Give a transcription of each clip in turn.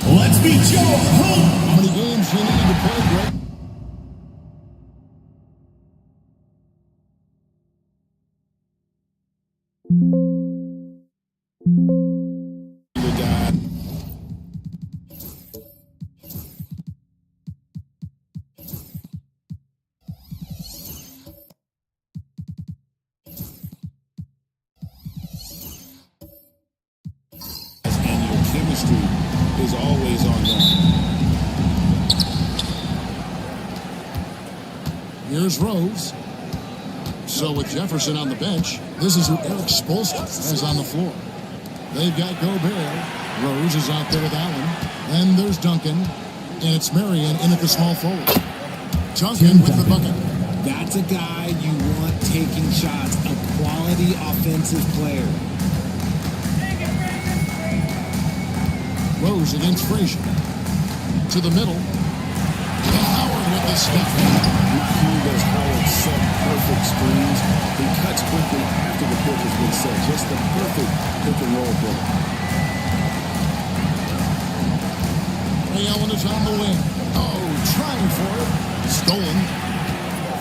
Let's meet your host. How many games do you need to play, Greg? And your chemistry is always on that. Here's Rose. So with Jefferson on the bench, this is who Eric Spoelstra has on the floor. They've got Gobert. Rose is out there with Allen. Then there's Duncan. And it's Marion in at the small forward. Duncan with the bucket. That's a guy you want taking shots, a quality offensive player. Rose against Frazier. To the middle. And Howard with the step. You see those Howard set perfect screens. He cuts quickly after the pick has been set. Just the perfect pick and roll play. Ray Allen is on the wing. Oh, trying for it. Stolen.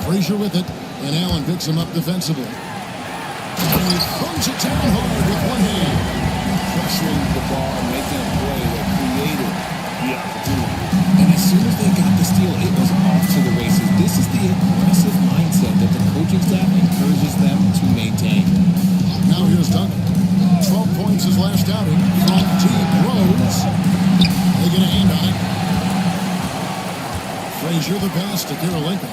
Frazier with it. And Allen picks him up defensively. And he throws it down hard with one hand. Pressuring the ball and making a play that created the opportunity. And as soon as they got the steal, it was off to the races. This is the aggressive mindset that the coaching staff encourages them to maintain. Now here's Duncan. 12 points his last outing from deep. Rose. They get a hand on it. Frazier the pass to Kirilenko.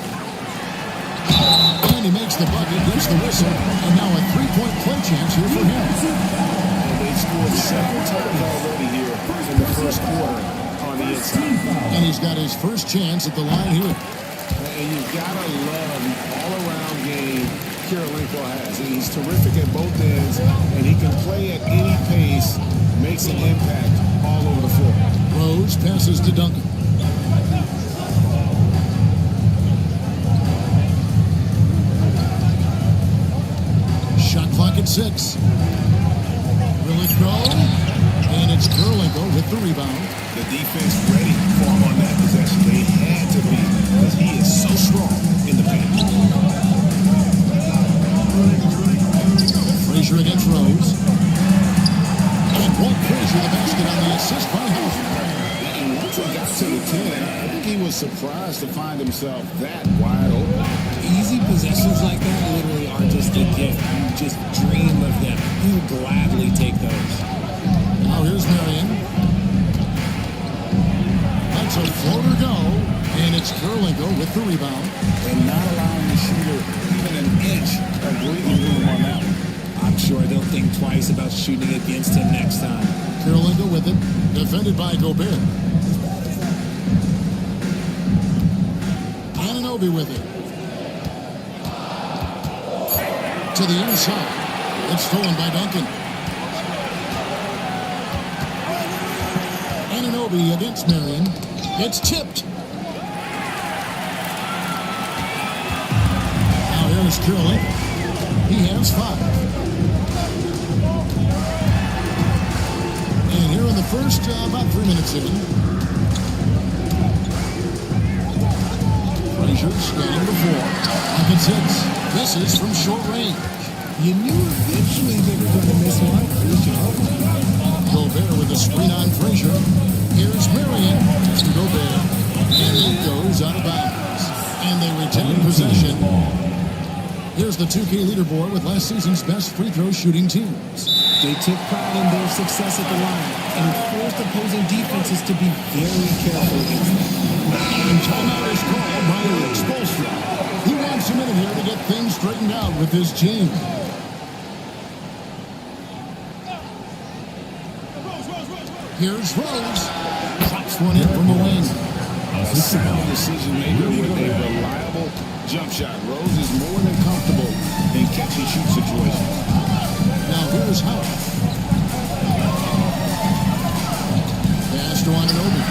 And he makes the bucket, gets the whistle, and now a three-point play chance here for him. And they've scored several times already here in the first quarter on the inside. And he's got his first chance at the line here. And you've got to love the all-around game Kirilenko has. He's terrific at both ends, and he can play at any pace, makes an impact all over the floor. Rose passes to Duncan. Shot clock at 6. Will it go? And it's Kirilenko with the rebound. The defense ready for him on that possession. They had to be, because he is so strong in the paint. Frazier against Rose. And Walt Frazier the basket on the assist by Howard. once he got to the 10, I think he was surprised to find himself that wide open. Easy possessions like that literally are just a gift. You just dream of them. He'll gladly take those. Now here's Marion. That's a floater go, and it's Kirilenko with the rebound. And not allowing the shooter even an inch of breathing room on that one. I'm sure they'll think twice about shooting against him next time. Kirilenko with it, defended by Gobert. Anunoby with it. To the inside. It's stolen by Duncan. Anunoby against Marion. It's tipped. Now here's Kirilenko. He has 5. And here in the first, about 3 minutes in. Frazier scanning the floor. Up and 6. This is from short range. You knew eventually they were going to miss one. Good job. Gobert with a screen on Frazier. Here's Marion to Gobert. And it goes out of bounds. And they retain possession. Here's the 2K leaderboard with last season's best free throw shooting teams. They took pride in their success at the line and forced opposing defenses to be very careful against them. And timeout is called by Erik Spoelstra. He wants a minute here to get things straightened out with his team. Here's Rose. Drops one in from the wing. A sound decision maker with a reliable jump shot. Rose is more than comfortable in catch-and-shoot situations. Now here's Howard. Pass to Anunoby.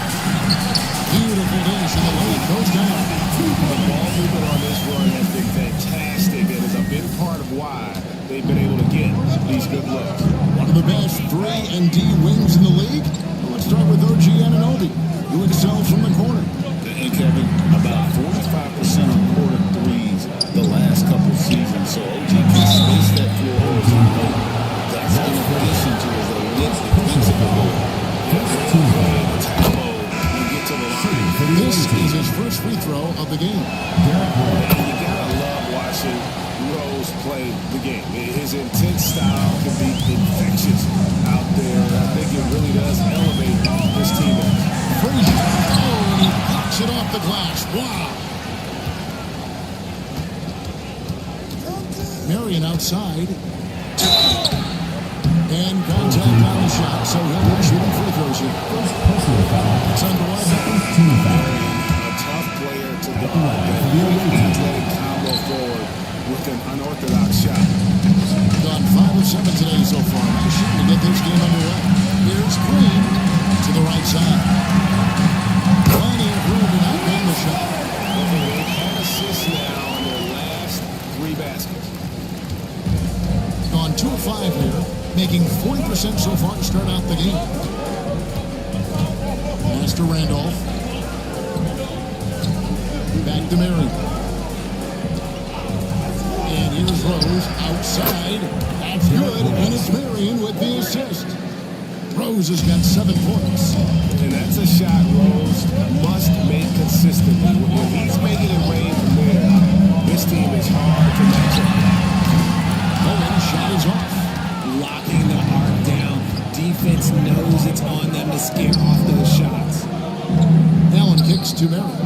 Beautiful dish in the lane. Goes down. The ball movement on this run has been fantastic and is a big part of why they've been able to get these good looks. One of the best 3 and D wings in the league. Let's start with OG Anunoby, who excels from the corner. And Kevin, about 45% on quarter threes the last couple seasons. So OG can space that floor horizontally. That's in addition to his elite defensive ability. This is his first free throw of the game. You gotta love watching Rose play the game. His intense style can be infectious out there. I think it really does elevate this team. Frazier. Oh, and he knocks it off the glass. Wow. Marion outside. And contact on the shot, so he'll be shooting free throws here. It's underway. A tough player to guard. Athletic combo forward with an unorthodox shot. Gone 5 of 7 today so far. Nice shooting to get this game underway. Here's Green to the right side. Plenty of room to knock down the shot. They've had assists now in their last 3 baskets. Gone 2 of 5 here, making 40% so far to start out the game. Pass to Randolph. Back to Marion. And here's Rose outside. That's good, and it's Marion with the assist. Rose has got 7 points. And that's a shot Rose must make consistently. When he's making it rain from there, this team is hard to match up. Bowen's shot is off. Locking the arc down. Defense knows it's on them to scare off those shots. Allen kicks to Marion.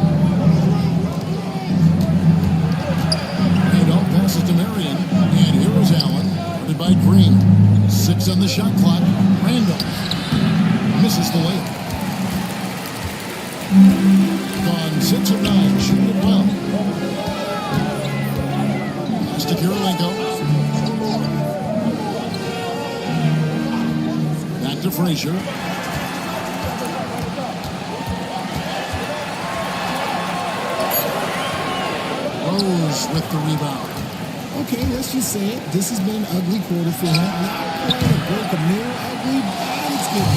Randolph passes to Marion. And here is Allen, guarded by Green. 6 on the shot clock. Randolph misses the layup. Gone 6 of 9, shooting it well. Pass to Kirilenko. Back to Frazier. Rose with the rebound. Okay, let's just say it. This has been an ugly quarter for him. Not quite a break a mirror ugly, but it's good.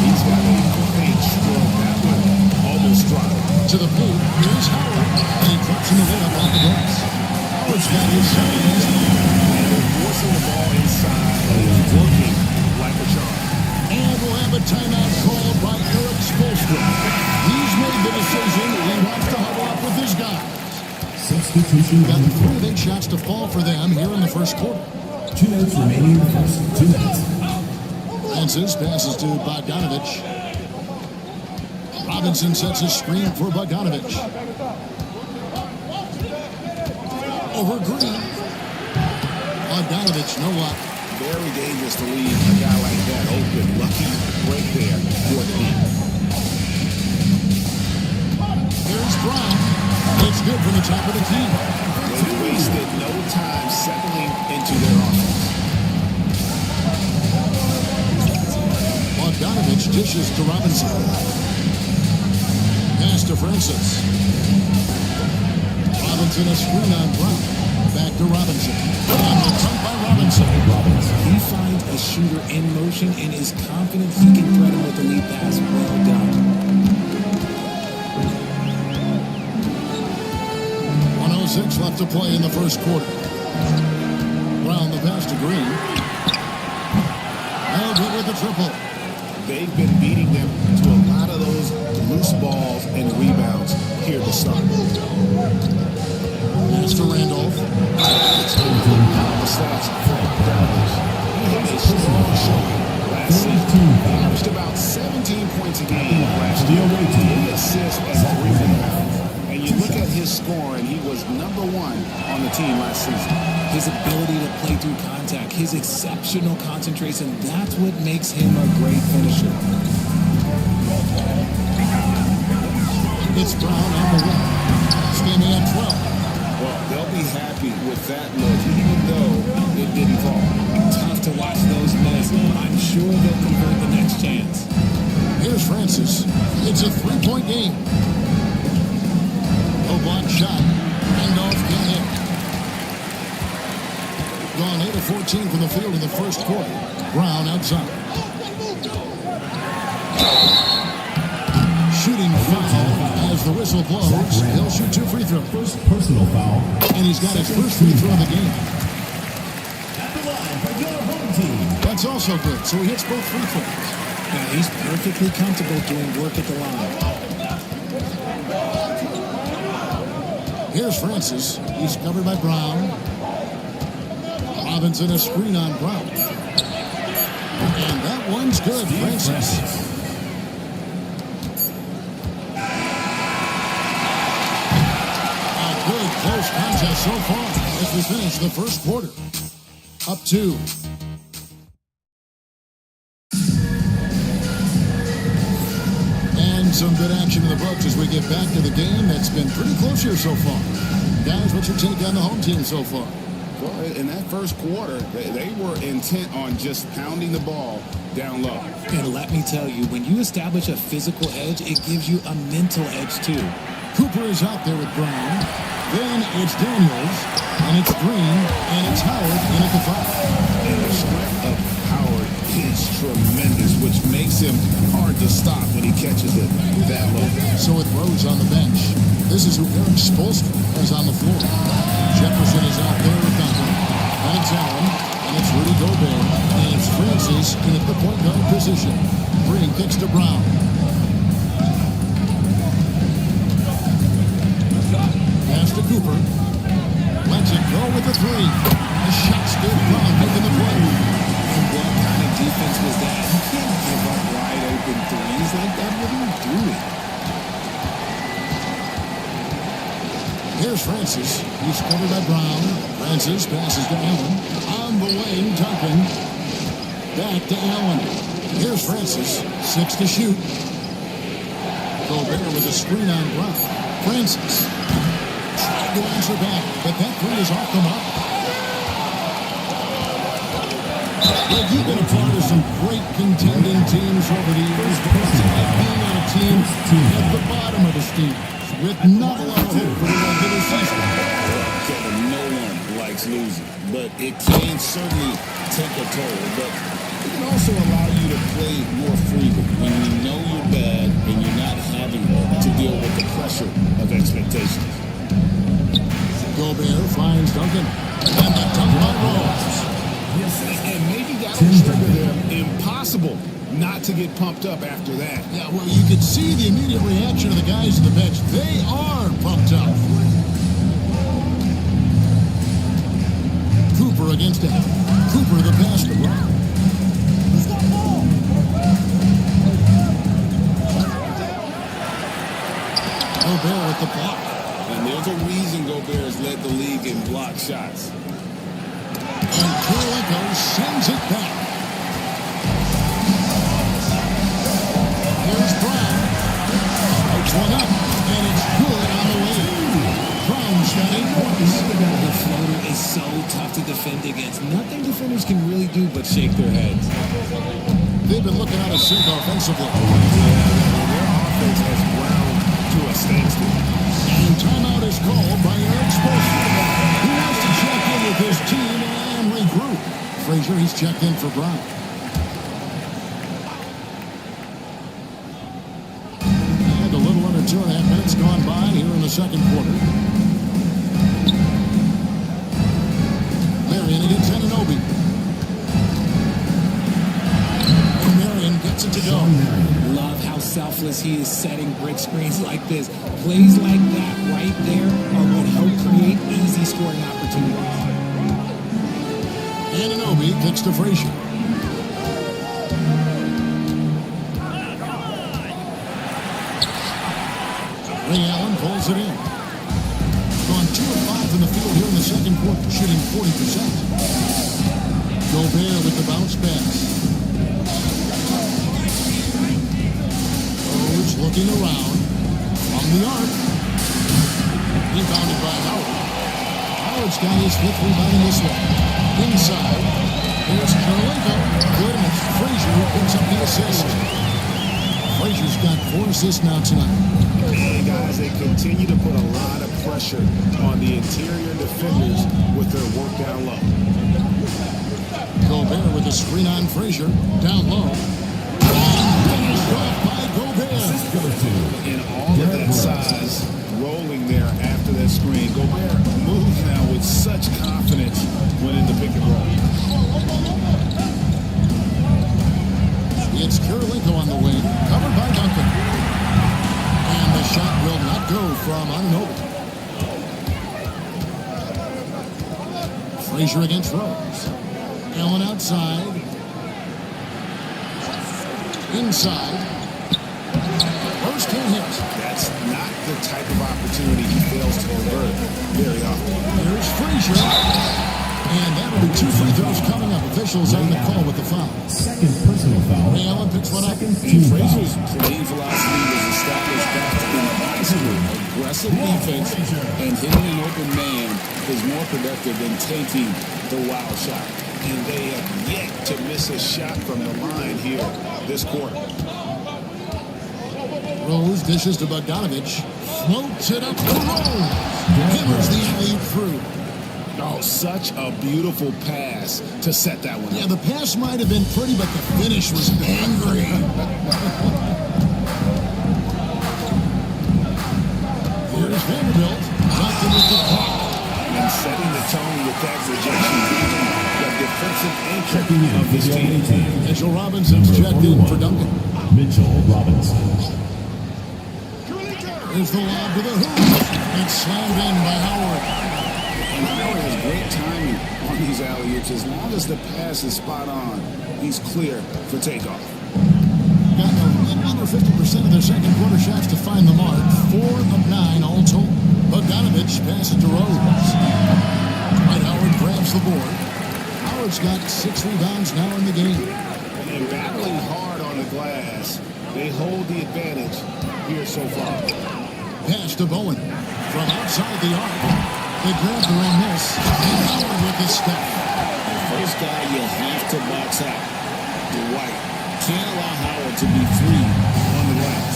He's got a great stroke. That one almost dropped. To the paint, here's Howard, and he drops in the layup off the glass. Howard's got his second basket. And they're forcing the ball inside, and it's working like a charm. And we'll have a timeout called by Eric Spoelstra. He's made the decision. He wants to huddle up with his guys. Substitution Got on the 3 floor. of 8 shots to fall for them here in the first quarter. 2 minutes remaining in the first. 2 minutes. Francis passes to Bogdanovich. Robinson sets a screen for Bogdanovich. Over Green. Bogdanovich, no luck. Very dangerous to leave a guy like that open. Lucky break there for the Heat. Here's Brown. It's good from the top of the key. They wasted no time settling into their offense. Bogdanovich dishes to Robinson. Pass to Francis. Robinson a screen on Brown. Back to Robinson. And the cut by Robinson. He finds a shooter in motion and is confident he can thread him with the lead pass. Well done. 1:06 left to play in the first quarter. Brown the pass to Green. No good with the triple. They've been beating them to a lot of those loose balls and rebounds here to start. Pass to Randolph. The stats for Bogdanovich. He had a strong showing last season. He averaged about 17 points a game last year. 3 assists and 3 rebounds. And you look at his scoring, he was number 1 on the team last season. His ability to play through contact, his exceptional concentration, that's what makes him a great finisher. It's Brown on the run. Standing at 12. Well, they'll be happy with that look, even though it didn't fall. Tough to watch those miss. I'm sure they'll convert the next chance. Here's Francis. It's a 3-point game. No block shot. Randolph can hit. Gone 8 of 14 from the field in the first quarter. Brown outside. Shooting foul as the whistle blows. He'll shoot 2 free throws. First personal foul. And he's got his first free throw of the game. At the line for your home team. That's also good. So he hits both free throws. Now, he's perfectly comfortable doing work at the line. Here's Francis. He's covered by Brown. Robinson a screen on Brown. And that one's good. Francis. A good close contest so far as we finish the first quarter. Up 2. And some good action in the books as we get back to the game that's been pretty close here so far. Guys, what's your take on the home team so far? Well, in that first quarter, they were intent on just pounding the ball down low. And let me tell you, when you establish a physical edge, it gives you a mental edge too. Cooper is out there with Brown. Then it's Daniels, and it's Green, and it's Howard in at the 5. And the strength of Howard is tremendous, which makes him hard to stop when he catches it that low. So with Rose on the bench, this is who Eric Spoelstra has on the floor. Jefferson is out there with Duncan. And it's Allen, and it's Rudy Gobert, and it's Francis in at the point guard position. Green kicks to Brown. Pass to Cooper. Lets it go with the 3. The shot's good. Brown making the play. And what kind of defense was that? You can't give up wide open threes like that. What are you doing? Here's Francis. He's covered by Brown. Francis passes to Allen. On the wing, Duncan. Back to Allen. Here's Francis. 6 to shoot. Gobert with a screen on Brown. Francis tried to answer back, but that 3 is off the mark. Well, you've been a part of some great contending teams over the years, but what's it like being on a team at the bottom of the standings with not a lot of hope for the regular season? Kevin, no one likes losing, but it can certainly take a toll. But it can also allow you to play more freely when you know you're bad and you're not having to deal with the pressure of expectations. Gobert finds Duncan. And the dunk by Rose. And maybe that will trigger them. Impossible not to get pumped up after that. Yeah, well, you could see the immediate reaction of the guys on the bench. They are pumped up. Cooper against him. Cooper the pass to Brown. Gobert with the block. And there's a reason Gobert has led the league in block shots. And Kirilenko sends it back. Here's Brown. Takes one up, and it's good on the way. Brown's got 8 points. The floater is so tough to defend against. Nothing defenders can really do but shake their heads. They've been looking out of sync offensively. Their offense has ground to a standstill. And timeout is called by Eric Spoelstra. He wants to check in with his team and regroup. Frazier, he's checked in for Brown. And a little under 2.5 minutes gone by here in the second quarter. Marion against Anunoby. And Marion gets it to go. Love how selfless he is setting brick screens like this. Plays like that right there are what help create easy scoring opportunities. Anunoby kicks to Frazier. Ray Allen pulls it in. Gone 2 of 5 in the field here in the second quarter, shooting 40%. Gobert with the bounce pass. Rose looking around. On the arc. Rebounded by Howard. Howard's got his 5th rebound in this one. Inside. Here's Kirilenko. Good, and it's Frazier who picks up the assist. Frazier's got 4 assists now tonight. And guys, they continue to put a lot of pressure on the interior defenders with their work down low. Gobert with a screen on Frazier. Down low. Finished off by Gobert. And all of that size rolling there after that screen. Gobert moves now with such confidence when in the pick and roll. It's Kirilenko on the wing, covered by Duncan. And the shot will not go from Anunoby. Frazier against Rose. Allen outside. Inside. Rose can't hit. That's not the type of opportunity he fails to convert very often. Here's Frazier. And that'll be 2 free throws coming up. Officials on the call with the foul. Second personal foul. Ray Allen picks one up. And Frazier's playing philosophy was established back in high school. Aggressive defense and hitting an open man is more productive than taking the wild shot. And they have yet to miss a shot from the line here this quarter. Rose dishes to Bogdanovich. Floats it up to Rose. Hammers the alley-oop through. Oh, such a beautiful pass to set that one Yeah, up. the pass might have been pretty, but the finish was angry. Here's Vanderbilt. Duncan with the block. And setting the tone with that rejection, the defensive anchor Checking in of for this the team. away team. Mitchell Robinson's checked in for Duncan. Mitchell Robinson. Here's the lob to the hoop. It's slammed in by Howard. And Howard has great timing on these alley-oops. As long as the pass is spot on, he's clear for takeoff. Got a little under 50% of their second quarter shots to find the mark. 4 of 9 all told. Bogdanovich passes to Rose. Dwight Howard grabs the board. Howard's got 6 rebounds now in the game. And battling hard on the glass, they hold the advantage here so far. Pass to Bowen. From outside the arc. They grab the rim miss. And Howard with the step. First guy you have to box out. Dwight can't allow Howard to be free on the glass.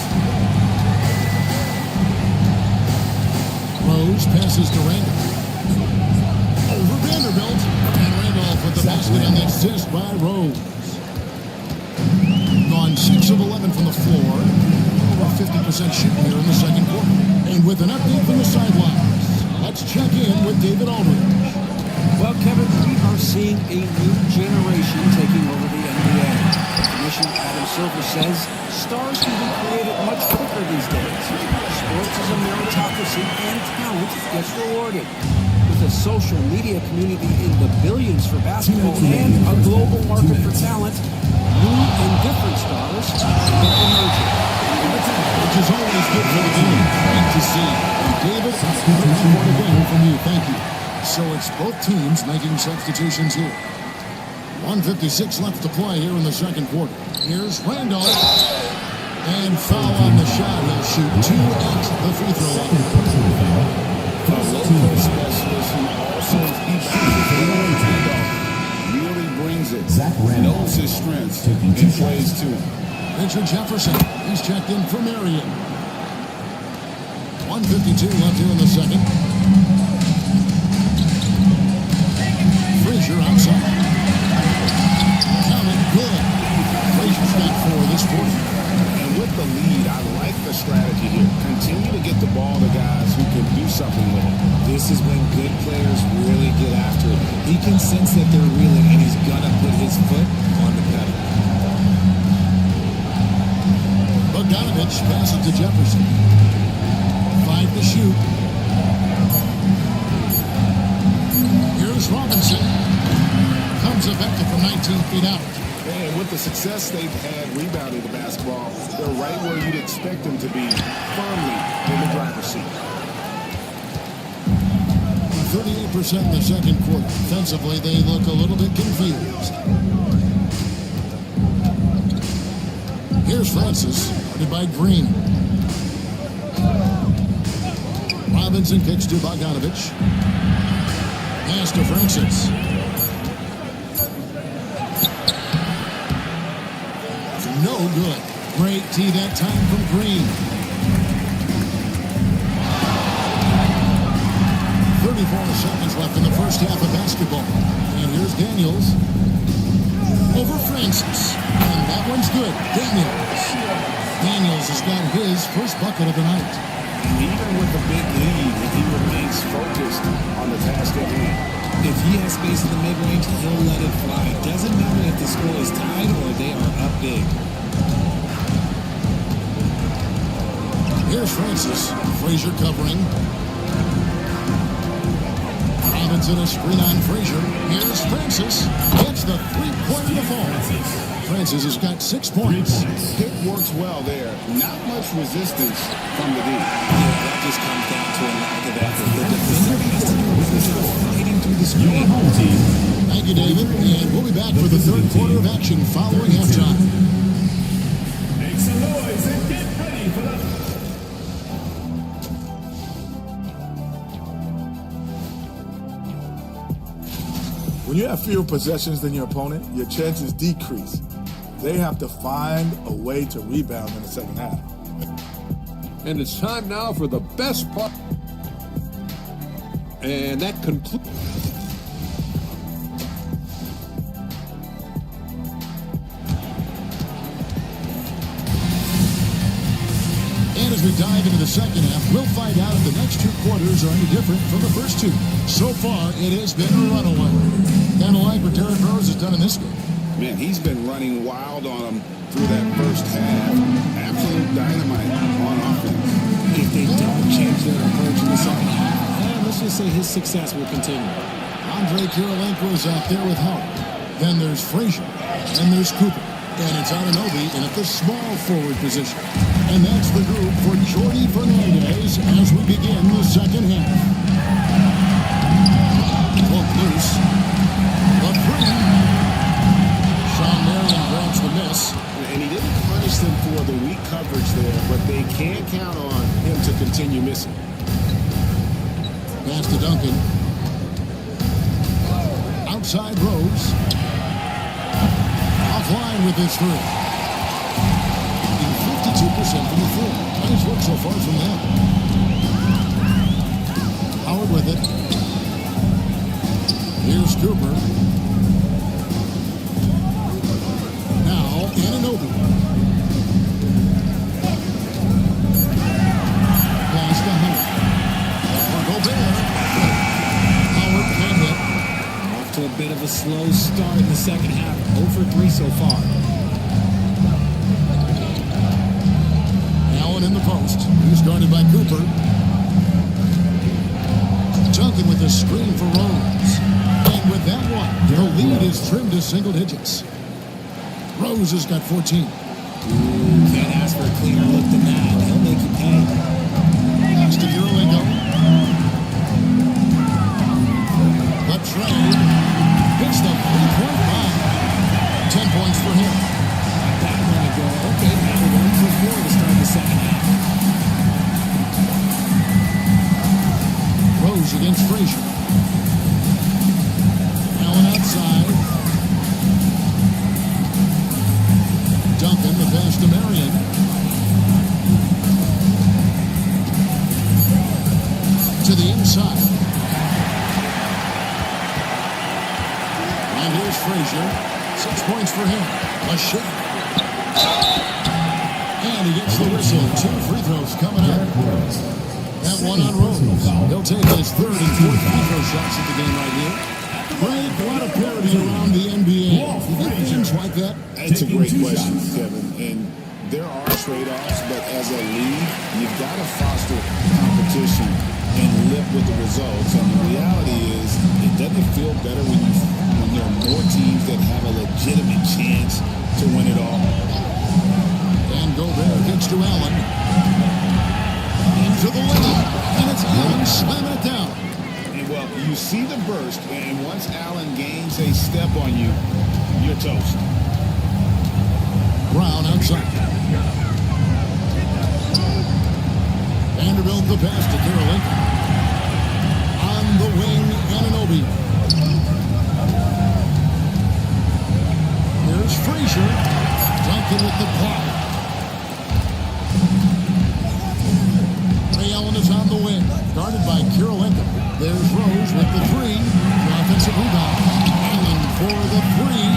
Rose passes to Randolph. Over Vanderbilt. And Randolph with the basket on the assist by Rose. Gone 6 of 11 from the floor. Over 50% shooting here in the second quarter. And with an update from the sidelines, let's check in with David Aldridge. Well, Kevin, we are seeing a new generation taking over the NBA. transition, Adam Silver says stars can be created much quicker these days. Sports is a meritocracy and talent gets rewarded. With a social media community in the billions for basketball and a global market for talent, new and different stars are emerging. Which is always good for the game. Great to see. And David, one again from you. Thank you. So it's both teams making substitutions here. 1:56 left to play here in the second quarter. Here's Randolph. And foul on the shot. He'll shoot 2 at the free throw line. Specialist who also really brings it. Zach Randolph. Knows his strengths and plays to him. Richard Jefferson. He's checked in for Marion. 1:52 left here in the second. Frazier outside. Coming good. Frazier's got 4 this quarter. And with the lead, I like the strategy here. Continue to get the ball to guys who can do something with it. This is when good players really get after it. He can sense that they're reeling, and he's gonna put his foot on the pedal. Bogdanovich passes to Jefferson. 5 to shoot. Here's Robinson. Comes effective from 19 feet out. And with the success they've had rebounding the basketball, they're right where you'd expect them to be, firmly in the driver's seat. 38% in the second quarter. Defensively, they look a little bit confused. Here's Francis, guarded by Green. Robinson kicks to Bogdanovich. Pass to Francis. No good. Great tee that time from Green. 34 seconds left in the first half of basketball. And here's Daniels. Over Francis. And that one's good. Daniels has got his first bucket of the night. And even with a big lead, he remains focused on the task at hand. If he has space in the mid-range, he'll let it fly. Doesn't matter if the score is tied or they are up big. Here's Francis. Frazier covering. Robinson a screen on Frazier. Here's Francis. Gets the three-point to fall. Francis has got 6 points. Pick works well there. Not much resistance from the D. Yeah, that just comes down to a lack of effort. The defender has to be really good fighting through the screen. Thank you, David. And we'll be back for the third quarter of action following halftime. Make some noise and get ready for the... When you have fewer possessions than your opponent, your chances decrease. They have to find a way to rebound in the second half. And it's time now for the best part. And that concludes. And as we dive into the second half, we'll find out if the next 2 quarters are any different from the first 2. So far, it has been a runaway. Kind of like what Derrick Rose has done in this game. Man, he's been running wild on them through that first half. Absolute dynamite on offense. If they don't change their approach in the second half, let's just say his success will continue. Andre Kirilenko is out there with help. Then there's Frazier. And there's Cooper. And it's Anunoby in at the small forward position. And that's the group for Jordi Fernandez as we begin the second half. Look loose. The three. Sean Marion grabs the miss. And he didn't punish them for the weak coverage there, but they can't count on him to continue missing. Pass to Duncan. Outside Rose. Offline with his 3. 52% from the floor. Nice work so far from them. Howard with it. Here's Cooper. Now, Anunoby. Pass to Howard. For Gobert. Howard can hit. Off to a bit of a slow start in the second half. 0 for 3 so far. He's guarded by Cooper. Duncan with a screen for Rose. And with that one, the lead is trimmed to single digits. Rose has got 14. Can't ask for a cleaner look than that. He'll make you pay. Pass to Eurolingo. The trade hits the three-point line. 10 points for him. That one to go. Okay, now 1 for 4 to start the second half. Rose against Frazier. Allen outside. Duncan, the pass to Marion. To the inside. And here's Frazier. 6 points for him. A shot. And he gets the whistle. 2 free throws coming up. That one on Rose. He'll take his third and fourth free throw shots at the game right here. Greg, a lot of parity around the NBA. You get things like that? It's a great question, Kevin. And there are trade-offs, but as a league, you've got to foster competition and live with the results. And the reality is, it doesn't feel better when there are more teams that have a legitimate chance to win it all. And Gobert gets to Allen. Into the lane. And it's Allen slamming it down. And well, you see the burst, and once Allen gains a step on you, you're toast. Brown outside. Vanderbilt the pass to Karolinko. On the wing, Anunoby. Here's Frazier. Duncan with the block. Ray Allen is on the wing, guarded by Karolinko. There's Rose with the three. The offensive rebound. Allen for the three.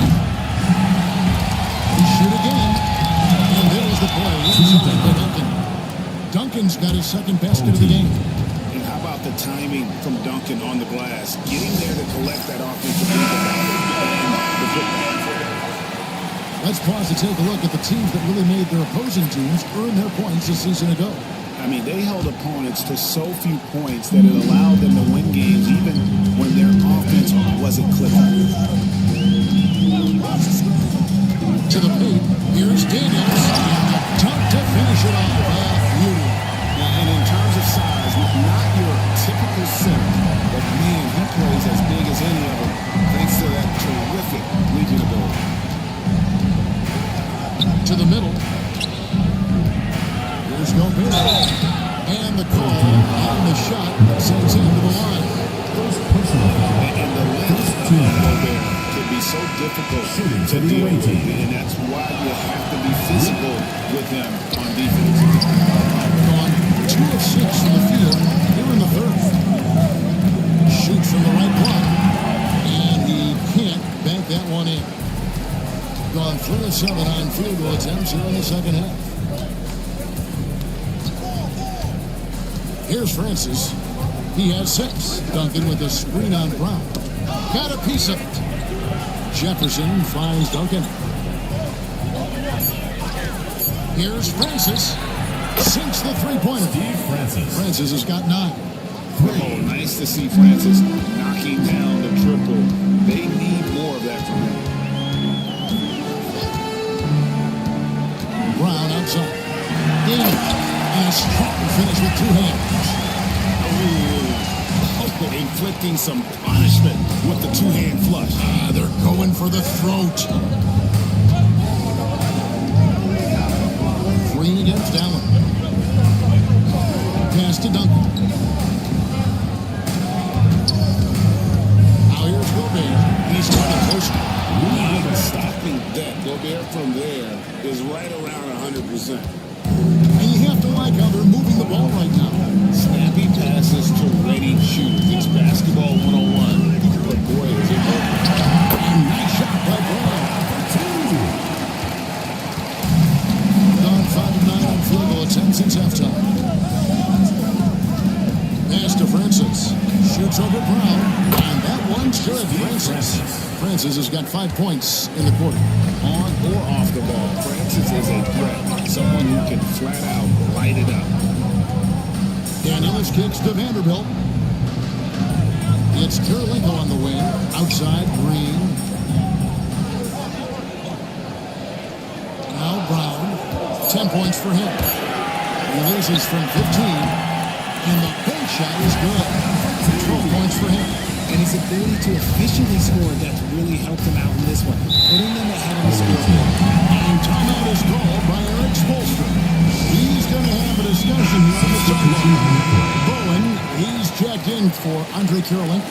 He shoot again. And there's the play. Inside by Duncan. Duncan's got his second basket of the game. And how about the timing from Duncan on the glass? Getting there to collect that offensive rebound and the football. Let's pause to take a look at the teams that really made their opposing teams earn their points a season ago. I mean, they held opponents to so few points that it allowed them to win games even when their offense wasn't clicking. To the paint, here's Daniels. Dunk to finish it off. Beauty. And in terms of size, not your typical center, but man, he plays as big as any of them thanks to that terrific Legion ability. To the middle. Here's Gobert. And the call on the shot sends him to the line. And the length of Gobert can be so difficult to deal with, and that's why you have to be physical with him on defense. Gone 2 of 6 from the field here in the third. Shoots from the right block. And he can't bank that one in. Gone 3 of 7 on field goal attempts here in the second half. Here's Francis. He has 6. Duncan with a screen on Brown. Got a piece of it. Jefferson finds Duncan. Here's Francis. Sinks the three-pointer. Francis has got 9. Oh, nice to see Francis knocking down the triple. They need more of that from him. Brown outside. In. And a strong finish with 2 hands. Oh, inflicting some punishment with the 2-hand flush. They're going for the throat. Green against Allen. Pass to Duncan. Now here's Gobert. He's got a push. Stopping that Gobert from there is right around 100%. And you have to like how they're moving the ball right now. Snappy passes to ready shooters. It's basketball 101. But boy, is it open. And nice shot by Brown. Gone 5 of 9 on field goal attempts since halftime. Pass to Francis. Shoots over Brown. And that one's good. Francis has got 5 points in the quarter. On or off the ball, Francis is a threat. Someone who can flat out light it up. Daniels kicks to Vanderbilt. It's Kirilenko on the wing. Outside, Green. Now Brown. 10 points for him. He loses from 15. And the bank shot is good. 12 points for him. And his ability to efficiently score, that's really helped him out in this one, putting them ahead on the scoreboard. And timeout is called by Eric Spoelstra. He's going to have a discussion here on the sideline. Bowen, he's checked in for Andre Kirilenko.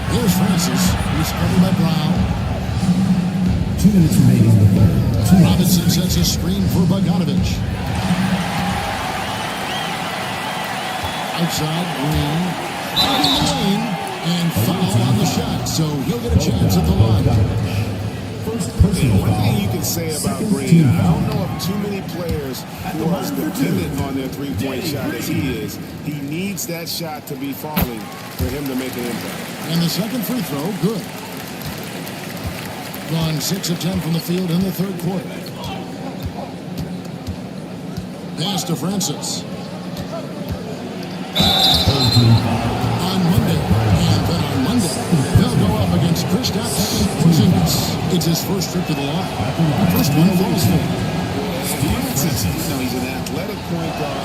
Here's Francis. He's covered by Brown. 2 minutes remaining in the third. Robinson sets a screen for Bogdanovich. Outside, Green. Out in the lane. And foul on the shot. So he'll get a chance at the line. First personal One foul. thing you can say about Green, I don't know of too many players who are as dependent on their three-point shot as he is. He needs that shot to be falling for him to make an impact. And the second free throw, good. Gone 6 of 10 from the field in the third quarter. Pass to Francis. On Monday, and then on Monday, they'll go up against Kristaps Porzingis. It's his first trip to the line. First one falls for him. He's an athletic point guard,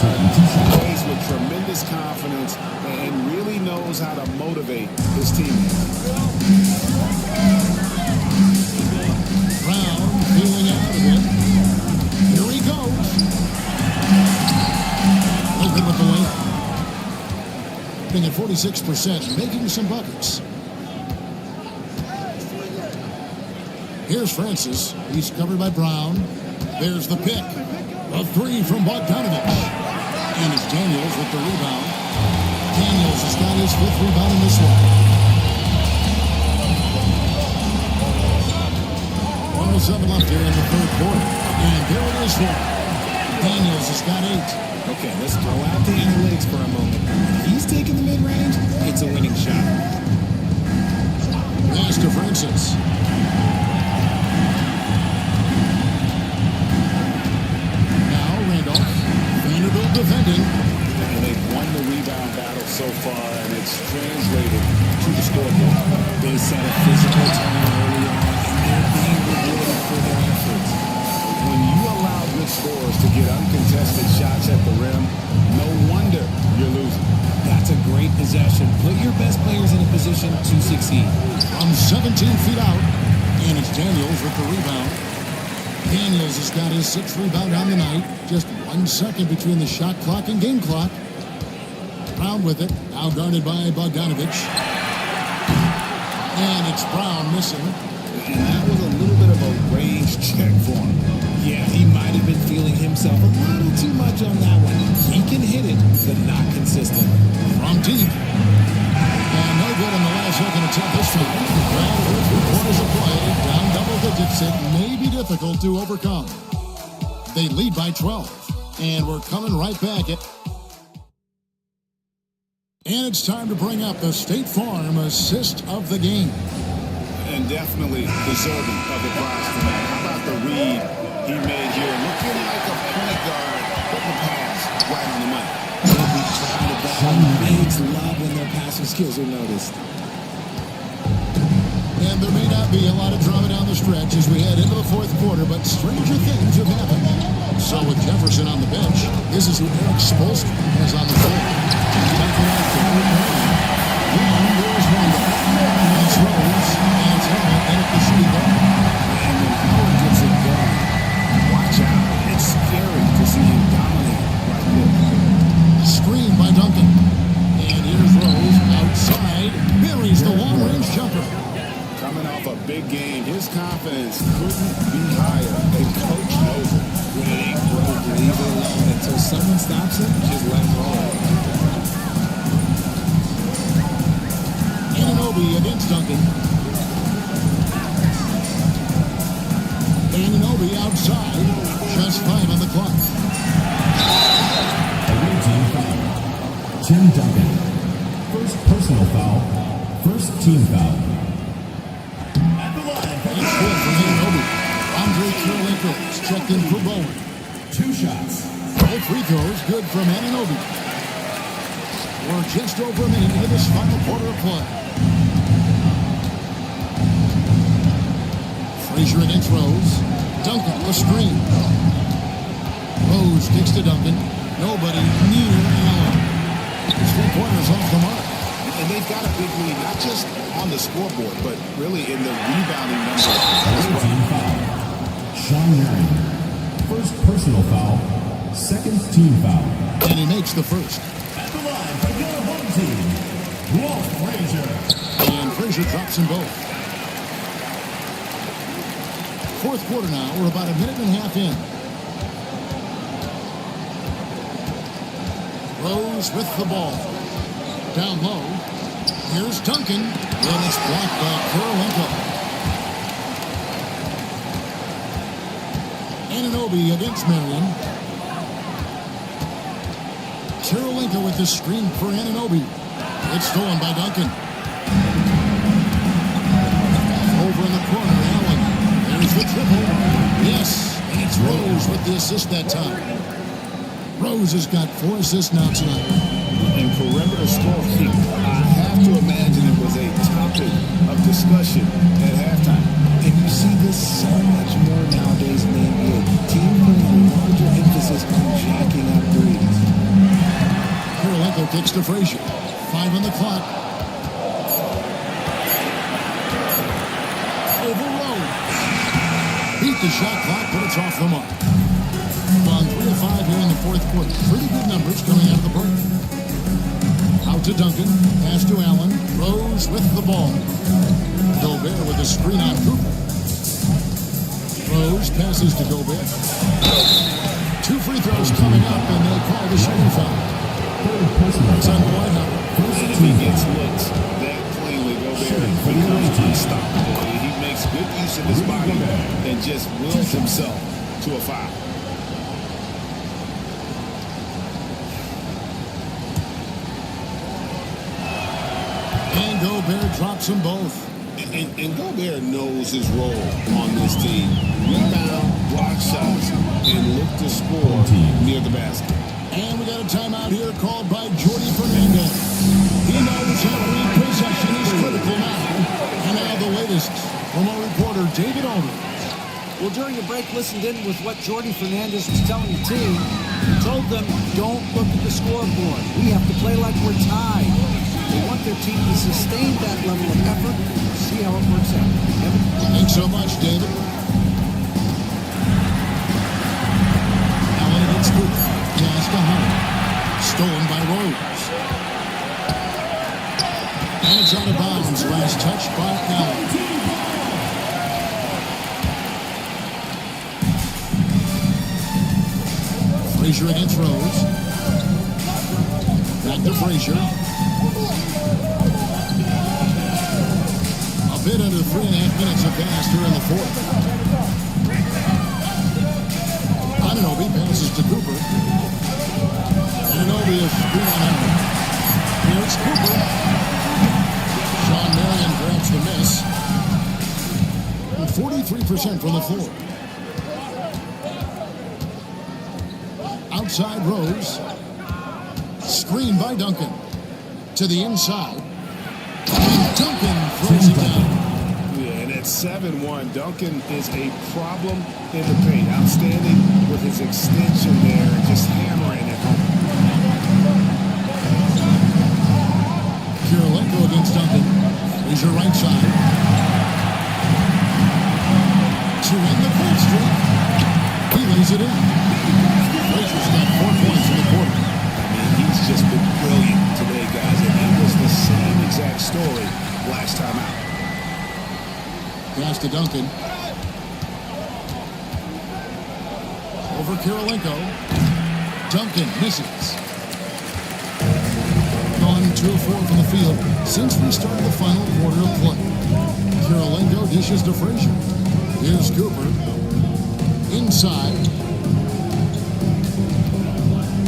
plays with tremendous confidence, and really knows how to motivate his teammates. Brown feeling out of it. Here he goes. Open with the lane. At 46%, making some buckets. Here's Francis. He's covered by Brown. There's the pick. A three from Bogdanovich. And it's Daniels with the rebound. Daniels has got his 5th rebound in this one. 107 left here in the third quarter. And there it is for him. Daniels has got 8. Okay, let's throw out the analytics for a moment. If he's taking the mid-range, it's a winning shot. Pass to Francis. Now Randolph. Vanderbilt defending. And they've won the rebound battle so far, and it's translated to the scoreboard. They set a physical tone early on, and they're being rewarded for their efforts. When you allow good scorers to get uncontested shots at the rim, no wonder you're losing. That's a great possession. Put your best players in a position to succeed. From 17 feet out, and it's Daniels with the rebound. Daniels has got his 6th rebound on the night. Just 1 second between the shot clock and game clock. Brown with it, now guarded by Bogdanovich. And it's Brown missing. And that was a little bit of a range check for him. Yeah, he might have been feeling himself a little too much on that one. He can hit it, but not consistent. From deep. And no good in the last second attempt this time. Well, with 3 quarters of play, down double digits, it may be difficult to overcome. They lead by 12. And we're coming right back at... And it's time to bring up the State Farm assist of the game. And definitely deserving of the prize tonight. How about the read he made here? Looking like a point guard, putting the pass right on the money. They'll be trying to ball. Bigs love when their passing skills are noticed. And there may not be a lot of drama down the stretch as we head into the fourth quarter, but stranger things have happened. So with Jefferson on the bench, this is who Eric Spoelstra has on the floor. There's Randolph. It's Rose, and it's Howard at the shooting guard. And when Howard gets it done, watch out. It's scary to see him dominate like this. Screen by Duncan. And here's Rose outside. Buries the long-range jumper. Coming off a big game, his confidence couldn't be higher. And coach knows it. When it ain't broke, leave it alone until someone stops it. Just let it roll. Anunoby against Duncan. Anunoby outside. Just 5 on the clock. Away team foul. Tim Duncan. First personal foul. First team foul. At the line. Kirilenko's checked in for Bowen. 2 shots. Both free throws good from Anunoby. We're just over a minute into this final quarter of play. Frazier against Rose. Duncan, a screen. Rose kicks to Duncan. Nobody near Allen. His 3-pointers off the mark. And they've got a big lead, not just on the scoreboard, but really in the rebounding numbers. Team foul. Sean Marion. First personal foul. Second team foul. And he makes the first. At the line for your home team, Walt Frazier. And Frazier drops them both. Fourth quarter now. We're about a minute and a half in. Rose with the ball. Down low. Here's Duncan. And it's blocked by Kirilenko. Anunoby against Marion. Kirilenko with the screen for Anunoby. It's stolen by Duncan. Over in the corner, Allen. There's the triple. Yes, and it's Rose with the assist that time. Rose has got 4 assists now tonight. And perimeter scoring, I have to imagine it was a topic of discussion at halftime. And you see this so much more nowadays in the NBA. Team putting a larger emphasis on jacking up threes. Kirilenko kicks to Frazier. 5 on the clock. Over Rose. Beat the shot clock, but it's off the mark. On 3 of 5 here in the fourth quarter. Pretty good numbers coming out of the break. Out to Duncan. Pass to Allen. Rose with the ball. Gobert with a screen on Cooper. Rose passes to Gobert. 2 free throws coming up, and they call the shooting foul. It's on Dwight Howard. And if he gets looks that cleanly, Gobert becomes unstoppable. He makes good use of his body and just wills himself to a foul. And Gobert drops them both. And Gobert knows his role on this team. Rebound, block shots, and look to score near the basket. And we got a timeout here called by Jordy Fernandez. He knows every possession is critical now. And now the latest from our reporter, David Aldridge. Well, during the break, listened in with what Jordy Fernandez was telling the team. He told them, don't look at the scoreboard. We have to play like we're tied. They want their team to sustain that level of effort. See how it works out. Kevin? Thanks so much, David. Allen against Cooper. Pass to Howard. Stolen by Rose. And it's out of bounds. Last touch by Allen. Frazier against Rose. Back to Frazier. A bit under 3.5 minutes have passed here in the fourth. Anunoby passes to Cooper. Anunoby is screen on Allen. Here it's Cooper. Sean Marion grabs the miss. 43% from the floor. Outside Rose. Screen by Duncan. To the inside. And Duncan throws it down. Yeah, and at 7-1, Duncan is a problem in the paint. Outstanding with his extension there and just hammering it home. Kirilenko against Duncan. Frazier right side. To end the point streak. He lays it in. Frazier's got 4 points in the quarter. He's just been brilliant today, guys. And it was the same exact story last time out. Pass to Duncan. Over Kirilenko. Duncan misses. Gone 2 of 4 from the field since we started the final quarter of play. Kirilenko dishes to Frazier. Here's Cooper. Inside.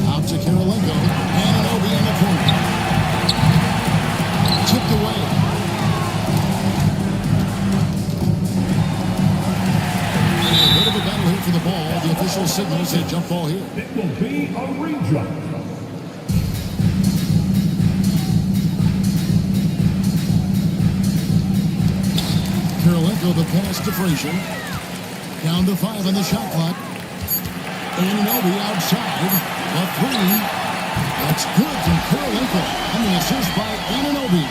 Out to Kirilenko. Anunoby in the corner. Tipped away. A bit of a official signals a jump ball here. It will be a ring jump. Kirilenko the pass to Frazier. Down to 5 on the shot clock. Anunoby outside. A 3. That's good from Kirilenko. And the assist by Anunoby.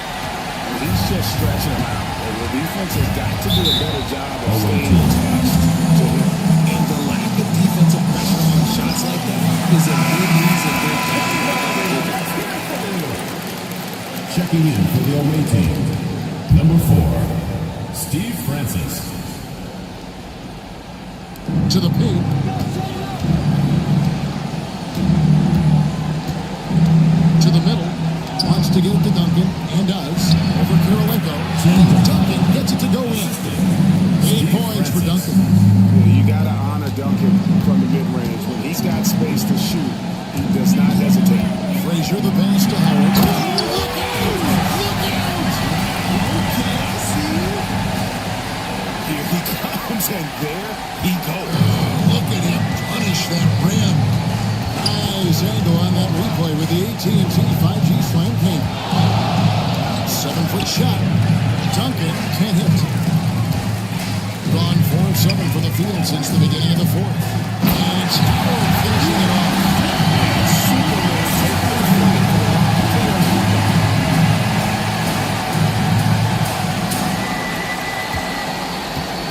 He's just stretching him out. And the defense has got to do a better job of staying attached to him. And the lack of defensive pressure on shots like that is a big reason they're Checking in for the away team. Number 4, Steve Francis. To the paint. To the middle. Wants to get it to Duncan. And does. Over Kirilenko. And Duncan gets it to go in. 8 points for Duncan. Yeah, you got to honor Duncan from the mid-range. When he's got space to shoot, he does not hesitate. Frazier the pass to Howard. Look out! Here he comes, and there he goes. Look at him punish that rim. Nice angle on that replay with the AT&T 5G Slam King. 7-foot shot. Duncan can't hit. Gone 4 of 7 from the field since the beginning of the fourth. And it's Howard finishing it off.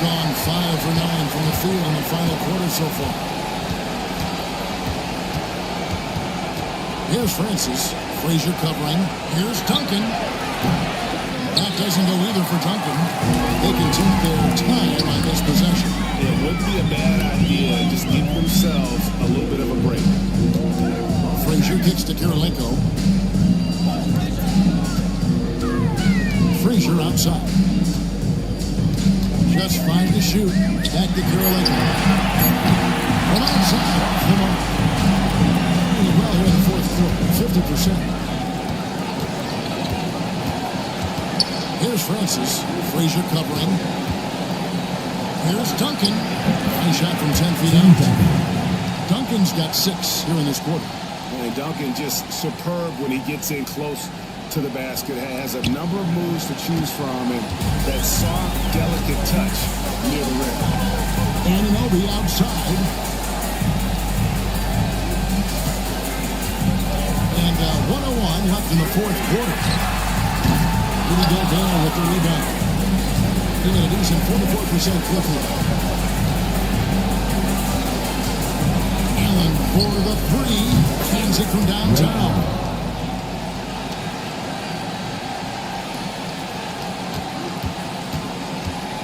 Gone 5 for 9 from the field in the final quarter so far. Here's Francis. Frazier covering. Here's Duncan. That doesn't go either for Duncan. They can take their time on this possession. It would be a bad idea. Just give themselves a little bit of a break. Frazier kicks to Kirilenko. Frazier outside. Just 5 to shoot. Back to Kirilenko. From outside. Off the mark. Doing well here in the fourth quarter. 50%. Here's Francis. Frazier covering. Here's Duncan. Nice shot from 10 feet out. Duncan's got 6 here in this quarter. And Duncan just superb when he gets in close to the basket. Has a number of moves to choose from, and that soft, delicate touch near the rim. Anunoby outside. And 101 left in the fourth quarter. Rudy Gobert with the rebound. Giving a decent 44% clip here. Allen for the 3. Hands it from downtown.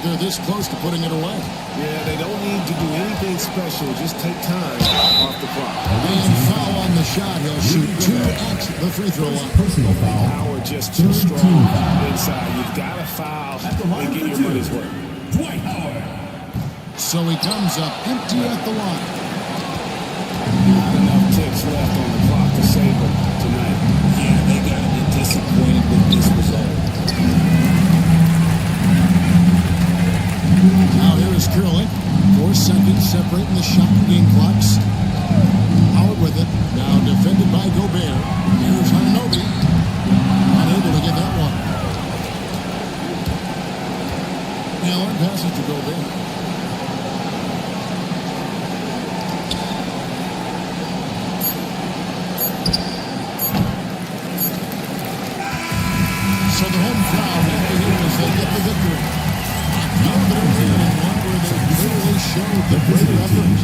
They're this close to putting it away. Yeah, they don't need to do anything special. Just take time off the clock. And foul on the shot. He'll shoot 2 at the free throw line. Personal foul. Howard just too strong inside. You've got to foul and get your money's worth. Dwight Howard. So he comes up empty at the line. Not enough ticks left on the clock to save them tonight. Yeah, they got to be disappointed with this result. Now here is Kirilenko. 4 seconds separating the shot and game clocks. Howard with it. Now defended by Gobert. Here's Anunoby. Unable to get that one. Allen passes to Gobert. So the home crowd happy here as they get the victory. Now they're in one where they literally showed the greater effort.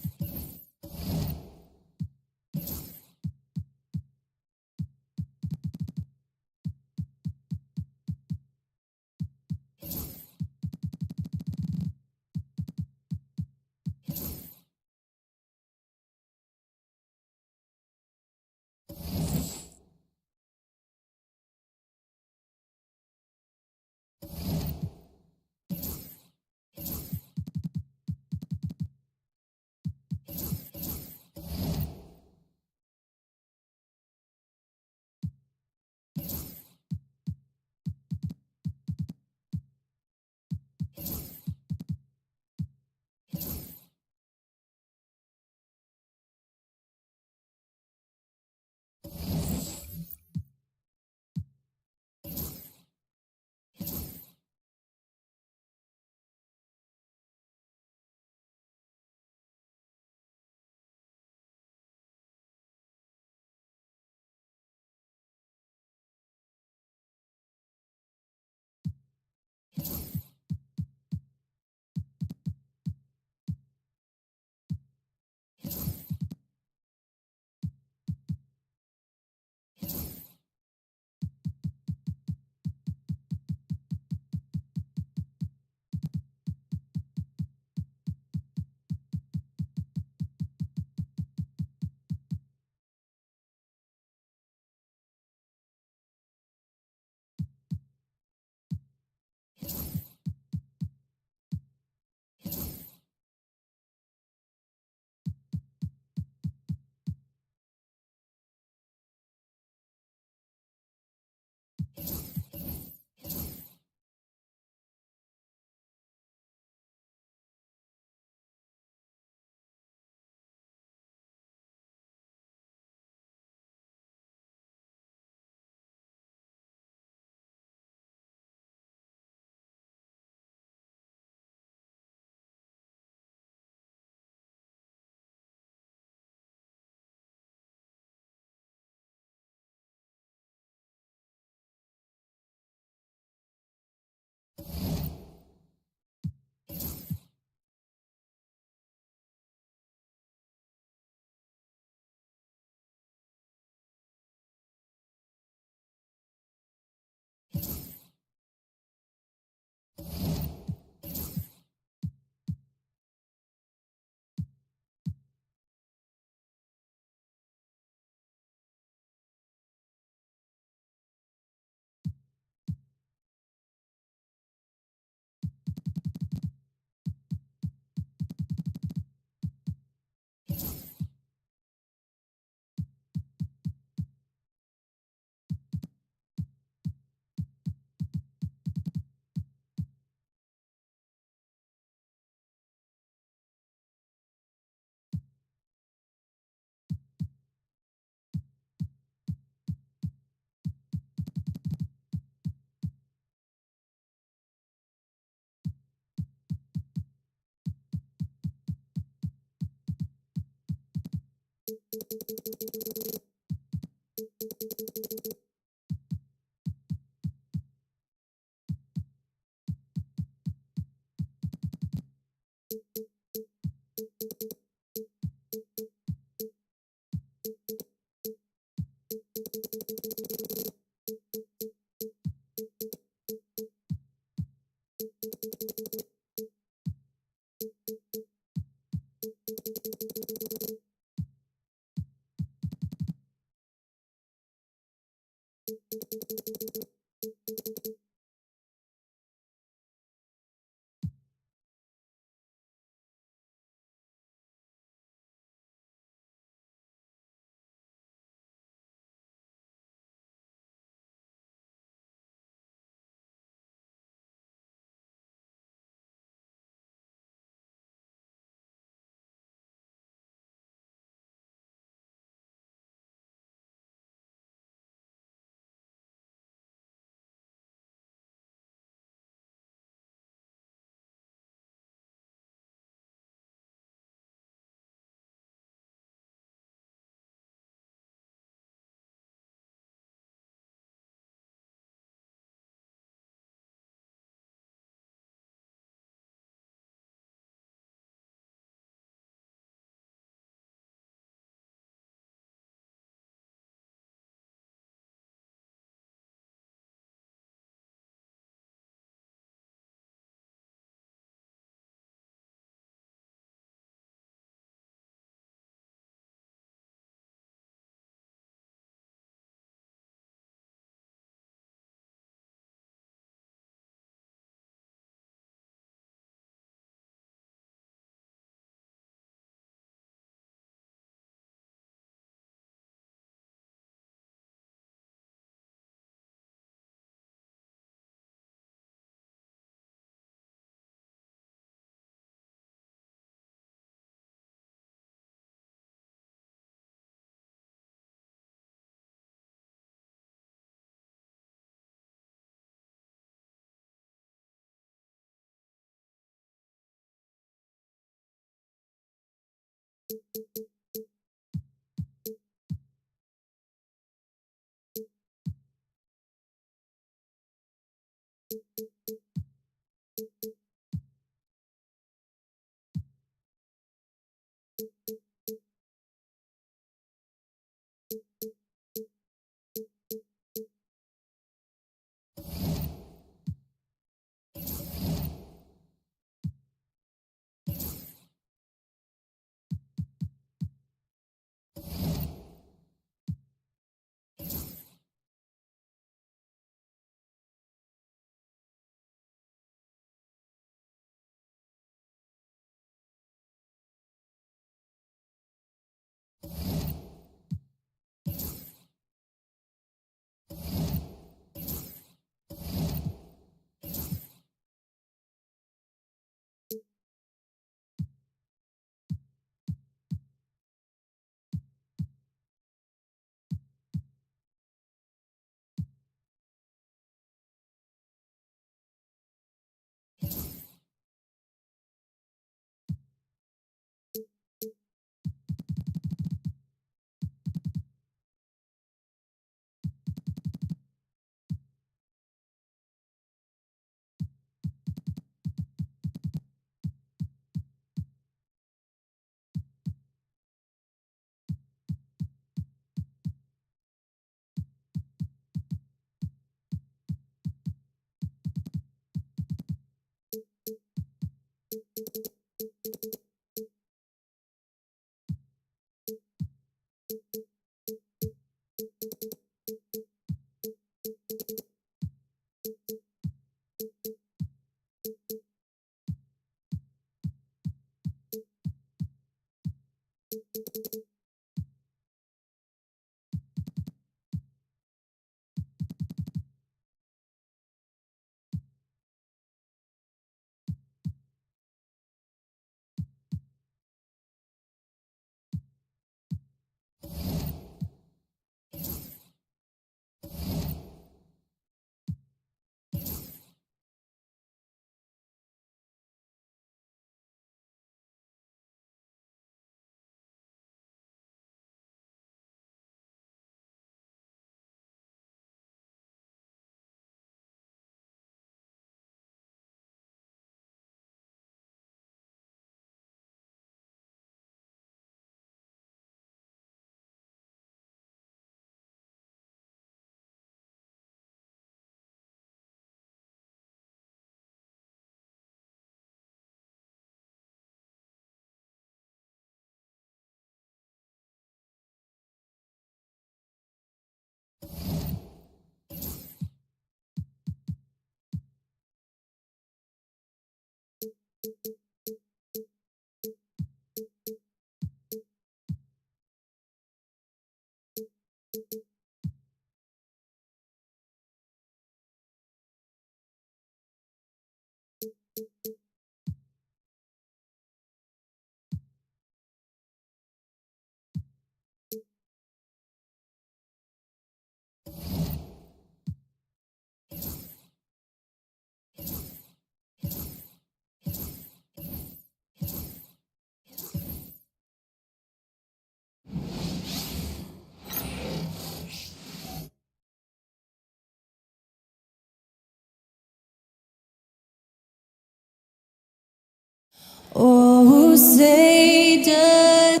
Oh, say does.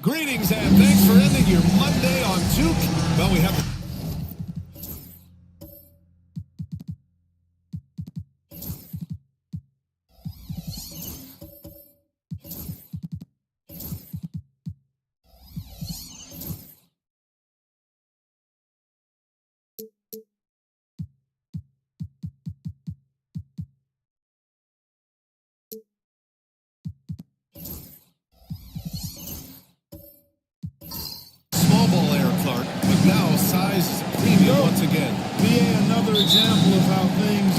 Greetings and thanks for ending your Monday on Juke. Well, we have small ball error, Clark, but now size is a premium once again. VA, another example of how things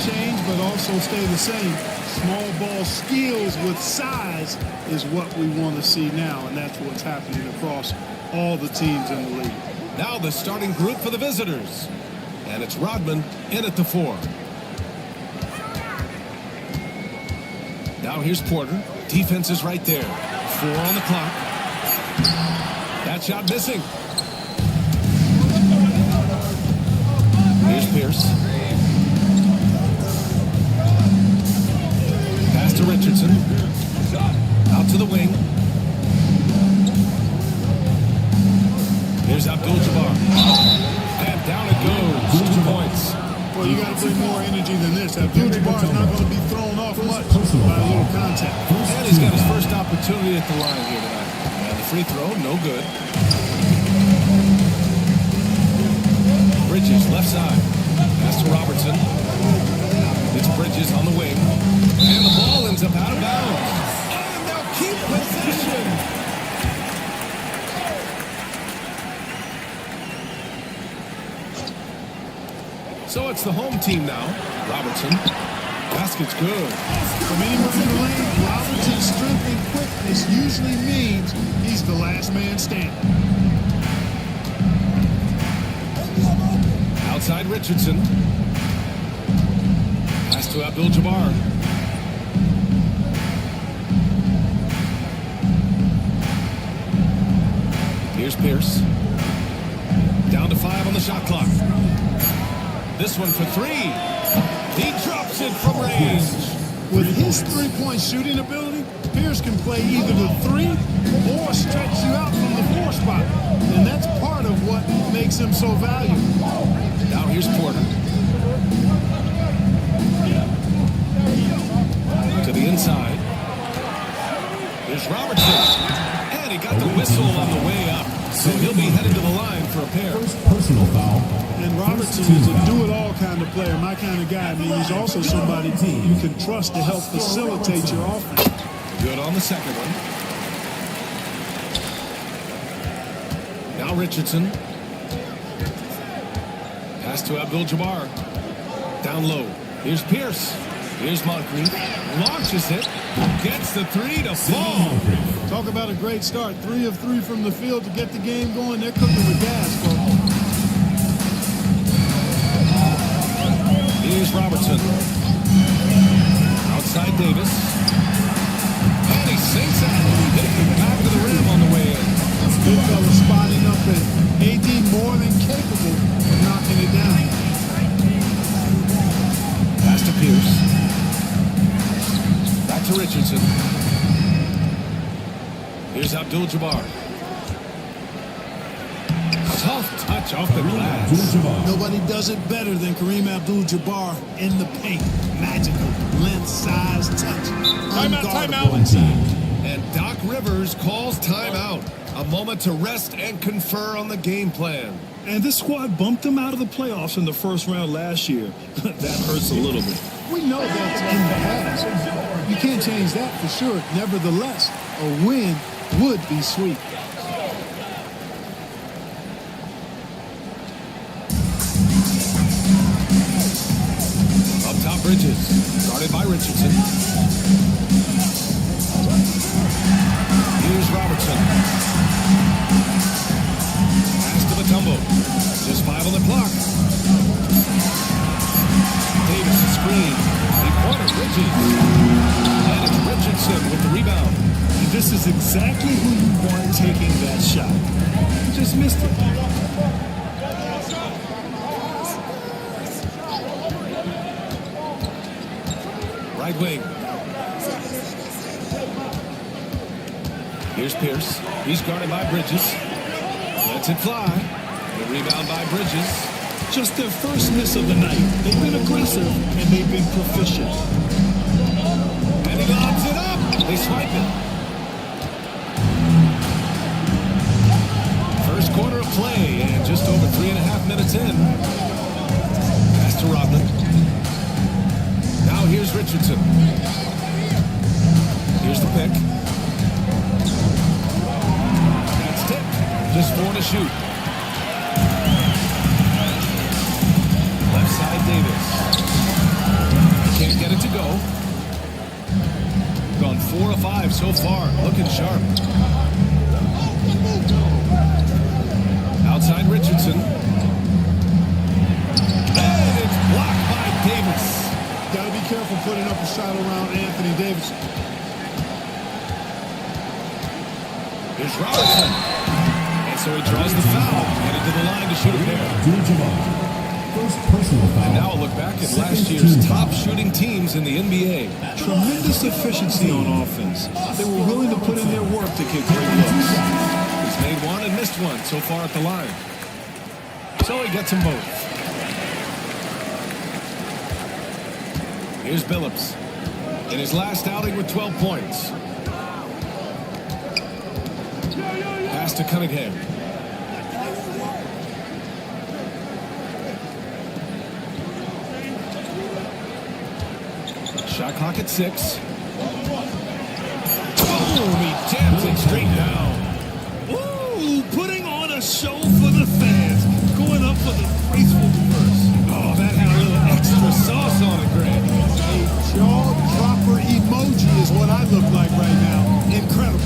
change but also stay the same. Small ball skills with size is what we want to see now, and that's what's happening across all the teams in the league. Now the starting group for the visitors. And it's Rodman in at the 4. Now here's Porter. Defense is right there. 4 on the clock. That shot missing. Here's Pierce. Pass to Richardson. Out to the wing. Here's Abdul-Jabbar. And down it goes. 2 points. Well, you got to bring more energy than this. Abdul-Jabbar is not going to be thrown off much by a little contact. And he's got his first opportunity at the line here tonight. And the free throw, no good. Bridges, left side. Pass to Robertson. It's Bridges on the wing. And the ball ends up out of bounds. And they'll keep possession. So it's the home team now. Robertson. Basket's good. From anywhere in the lane, Robertson's strength and quickness usually means he's the last man standing. Outside Richardson. Pass to Abdul-Jabbar. Here's Pierce. Down to 5 on the shot clock. This one for 3. He drops it from range. With his three-point shooting ability, Pierce can play either the 3 or stretch you out from the 4 spot. And that's part of what makes him so valuable. Now here's Porter. To the inside. Here's Robertson. And he got the whistle on the way up. So he'll be headed to the line for a pair. First personal foul. And Robertson is a do-it-all kind of player, my kind of guy. I mean, he's also somebody you can trust to help facilitate your offense. Good on the second one. Now Richardson. Pass to Abdul-Jabbar. Down low. Here's Pierce. Here's Moncrief. Launches it. Gets the 3 to fall. Talk about a great start. 3 of 3 from the field to get the game going. They're cooking with gas, folks. Here's Robertson. Outside Davis. And he sinks it. Hitting the back of the rim on the way in. Good fella spotting up and AD more than capable of knocking it down. Pass to Pierce. Back to Richardson. Here's Abdul-Jabbar. Soft touch off the glass. Nobody does it better than Kareem Abdul-Jabbar in the paint. Magical, length, size, touch. Timeout. And Doc Rivers calls timeout. A moment to rest and confer on the game plan. And this squad bumped them out of the playoffs in the first round last year. That hurts a little bit. We know that's in the past. You can't change that for sure. Nevertheless, a win would be sweet. Bridges, guarded by Richardson. Here's Robertson. Pass to Mutombo. Just 5 on the clock. Davis, a screen. Three-pointer, Bridges. And it's Richardson with the rebound. This is exactly who you want taking that shot. Just missed it. Right wing. Here's Pierce. He's guarded by Bridges. Lets it fly. The rebound by Bridges. Just their first miss of the night. They've been aggressive and they've been proficient. And he lobs it up. They swipe it. First quarter of play and just over 3.5 minutes in. Pass to Rodman. Now here's Richardson. Here's the pick. That's tipped. Just 4 to shoot. Left side Davis. Can't get it to go. Gone 4 of 5 so far. Looking sharp. Outside Richardson. And it's blocked by Davis. Got to be careful putting up a shot around Anthony Davis. Here's Robertson. And so he draws the foul. Headed to the line to shoot a pair. First personal foul. And now a look back at last year's top shooting teams in the NBA. Tremendous efficiency on offense. They were willing to put in their work to get great looks. He's made one and missed one so far at the line. So he gets them both. Here's Billups in his last outing with 12 points. Pass to Cunningham. Shot clock at 6. Boom! He jams it straight down. Ooh, putting on a show for the fans. Going up for the graceful reverse. Oh, that had a little extra sauce on it, Greg. A jaw-dropper emoji is what I look like right now. Incredible.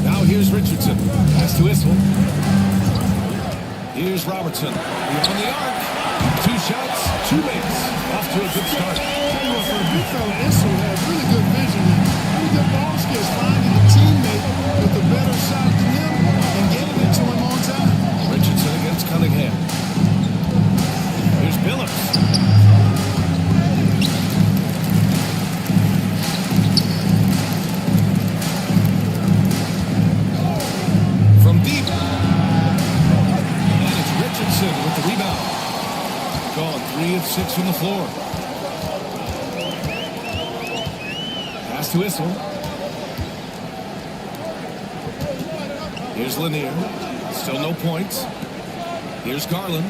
Now here's Richardson. Pass to Issel. Here's Robertson. Beyond the arc. 2 shots, 2 makes. Off to a good start. Tell you what, for a big fella, Issel has really good vision and pretty good ball skills, finding a teammate with a better shot than him and getting it to him on time. Richardson against Cunningham. Here's Billups. From deep. And it's Richardson with the rebound. Gone 3 of 6 from the floor. Pass to Issel. Here's Lanier. Still no points. Here's Garland.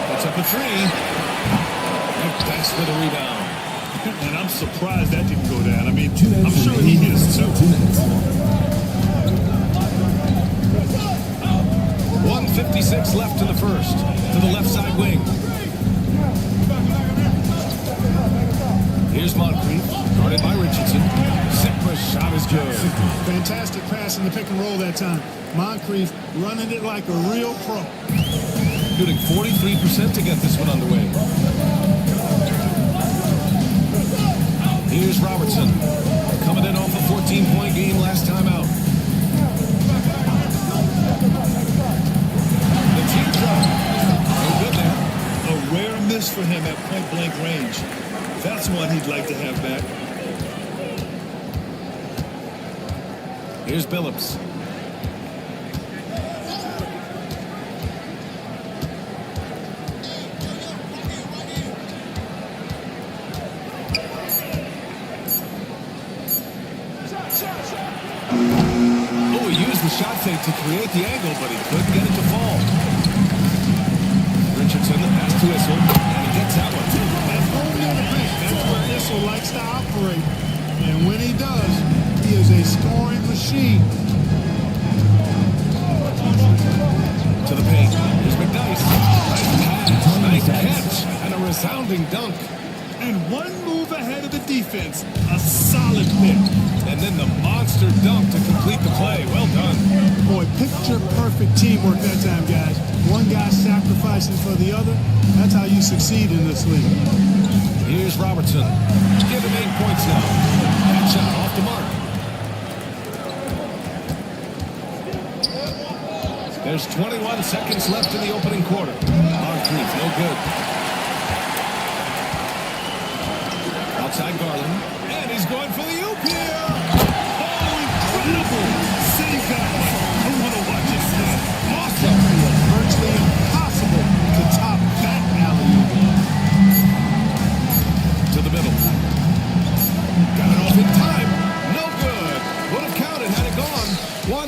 Puts up a 3. And that's for the rebound. And I'm surprised that didn't go down. I mean, I'm sure he is too. 1:56 left in the first. To the left side wing. Here's Moncrief, guarded by Richardson. Separate shot is good. Fantastic pass in the pick and roll that time. Moncrief running it like a real pro. Shooting 43% to get this one underway. Here's Robertson. Coming in off a 14-point game last time out. The teardrop. No good there. A rare miss for him at point-blank range. That's one he'd like to have back. Here's Billups. Oh, he used the shot fake to create the angle, but he couldn't get it to fall. Richardson, the pass to Issel, and he gets that one. That's home near the paint. That's where Issel likes to operate. And when he does, he is a scoring machine. To the paint. Here's McNice. Nice Nice catch and a resounding dunk. And one move ahead of the defense. A solid pick. And then the monster dunk to complete the play. Well done. Boy, picture-perfect teamwork that time, guys. One guy sacrificing for the other. That's how you succeed in this league. Here's Robertson. Give him 8 points now. That shot off the mark. There's 21 seconds left in the opening quarter. Moncrief, no good. Outside Garland. And he's going for the oop here. Oh, incredible! Save that one. I want to watch it snap. Awesome. Virtually impossible to top that alley-oop. To the middle. Got it off in time. No good. Would have counted had it gone.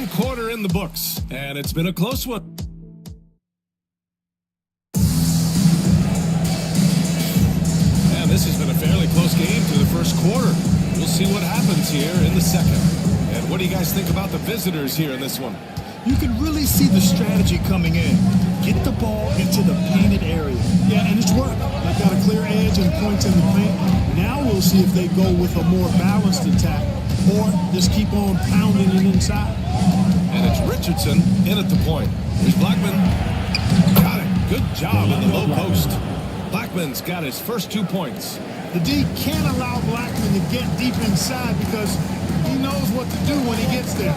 1 quarter in the books. And it's been a close one. And this has been a fairly close game through the first quarter. We'll see what happens here in the second. And what do you guys think about the visitors here in this one? You can really see the strategy coming in. Get the ball into the painted area. Yeah, and it's worked. They've got a clear edge and points in the paint. Now we'll see if they go with a more balanced attack or just keep on pounding it inside. And it's Richardson in at the point. Here's Blackman. Got it. Good job in the low post. Blackman's got his first 2 points. The D can't allow Blackman to get deep inside because he knows what to do when he gets there.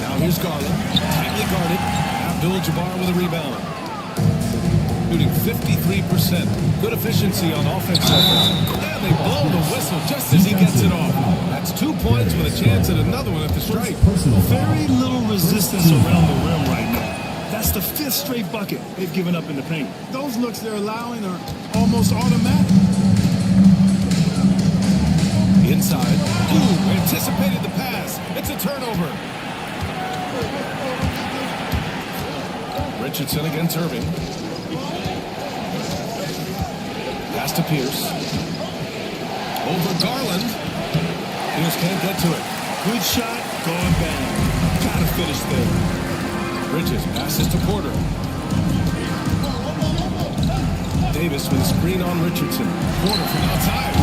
Now here's Garland. Tightly guarded. Abdul-Jabbar with a rebound. Shooting 53%. Good efficiency on offense so far. And they blow the whistle just as he gets it off. That's 2 points with a chance at another one at the stripe. Very little resistance around the rim right now. That's the 5th straight bucket they've given up in the paint. Those looks they're allowing are almost automatic. Inside. Ooh, anticipated the pass. It's a turnover. Richardson against Irving. Pass to Pierce. Over Garland. Pierce can't get to it. Good shot, going bang. Gotta finish there. Bridges passes to Porter. Davis with a screen on Richardson. Porter from outside.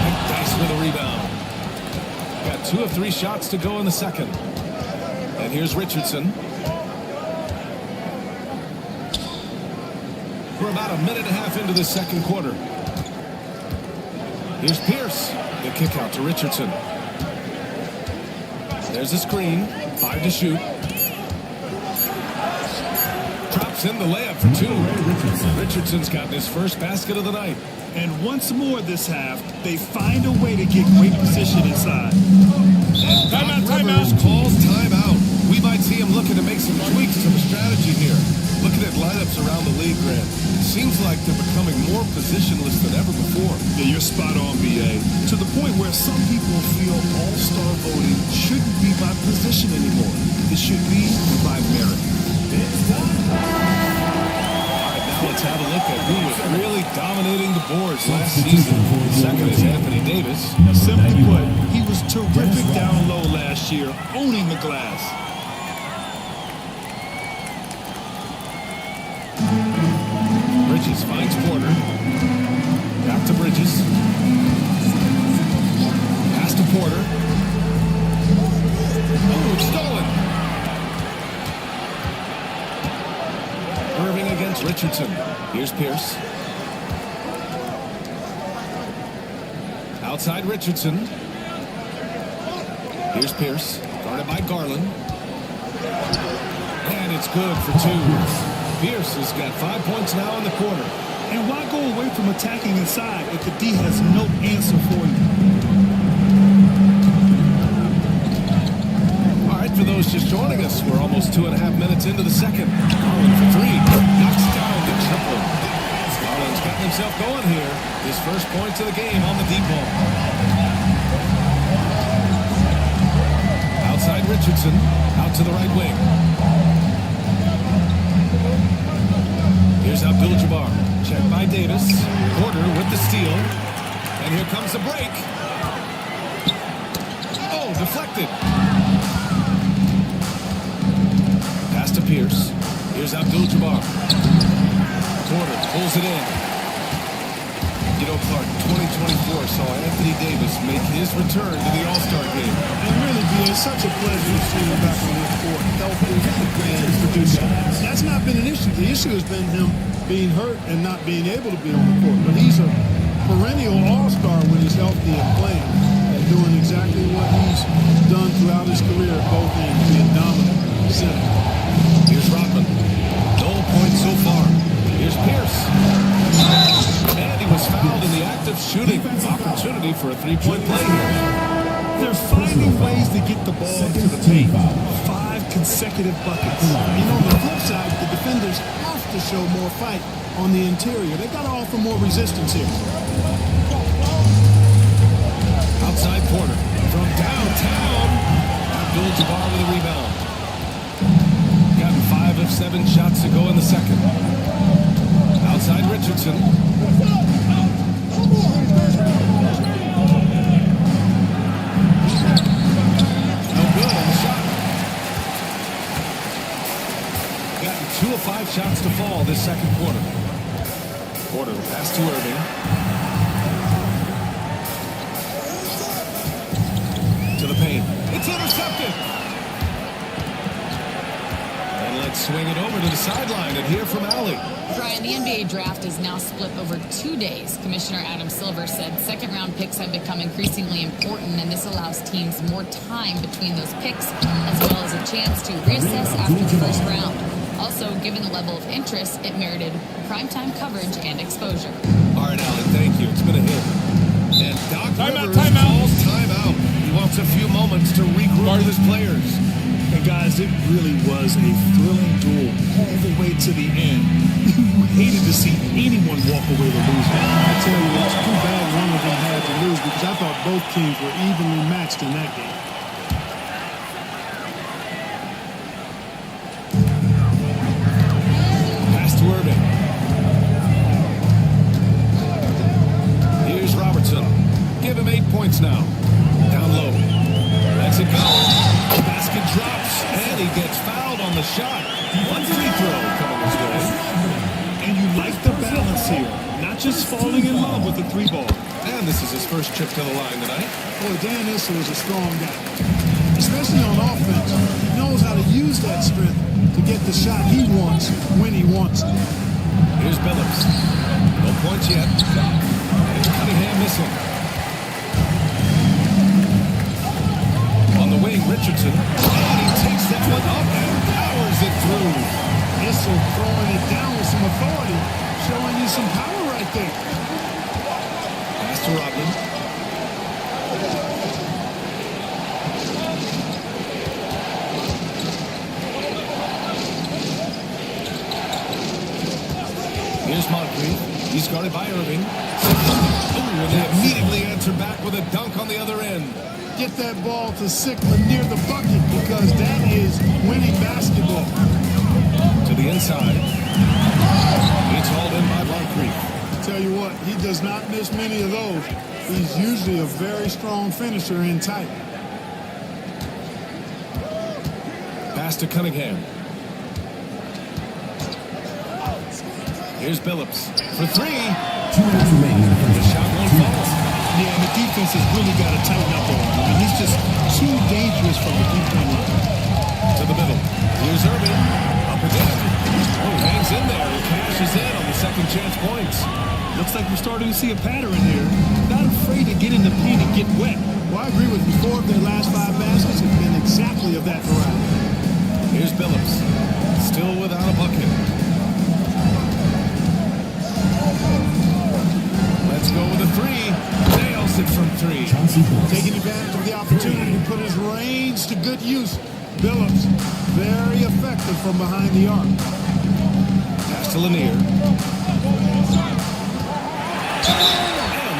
McDyess with a rebound. Got 2 of 3 shots to go in the second. And here's Richardson. We're about a minute and a half into the second quarter. Here's Pierce. The kick out to Richardson. There's a screen. 5 to shoot. Drops in the layup for 2. Richardson's gotten his first basket of the night. And once more this half, they find a way to get great position inside. And Doc Rivers calls timeout. We might see him looking to make some tweaks to the strategy here. Looking at lineups around the league, Grant. Seems like they're becoming more positionless than ever before. Yeah, you're spot on, B.A. To the point where some people feel all-star voting shouldn't be by position anymore. It should be by merit. All right, now let's have a look at who was really dominating the boards last season. Second is Anthony Davis. Simply put, he was terrific down low last year, owning the glass. Bridges finds Porter. Back to Bridges. Pass to Porter. Oh, stolen. Irving against Richardson. Here's Pierce. Outside Richardson. Here's Pierce. Guarded by Garland. And it's good for 2. Pierce has got 5 points now in the quarter. And why go away from attacking inside if the D has no answer for you? All right, for those just joining us, we're almost 2.5 minutes into the second. Garland for 3. Knocks down the triple. Garland's gotten himself going here. His first points of the game on the deep ball. Outside Richardson. Out to the right wing. Here's Abdul-Jabbar. Checked by Davis. Porter with the steal. And here comes the break. Oh, deflected. Pass to Pierce. Here's Here's Abdul-Jabbar. Porter pulls it in. You know, Clark, 2024 saw Anthony Davis make his return to the All-Star game. And really, B, it's such a pleasure to see him back on the court, healthy and producing. That's not been an issue. The issue has been him being hurt and not being able to be on the court. But he's a perennial all-star when he's healthy and playing and doing exactly what he's done throughout his career at both ends, being dominant center. Here's Rodman. No points so far. Here's Pierce. And he was fouled in the act of shooting. Opportunity for a three-point play here. They're finding ways to get the ball to the paint. 5 consecutive buckets. You know, on the flip side, the defenders have to show more fight on the interior. They got to offer more resistance here. Outside Porter. From downtown. Abdul-Jabbar with a rebound. Gotten 5 of 7 shots to go in the second. Outside Richardson. No good on the shot. Gotten 2 of 5 shots to fall this second quarter. Porter pass to Irving. To the paint. It's intercepted. And let's swing it over to the sideline and hear from Allie. Brian, the NBA draft is now split over 2 days. Commissioner Adam Silver said second-round picks have become increasingly important, and this allows teams more time between those picks, as well as a chance to reassess after the first round. Also, given the level of interest, it merited primetime coverage and exposure. All right, Allie, thank you. It's been a hit. And Doc Rivers calls timeout. He wants a few moments to regroup with his players. And guys, it really was a thrilling duel all the way to the end. You hated to see anyone walk away with losing. I tell you, it's too bad one of them had to lose because I thought both teams were evenly matched in that game. Pass to Irving. Here's Robertson. Give him 8 points now. Down low. Lets it go. The basket drops, and he gets fouled on the shot. One free throw coming his way. And you like the balance here. Not just falling in love with the 3-ball. And this is his first trip to the line tonight. Boy, Dan Issel is a strong guy, especially on offense. He knows how to use that strength to get the shot he wants when he wants it. Here's Billups. No points yet. And Cunningham missing. On the wing, Richardson. And he takes that one up and powers it through. Issel throwing it down with some authority, showing you some power right there. Pass to Rodman. Here's Moncrief. He's guarded by Irving. Ooh, and they immediately answer back with a dunk on the other end. Get that ball to Sickler near the bucket because that is winning basketball. To the inside. It's hauled in by Moncrief. Tell you what, he does not miss many of those. He's usually a very strong finisher in tight. Pass to Cunningham. Here's Billups for 3. 2 minutes remaining in the The first. shot won't fall. Yeah, and the defense has really got to tighten up on him. I mean, he's just too dangerous from the three-point line. To the middle. Here's Irving. Up again. Oh, he hangs in there and cashes in on the second chance points. Looks like we're starting to see a pattern here. Not afraid to get in the paint and get wet. Well, I agree with you. 4 of their last 5 baskets have been exactly of that variety. Here's Billups. Still without a bucket. Let's go with a 3. Nails it from 3. Chauncey Billups. Taking advantage of the opportunity to put his range to good use. Billups, very effective from behind the arc. Pass to Lanier. And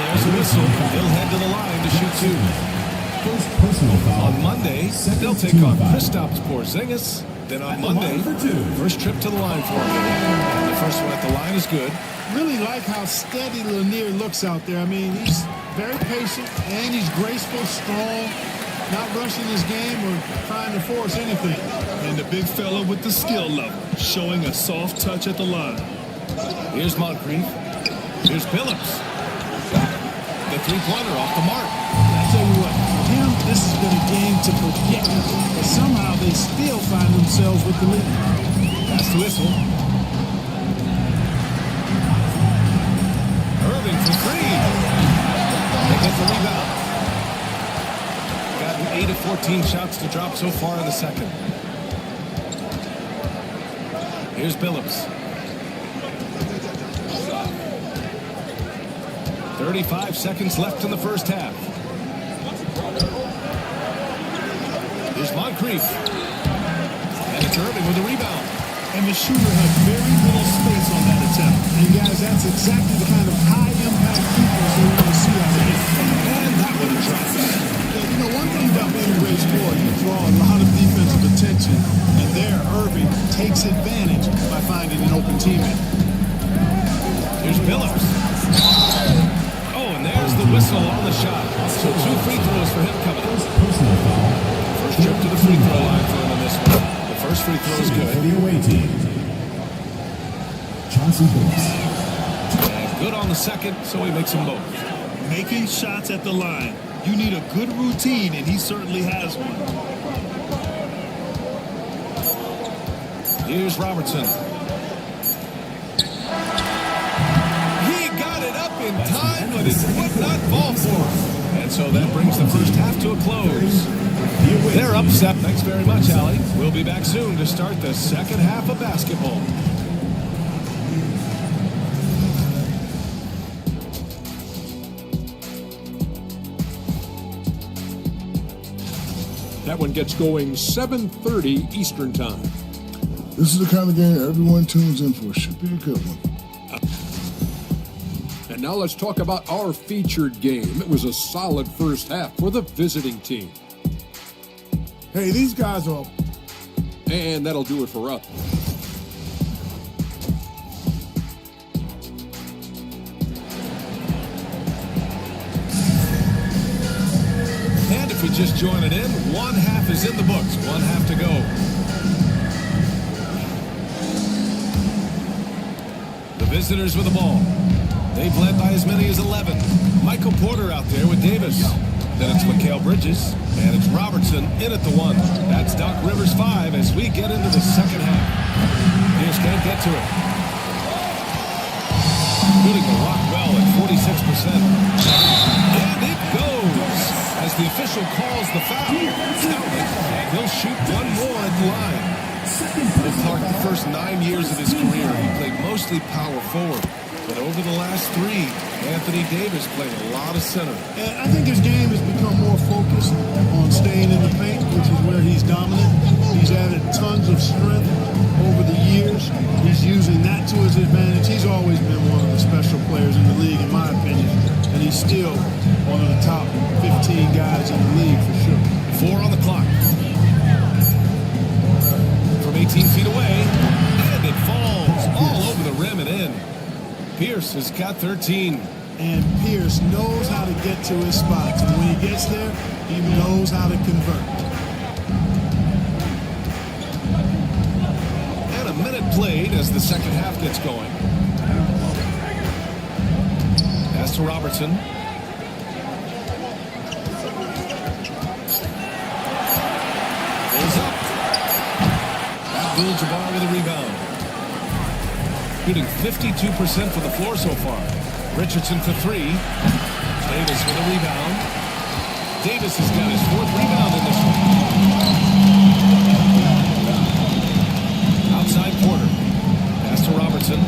there's a whistle. They'll head to the line to shoot 2. First personal foul. On Monday, they'll take on Kristaps Porzingis. Then on Monday, first trip to the line for him. And the first one at the line is good. Really like how steady Lanier looks out there. I mean, he's very patient and he's graceful, strong. not rushing this game or trying to force anything. And the big fella with the skill level, showing a soft touch at the line. Here's Moncrief. Here's Phillips. The three-pointer off the mark. I tell you what, for him, this has been a game to forget. But somehow they still find themselves with the lead. Pass to Whistle. Irving for three. They get the rebound. Gotten 8 of 14 shots to drop so far in the second. Here's Phillips. 35 seconds left in the first half. Here's Moncrief. And it's Irving with the rebound. And the shooter had very little space on that attempt. And guys, that's exactly the kind of high-impact defense we want to see out of him. And that one drops. Yeah, you know, one thing about being a great scorer, you draw a lot of defensive attention. And there, Irving takes advantage by finding an open teammate. Here's Phillips. Oh, and there's the whistle on the shot. So 2 free throws for him coming up. Personal foul. First trip to the free throw line for him in this one. The first free throw is For good. the away team. Chauncey Billups. And good on the second, so he makes them both. Making shots at the line. You need a good routine, and he certainly has one. Here's Robertson. He got it up in time, but it would not fall for him. And so that brings the first half to a close. They're upset. Thanks very much, Allie. We'll be back soon to start the second half of basketball. That one gets going 7:30 Eastern Time. This is the kind of game everyone tunes in for. Should be a good one. And now let's talk about our featured game. It was a solid first half for the visiting team. Hey, these guys are... And that'll do it for us. And if you're just joining in, one half is in the books. One half to go. The visitors with the ball. They've led by as many as 11. Michael Porter out there with Davis. Then it's Mikal Bridges. And it's Robertson in at the 1. That's Doc Rivers 5 as we get into the second half. Pierce can't get to it. Shooting the rock well at 46%. And it goes as the official calls the foul. And he'll shoot one more at the line. Will Clark, the first 9 years of his career, he played mostly power forward. But over the last 3, Anthony Davis played a lot of center. And I think his game has become more focused on staying in the paint, which is where he's dominant. He's added tons of strength over the years. He's using that to his advantage. He's always been one of the special players in the league, in my opinion. And he's still one of the top 15 guys in the league for sure. 4 on the clock. From 18 feet away, and it falls all over the rim and in. Pierce has got 13. And Pierce knows how to get to his spots. And when he gets there, he knows how to convert. And a minute played as the second half gets going. Pass to Robertson. Goes up. Abdul-Jabbar with a rebound. Shooting 52% for the floor so far. Richardson for 3. Davis with a rebound. Davis has got his 4th rebound in this one. Outside Porter. Pass to Robertson.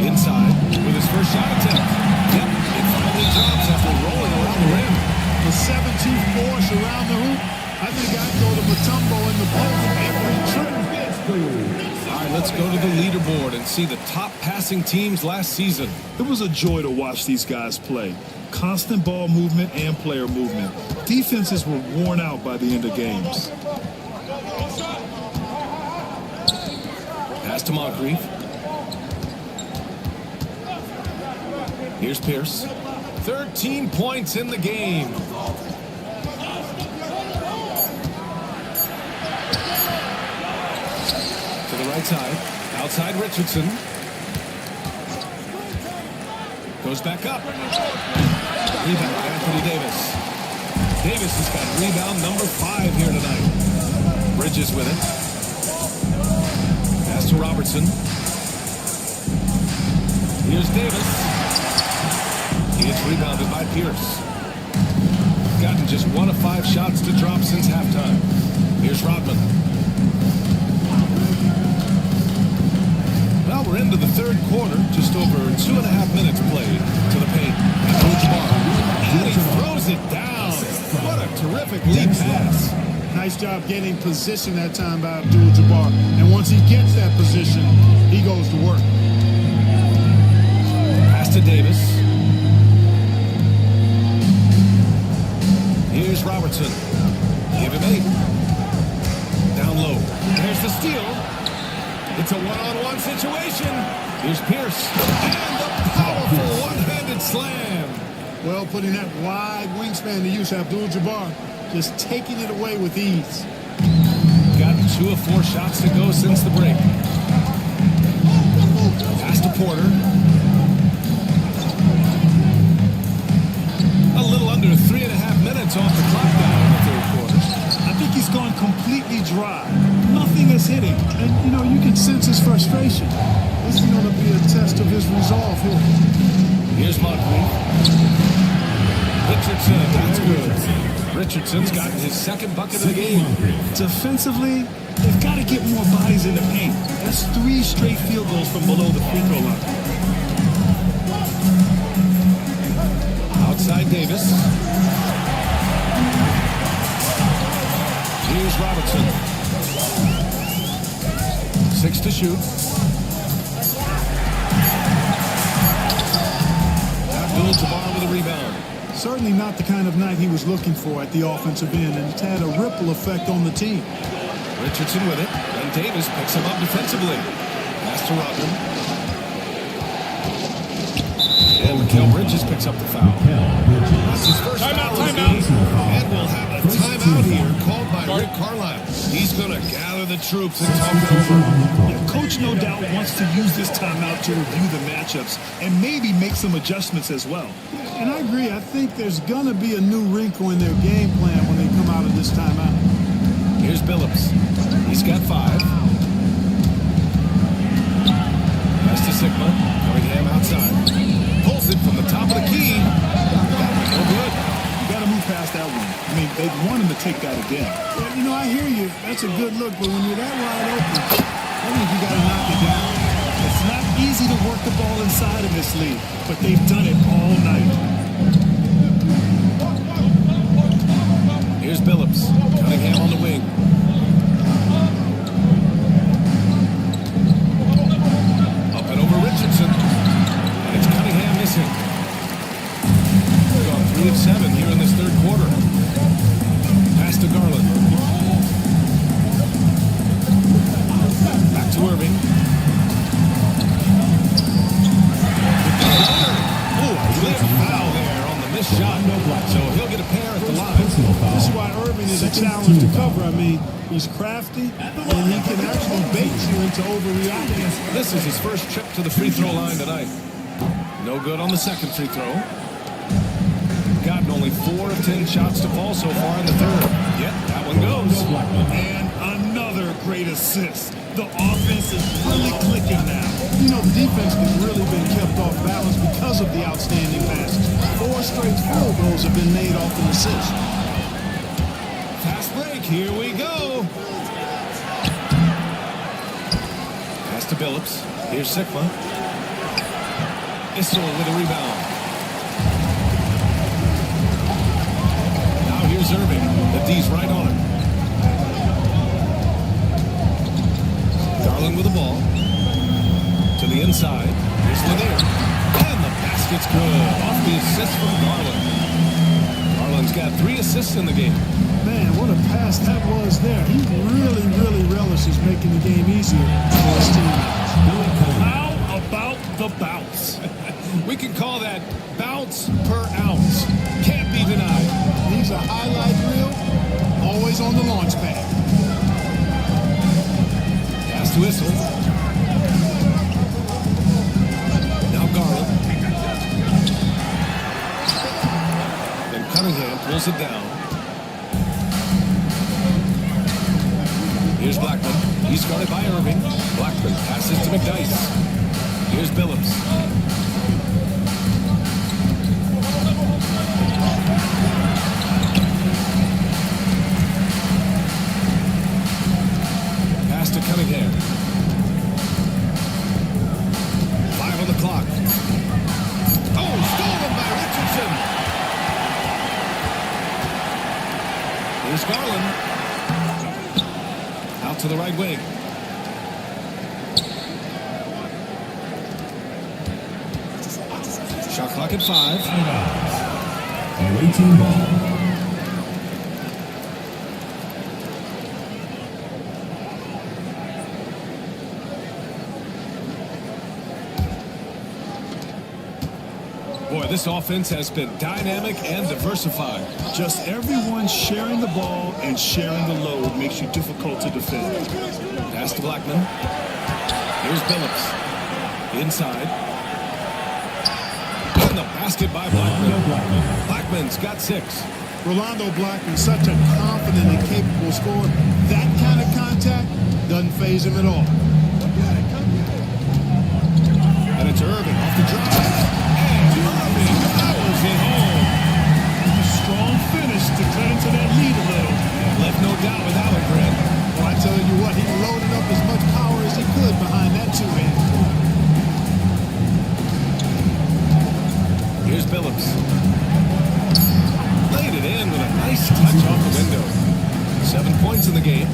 Inside with his first shot attempt. Yep, it finally drops after rolling around the rim. The 7-2 force around the hoop. I think I'd go to Mutombo in the post every trip. All right, let's go to the leaderboard and see the top passing teams last season. It was a joy to watch these guys play. Constant ball movement and player movement. Defenses were worn out by the end of games. Pass to Moncrief. Here's Pierce. 13 points in the game. right side. Outside Richardson. Goes back up. Rebound, Anthony Davis. Davis has got rebound number 5 here tonight. Bridges with it. Pass to Robertson. Here's Davis. He is rebounded by Pierce. Gotten just 1 of 5 shots to drop since halftime. Here's Rodman. Well, we're into the third quarter. Just over 2.5 minutes played to the paint. Abdul-Jabbar. And he throws it down. What a terrific lead pass. Nice job getting position that time by Abdul-Jabbar. And once he gets that position, he goes to work. Pass to Davis. Here's Robertson. Give him 8. Down low. There's the steal. It's a one-on-one situation. Here's Pierce. And the powerful one-handed slam. Well, putting that wide wingspan to use, Abdul-Jabbar just taking it away with ease. Got 2 of 4 shots to go since the break. Pass to Porter. A little under 3.5 minutes off the clock now in the third quarter. I think he's gone completely dry. Nothing is hitting. And, you can sense his frustration. This is going to be a test of his resolve here. Here's Moncrief. Richardson, that's good. Richardson's gotten his second bucket of the game. Defensively, they've got to get more bodies in the paint. That's 3 straight field goals from below the free throw line. Outside Davis. Here's Robertson. 6 to shoot. Abdul-Jabbar with a rebound. Certainly not the kind of night he was looking for at the offensive end, and it's had a ripple effect on the team. Richardson with it, and Davis picks him up defensively. Pass to Rodman. And Mikal Bridges picks up the foul. That's his first foul of the game. And we'll have a timeout here called by Rick Carlisle. He's going to gather the troops and talk it over. Yeah, Coach no doubt wants to use this timeout to review the matchups and maybe make some adjustments as well. And I agree. I think there's going to be a new wrinkle in their game plan when they come out of this timeout. Here's Billups. He's got 5. Pass to Sigma. Cunningham outside. Pulls it from the top of the key. No good. You got to move past that one. I mean, they want him to take that again. Well, I hear you. That's a good look, but when you're that wide open, I think you got to knock it down. It's not easy to work the ball inside in this league, but they've done it all night. Here's Billups. Cunningham on the wing. Up and over Richardson. And it's Cunningham missing. We've gone 3 of 7 here in this third quarter. Pass to Garland. Back to Irving. Clear foul there on the missed shot. So he'll get a pair at the line. This is why Irving is a challenge to cover. I mean, he's crafty, and he can actually bait you into overreacting. This is his first trip to the free throw line tonight. No good on the second free throw. Gotten only 4 of 10 shots to fall so far in the third. Yep, that one goes. And another great assist. The offense is really clicking now. The defense has really been kept off balance because of the outstanding passes. 4 straight field goals have been made off an assist. Fast break, here we go. Pass to Billups. Here's Sigma. Issel with a rebound. Now here's Irving. The D's right on him. Garland with the ball. To the inside. Here's Lanier. And the basket's good. Off the assist from Garland. Garland's got 3 assists in the game. Man, what a pass that was there. He really, really relishes making the game easier for his team. How about the bounce? We can call that bounce per ounce. Can't be denied. He's a highlight reel, always on the launch pad. Pass to whistle. Now Garland. Then Cunningham pulls it down. Here's Blackman. He's guarded by Irving. Blackman passes to McDyess. Here's Billups. Pass to Cunningham. 5 on the clock. Oh, stolen by Richardson. Here's Garland. Out to the right wing. Shot clock at 5. Away team ball. Boy, this offense has been dynamic and diversified. Just everyone sharing the ball and sharing the load makes you difficult to defend. Pass to Blackman. Here's Billups. Inside. And the basket by Blackman. Blackman's got 6. Rolando Blackman, such a confident and capable scorer. That kind of contact doesn't faze him at all. And it's Irving off the drive. And Irving powers it home. Strong finish to cut into that lead a little. Left no doubt with Allen, Grant. Well, I tell you what, he loaded up as much power as he could behind that two-hand. Here's Billups. Laid it in with a nice touch off the window. 7 points in the game.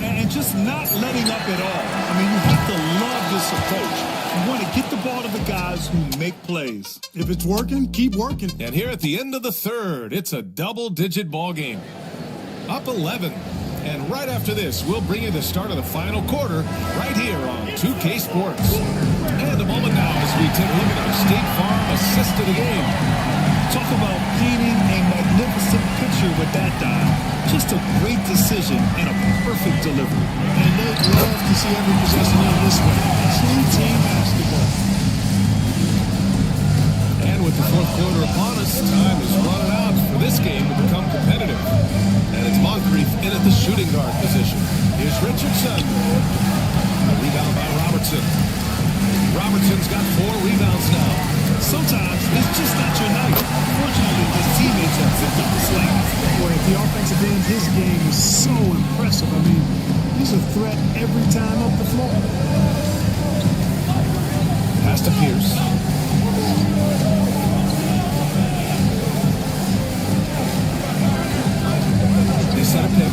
And just not letting up at all. I mean, you have to love this approach. You want to get the ball to the guys who make plays. If it's working, keep working. And here at the end of the third, it's a double-digit ball game. Up 11. And right after this, we'll bring you the start of the final quarter right here on 2K Sports. And a moment now as we take a look at our State Farm assist to the game. Talk about painting a magnificent picture with that dive. Just a great decision and a perfect delivery. And they'd love to see every possession in this way. True team basketball. And with the fourth quarter upon us, time is running out for this game to become competitive. And it's Moncrief in at the shooting guard position. Here's Richardson. A rebound by Robertson. Robertson's got 4 rebounds now. Sometimes it's just not your night. Fortunately, his teammates have picked up the slack. Boy, at the offensive end, his game is so impressive. I mean, he's a threat every time up the floor. Pass to Pierce. They set a pick.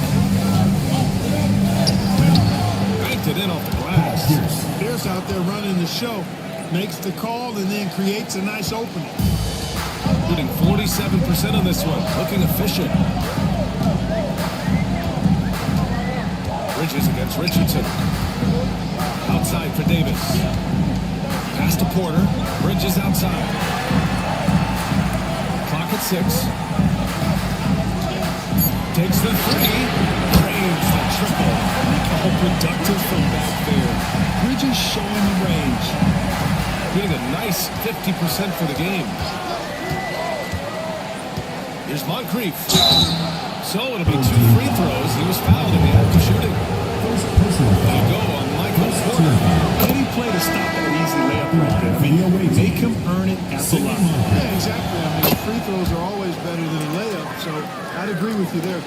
Banked it in off the glass. Pierce out there running the show. Makes the call and then creates a nice opening. Shooting 47% on this one. Looking efficient. Bridges against Richardson. Outside for Davis. Pass to Porter. Bridges outside. Clock at 6. Takes the 3. Drains the triple. All productive from back there. Bridges showing the range. Getting a nice 50% for the game. Here's Moncrief. So it'll be 2 free throws. He was fouled in the act of shooting. They go on Michael Porter. Any play to stop that easy layup right there. I mean, make him earn it at the line. Yeah, exactly. I mean, free throws are always better than a layup, so I'd agree with you there.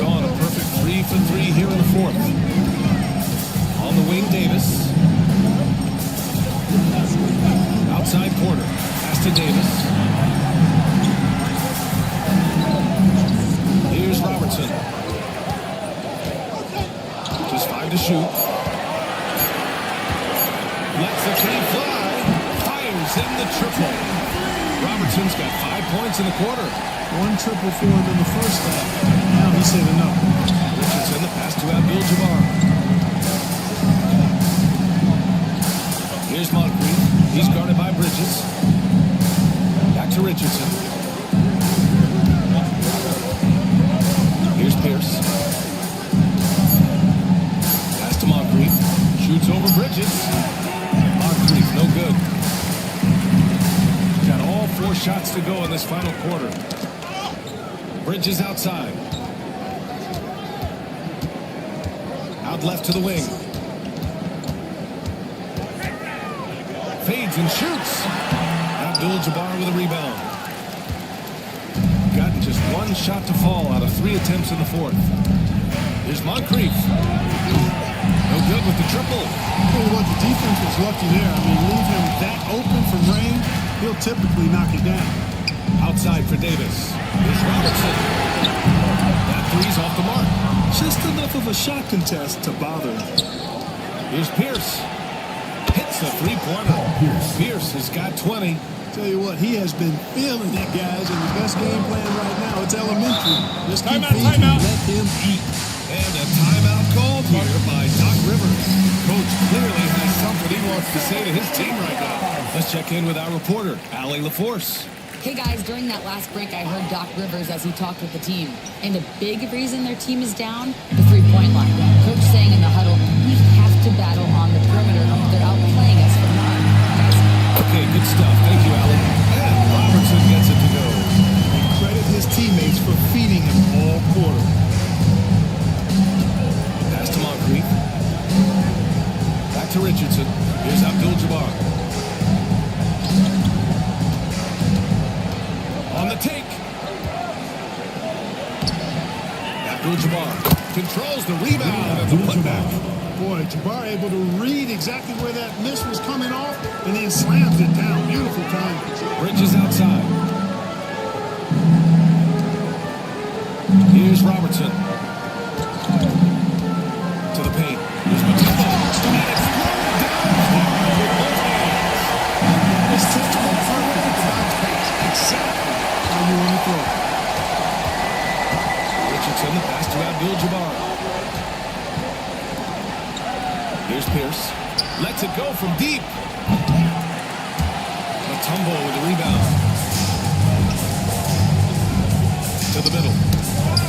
Gone a perfect 3 for 3 here in the fourth. On the wing, Davis. Outside Porter. Pass to Davis. Here's Robertson. Just 5 to shoot. Lets the K fly. Fires in the triple. Robertson's got 5 points in the quarter. 1 triple for him in the first half. Now he's hit enough. Richardson, the pass to Abdul-Jabbar. Here's Moncrief. He's guarded by Bridges. Back to Richardson. Here's Pierce. Pass to Moncrief. shots to go in this final quarter. Bridges outside. Out left to the wing. Fades and shoots. Abdul-Jabbar with a rebound. Gotten just one shot to fall out of 3 attempts in the fourth. Here's Moncrief. No good with the triple. Tell you what, the defense was lucky there. I mean, leave him that open from range, he'll typically knock it down. Outside for Davis. Here's Robertson. That three's off the mark. Just enough of a shot contest to bother him. Here's Pierce. Hits the three-pointer. Pierce has got 20. Tell you what, he has been feeling it, guys, and the best game plan right now, it's elementary. Just keep feeding him, let him eat. And a timeout called here by Doc Rivers. Coach clearly has something he wants to say to his team right now. Let's check in with our reporter, Allie LaForce. Hey guys, during that last break, I heard Doc Rivers as he talked with the team. And a big reason their team is down, the three-point line. Coach saying in the huddle, we have to battle on the perimeter. They're outplaying us from now on. Okay, good stuff. Thank you, Allie. And Robertson gets it to go. And credit his teammates for feeding him all quarter. Pass to Moncrief. Back to Richardson. Here's Abdul-Jabbar. On the take. Abdul-Jabbar controls the rebound and the putback. Boy, Jabbar able to read exactly where that miss was coming off and then slams it down. Beautiful time. Bridges outside. Here's Robertson. To the paint. Here's Matumbo. And it's thrown down with both hands. This typical perfect bounce pass. Exactly how you want to throw it. Richardson, the pass to Abdul-Jabbar. Here's Pierce. Lets it go from deep. Matumbo with the rebound. To the middle.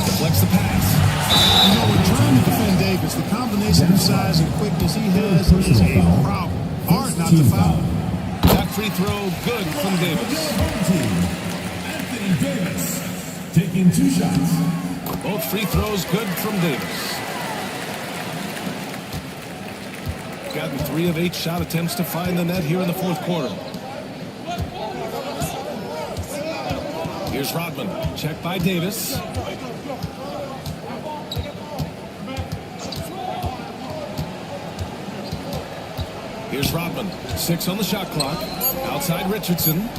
Deflects the pass. You know, when trying to defend Davis, the combination of size and quickness he has is a problem. Hard not to foul. That free throw good from Davis. Anthony Davis taking 2 shots. Both free throws good from Davis. Gotten 3 of 8 shot attempts to find the net here in the fourth quarter. Here's Rodman. Checked by Davis. Here's Rodman. 6 on the shot clock. Outside Richardson.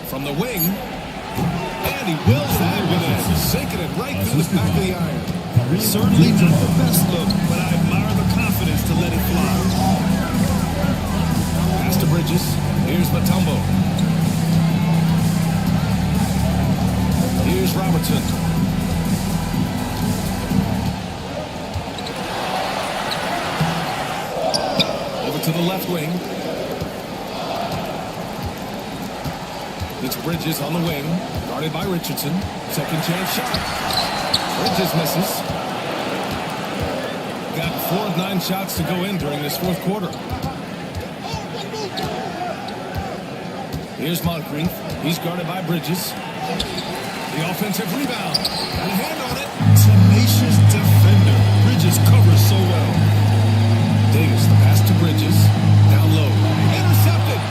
From the wing. And he wills that with it. Sinking it right through the back of the iron. Certainly not the best look, but I admire the confidence to let it fly. Pass to Bridges. Here's Matumbo. Here's Robertson. Over to the left wing. It's Bridges on the wing. Guarded by Richardson. Second chance shot. Bridges misses. Got 4 of 9 shots to go in during this fourth quarter. Here's Moncrief. He's guarded by Bridges. The offensive rebound. Got a hand on it. Tenacious defender. Bridges covers so well. Davis, the pass to Bridges. Down low. Intercepted.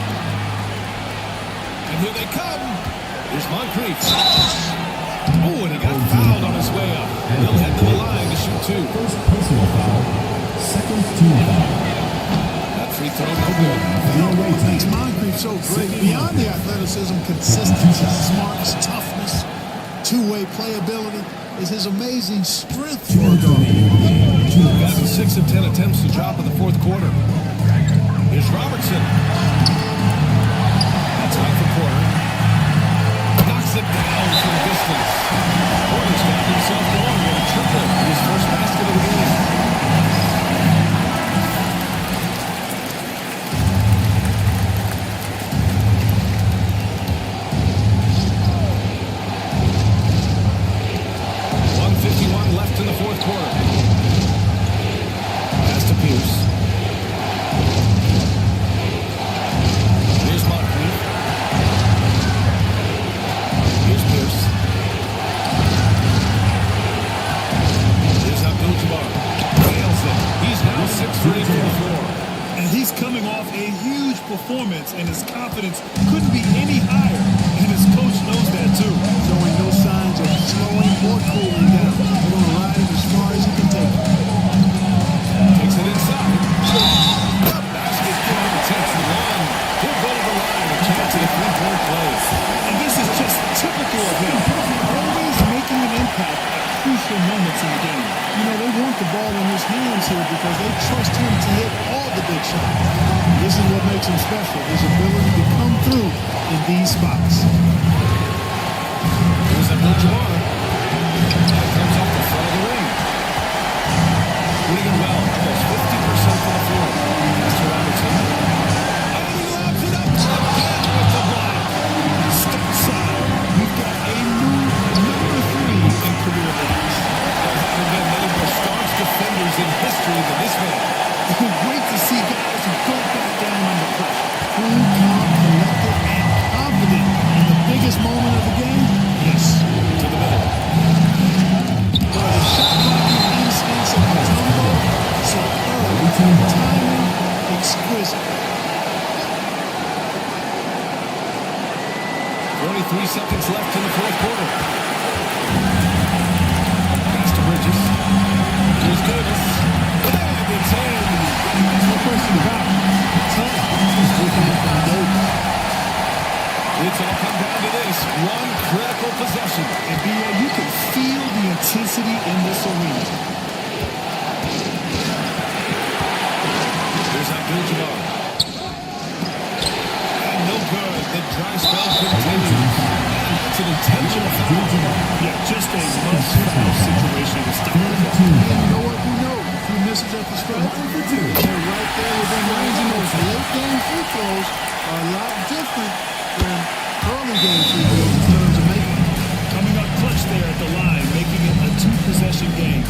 And here they come. Here's Moncrief. Oh, and he got fouled on his way up. He'll head to the line to shoot 2. First personal foul. Second team foul. That free throw, no good. What makes Moncrief so great, beyond the athleticism, consistency, smarts, toughness, two-way playability, is his amazing strength for a guard. Got 6 of 10 attempts to drop in the fourth quarter. Here's Robertson. That's out for Porter. Knocks it down from distance. Porter's got himself going with a triple. His first basket of the game. Left in the fourth quarter. Pass to Pierce. Here's Moncrief. performance, and his confidence couldn't be any higher. And his coach knows that too. Showing no signs of slowing or cooling down. They're going to ride him as far as he can take it. Takes it inside. Basket thrown. Takes the one. He'll go to the line. A chance at a three-point play. And this is just typical of him. Always making an impact at crucial moments in the game. You know, they want the ball in his hands here because they trust him to hit all the big shots. This is what makes him special, his ability to come through in these spots. Here's Abdul-Jabbar. That comes off the front of the ring. Shooting it well. Almost 50% from the floor. Pass to Robinson. And he lobs it up again with the block. Step side. We've got a new number 3 in career leagues. There haven't been many more staunch defenders in history than this man. Great to see guys who don't back down under pressure. Cool, calm, collected, and confident in the biggest moment of the game. Yes. To the middle. The shot blocking instincts of Mutombo, superb. Timing, exquisite. 23 seconds left in the fourth quarter. Pass to Bridges. Here's Davis. And it's in. There's no question about it. He's looking at the Davis. It's all come down to this. One critical possession. And B.A., you can feel the intensity in this arena. Here's Abdul-Jabbar. And no good. The dry spell continues. And it's an intentional foul. Yeah, just a must-foul situation to stop the ball. And you know what we know? A few misses at the stripe, they're right there within range, and those late game free throws are a lot different than early game free throws in terms of making them. Coming up clutch there at the line, making it a 2-possession game.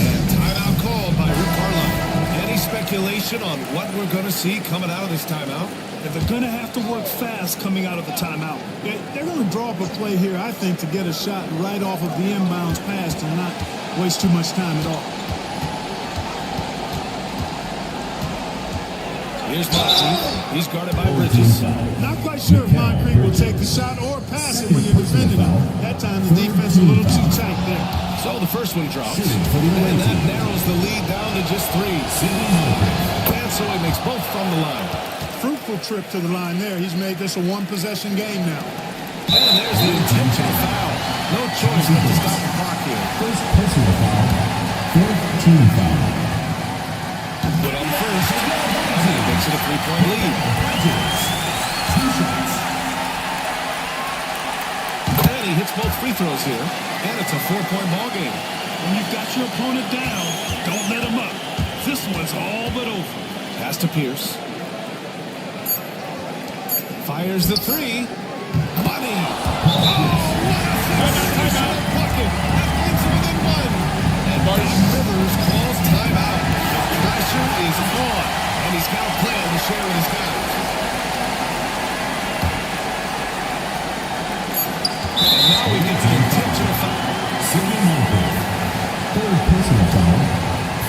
And timeout called by Rick Carlisle. Any speculation on what we're going to see coming out of this timeout? That they're going to have to work fast coming out of the timeout. They're going to draw up a play here, I think, to get a shot right off of the inbounds pass and not waste too much time at all. Here's Moncrief. He's guarded by Bridges. Not quite sure if Moncrief will take the shot or pass it when you're defending it. That time the defense a little too tight there. So the first one drops. And that narrows the lead down to just 3. And so he makes both from the line. Fruitful trip to the line there. He's made this a one-possession game now. And there's the intentional foul. No choice but to stop the clock here. First personal foul. Fourth team foul. Put on first. And he makes it a 3-point lead. And he hits both free throws here. And it's a 4-point ball game. When you've got your opponent down, don't let him up. This one's all but over. Pass to Pierce. Fires the 3. Money. Oh, what a shot bucket. That brings him within 1. And Martin Rivers calls timeout. The pressure is on. And he's got a plan to share with his guys. And now we get the intentional foul. Sidney Moncrief. Third personal foul.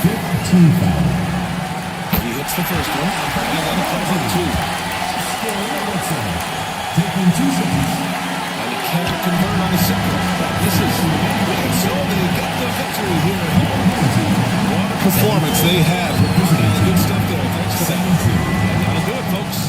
Fifth team foul. He hits the first one. And then comes in 2. Taking 2 shots. And he cannot convert on the second. This is and so they get the victory here at home. What a performance they have. Good stuff there. Thanks to that. And that'll do it, folks.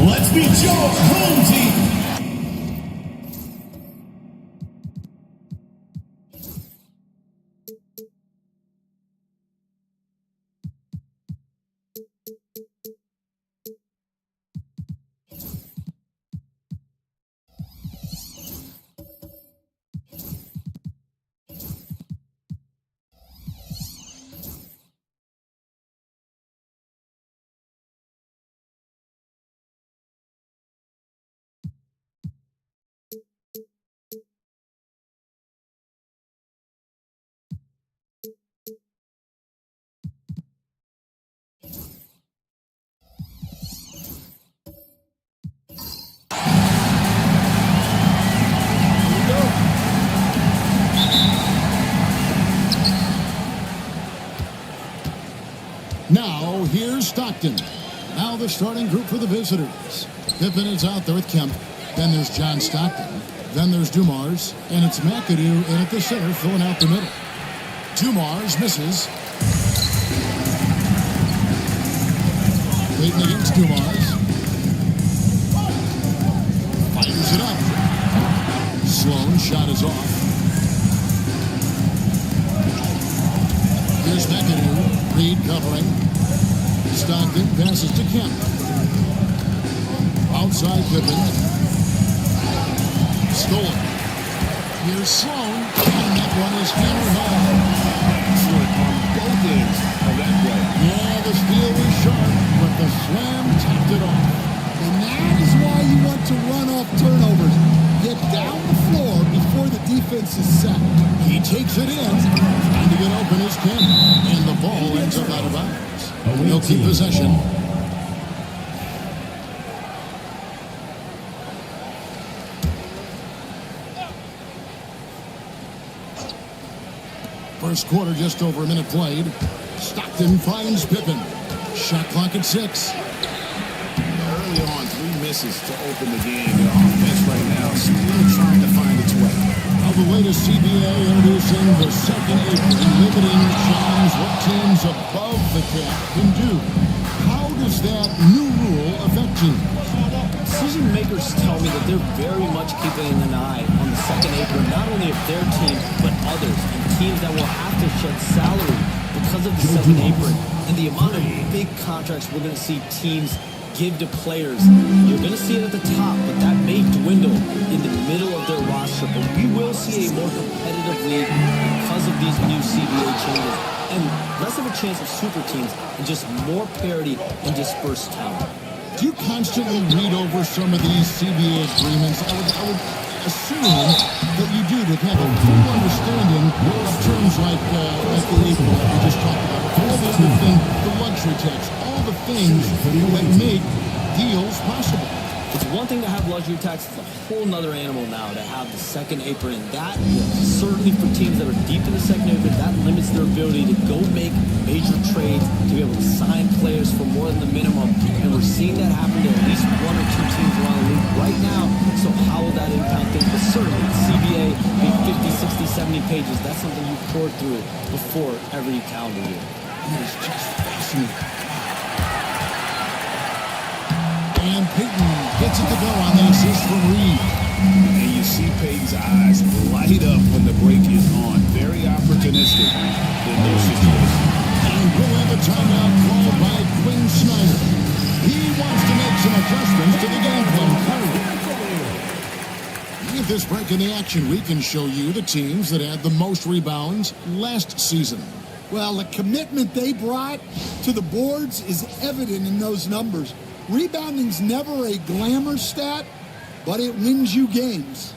Let's meet your home team. Now, here's Stockton. Now the starting group for the visitors. Pippen is out there with Kemp. Then there's John Stockton. Then there's Dumars. And it's McAdoo in at the center, filling out the middle. Dumars misses. Peyton against Dumars. Fires it up. Sloan shot is off. Here's McAdoo. Reed covering. Stockton passes to Kemp. Outside Pippen. Stolen. Here's Sloan. And that one is hammered home. Excellent on both ends of that play. Yeah, the steal was sharp, but the slam topped it off. And that is why you want to run off turnovers. Get down the floor before the defense is set. He takes it in. Trying to get open is Kemp. And the ball ends up out of bounds. They'll keep possession. First quarter, just over a minute played. Stockton finds Pippen. Shot clock at 6. Early on, 3 misses to open the game. Their offense right now still trying to find its way. Now the latest CBA introducing the second apron, limiting Sean's what teams above the cap can do. How does that new rule affect teams? Decision makers tell me that they're very much keeping an eye on the second apron, not only of their team, but others, and teams that will have to shed salary because of the second apron and the amount of big contracts we're going to see teams give to players. You're going to see it at the top, but that may dwindle in the middle of their roster. But we will see a more competitive league because of these new CBA changes and less of a chance of super teams and just more parity and dispersed talent. Do you constantly read over some of these CBA agreements? I would assume that you do to have a full understanding of terms like the apron we just talked about. All the luxury tax, all the things that make deals possible. It's one thing to have luxury tax, it's a whole nother animal now to have the second apron, and that certainly for teams that are deep in the second apron, that limits their ability to go make major trades, to be able to sign players for more than the minimum, and we're seeing that happen to at least 1 or 2 teams around the league right now. So how will that impact things? But certainly, CBA being 50, 60, 70 pages, that's something you pour through before every calendar year. It is just fascinating. And Peyton gets it to go on the assist from Reed. And you see Peyton's eyes light up when the break is on. Very opportunistic in those situations. And We'll have a timeout called by Quinn Snyder. He wants to make some adjustments to the game plan. With this break in the action, we can show you the teams that had the most rebounds last season. Well, the commitment they brought to the boards is evident in those numbers. Rebounding's never a glamour stat, but it wins you games.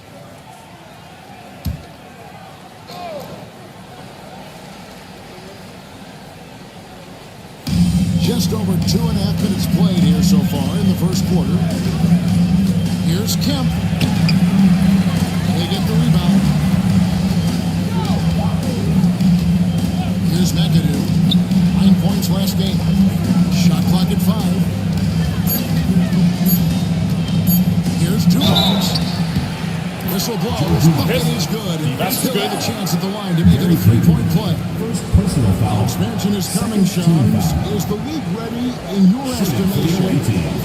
Just over 2.5 minutes played here so far in the first quarter. Here's Kemp. They get the rebound. Here's McAdoo. 9 points last game. Shot clock at 5. Here's Julius. Whistle blows. Bucket is good. That's Still good. have a chance at the line to make it a 3-point play. First personal foul. Expansion is coming, Shams. Is the league ready, in your estimation,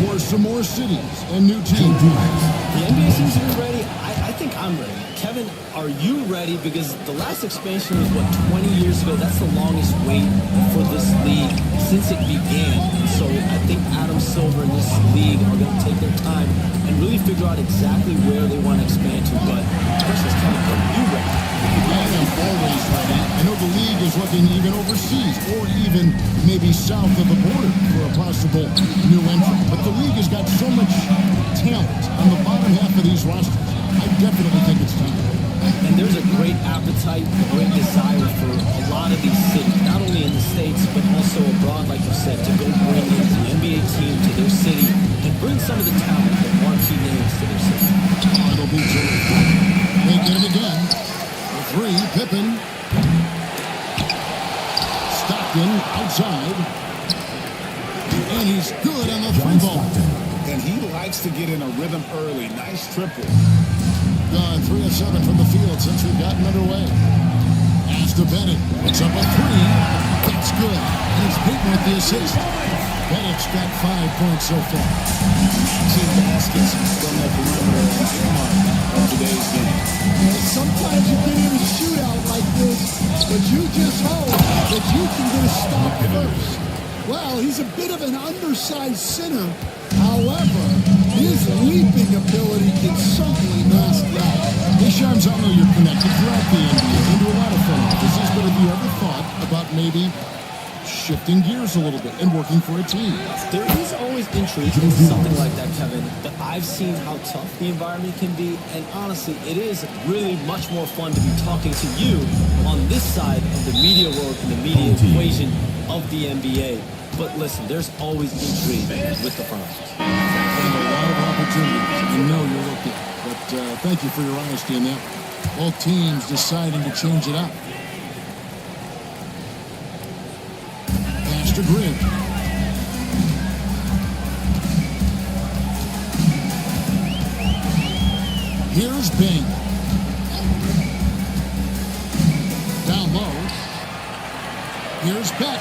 for some more cities and new teams? The NBA seems to be ready. I think I'm ready. Kevin, are you ready? Because the last expansion was, 20 years ago? That's the longest wait for this league since it began. And so I think Adam Silver and this league are going to take their time and really figure out exactly where they want to expand to. But the question is, Kevin, are you ready? I am always ready. I know the league is looking even overseas or even maybe south of the border for a possible new entrant. But the league has got so much talent on the bottom half of these rosters. I definitely think it's time. And there's a great appetite, a great desire for a lot of these cities, not only in the States, but also abroad, like you said, to go bring in the NBA team to their city and bring some of the talent, the marquee names to their city. Oh, it'll be terrific. They get it again. The 3, Pippen. Stockton outside. And he's good on the 3 ball. And he likes to get in a rhythm early. Nice triple. Gone 3 of 7 from the field since we've gotten underway. Pass to Bennett. It's up a 3. That's good. And it's Peyton with the assist. Bennett's got 5 points so far. 2 baskets from the perimeter of today's game. And sometimes you get in a shootout like this, but you just hope that you can get a stop first. Well, he's a bit of an undersized center. However, his leaping ability can certainly mask that. Hey, Shams, I know you're connected throughout the NBA into a lot of front offices, but have you ever thought about maybe shifting gears a little bit and working for a team? There is always intrigue in something like that, Kevin, but I've seen how tough the environment can be, and honestly, it is really much more fun to be talking to you on this side of the media world and the media equation of the NBA. But listen, there's always intrigue with the front office. And a lot of opportunities. I know you're looking, but thank you for your honesty in that. Both teams deciding to change it up. Pass to Green. Here's Bing. Down low. Here's Beck.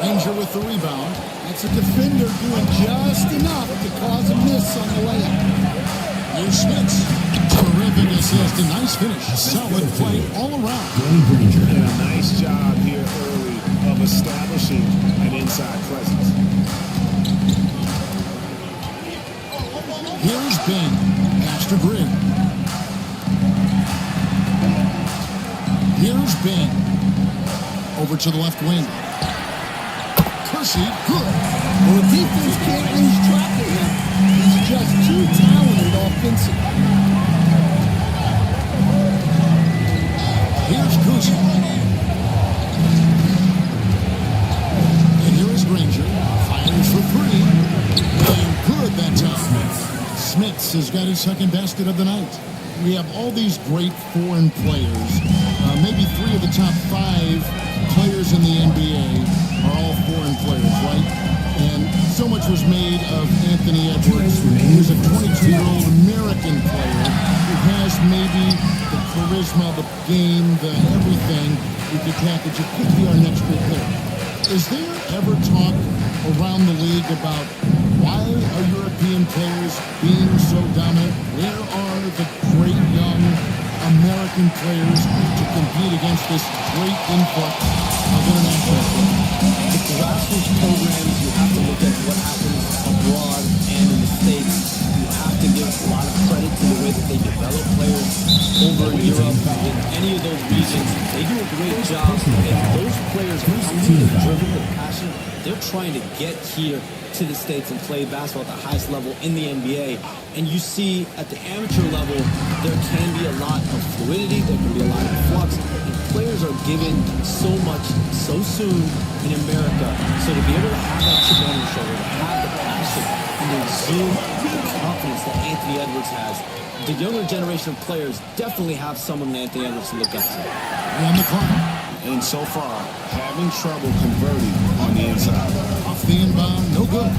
Ranger with the rebound. That's a defender doing just enough to cause a miss on the layup. Here's Smith. Terrific assist. A nice finish. Solid play all around. And a nice job here early of establishing an inside presence. Here's Bing. Pass to Green. Here's Bing. Over to the left wing. Kersey, good. Well, the defense can't lose track of him. He's just too talented offensively. Here's Kuzi. And here is Granger. Fires for 3. And good that time. Smith has got his second basket of the night. We have all these great foreign players. Maybe 3 of the top 5 players in the NBA are all foreign players, right? And so much was made of Anthony Edwards, who's a 22-year-old American player who has maybe the charisma, the game, the everything we could package. It could be our next great player. Is there ever talk around the league about why are European players being so dominant? Where are the great young American players to compete against this great influx of international play. The grassroots programs, you have to look at what happens abroad and in the States. You have to give a lot of credit to the way that they develop players over in Europe. In any of those regions, they do a great job. And those players are hungry, they're driven, they're passionate. They're trying to get here to the States and play basketball at the highest level in the NBA. And you see at the amateur level, there can be a lot of fluidity, there can be a lot of flux. And players are given so much so soon in America. So to be able to have that chip on your shoulder, to have the passion and the exude the confidence that Anthony Edwards has, the younger generation of players definitely have someone Anthony Edwards to look up to. On the clock. And so far, having trouble converting on the inside. Off the inbound, no good.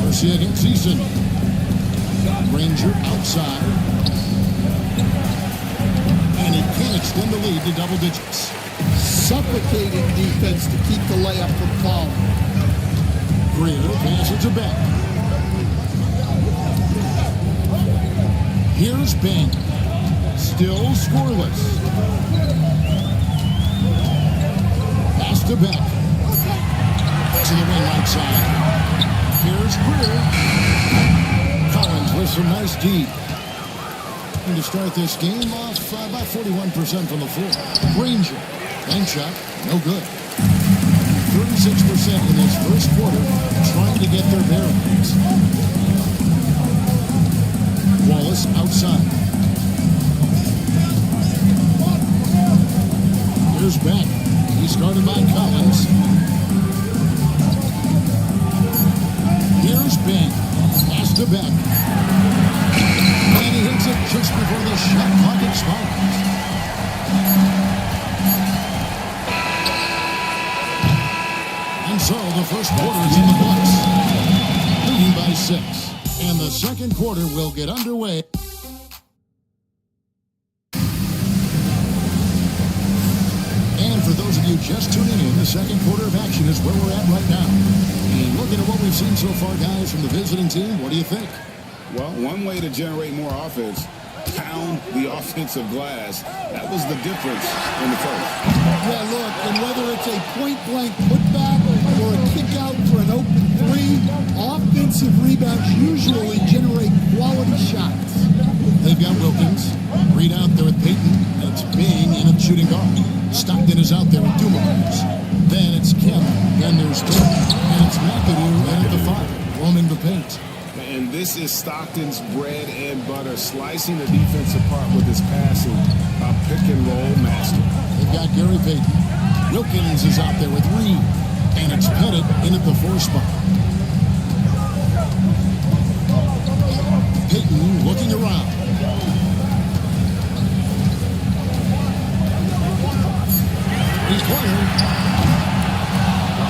Garcia against Eason. Ranger outside. And he can't extend the lead to double digits. Suffocating defense to keep the layup from falling. Greer passes to Beck. Here's Bain. Still scoreless. Pass to Beck. To the wing right side. Here's Greer. Collins with some nice D. And to start this game off about 41% from the floor. Ranger. Bank shot. No good. 36% in this first quarter trying to get their bearings. Wallace outside. Here's Beck. He's guarded by Collins. Here's Bain. Pass to Beck. And he hits it just before the shot clock expires. And so the first quarter is in the books. Leading by 6. And the second quarter will get underway. And for those of you just tuning in, the second quarter of action is where we're at right now. And looking at what we've seen so far, guys, from the visiting team, what do you think? Well, one way to generate more offense, pound the offensive glass. That was the difference in the first. Yeah, look, and whether it's a point-blank putback or a kick-out for an open three, offensive rebounds usually generate quality shots. They've got Wilkins. Reed out there with Payton. And it's Bing in at shooting guard. Stockton is out there with Dumars. Then it's Kemp. Then there's Turner. And it's McAdoo in at the 5, roaming the paint. And this is Stockton's bread and butter, slicing the defense apart with his passing, a pick-and-roll master. They've got Gary Payton. Wilkins is out there with Reed. And it's Pettit in at the 4 spot. Payton looking around. He's playing.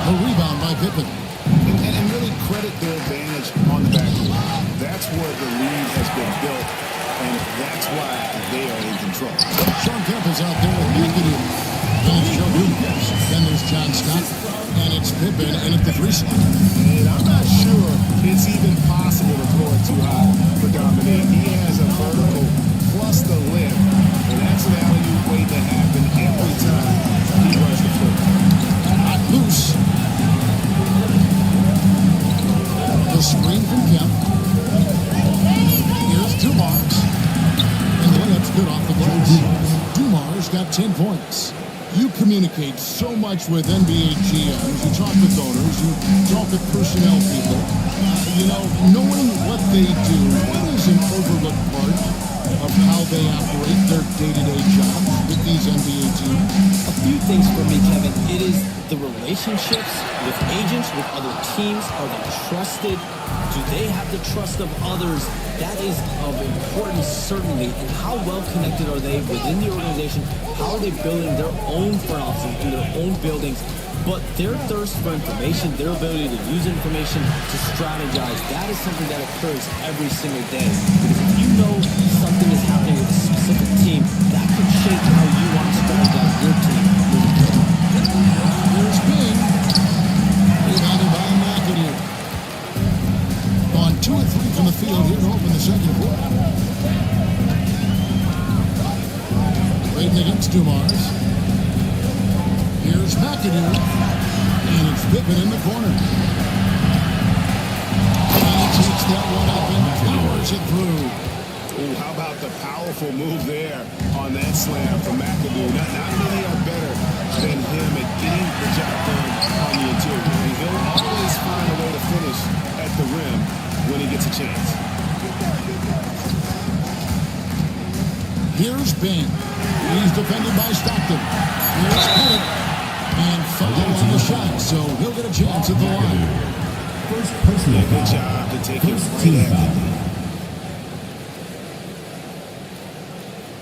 A rebound by Pippen. And really credit their advantage on the backcourt. That's where the lead has been built, and that's why they are in control. Sean Kemp is out there with McAdoo. Then it's Joe Dumars. Then there's John Scott. And it's Pippen in at the 3 slot. And I'm not sure it's even possible to throw it too high for Dominique. He has a vertical plus the lift, and that's an alley-oop waiting to happen every time he runs the floor. Not loose. The screen from Kemp. Here's Dumars. And the layup's good off the glass. Dumars got 10 points. You communicate so much with NBA GMs. You talk with owners. You talk with personnel people. Knowing what they do, what is an overlooked part of how they operate their day-to-day jobs with these NBA teams? A few things for me, Kevin. It is the relationships with agents, with other teams. Are they trusted? Do they have the trust of others? That is of importance, certainly. And how well connected are they within the organization? How are they building their own front offices in their own buildings? But their thirst for information, their ability to use information to strategize, that is something that occurs every single day. Because if you know something is happening with a specific team, that could shape how you want to strategize your team moving forward. Here's Bing. Rebounded by McAdoo. On 2 and 3 from the field here to open the second quarter. Braden against Dumars. Here's McAdoo. And it's Pippen in the corner. And he takes that one up and powers it through. Oh, how about the powerful move there on that slam from McAdoo? Not many are better than him at getting the job done on the interior. And he'll always find a way to finish at the rim when he gets a chance. Here's Bing. He's defended by Stockton. Here's Pettit. And foul on the shot, so he'll get a chance at the line. First personal foul. Good job to take him First right team at foul.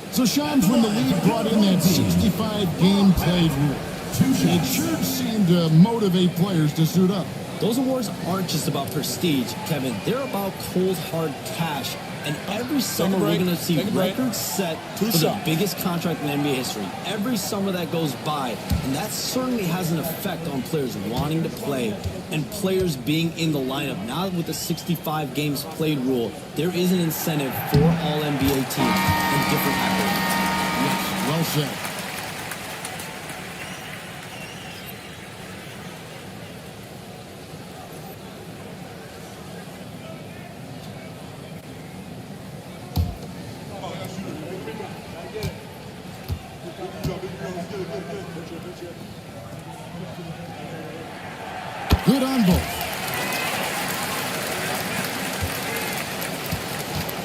the So Shams, when the league brought in that 65-game played rule, it sure seemed to motivate players to suit up. Those awards aren't just about prestige, Kevin. They're about cold, hard cash. And every summer we're going to see records set for the biggest contract in NBA history. Every summer that goes by. And that certainly has an effect on players wanting to play and players being in the lineup. Now with the 65 games played rule, there is an incentive for all NBA teams and different accolades. Yes, well said. Good on both.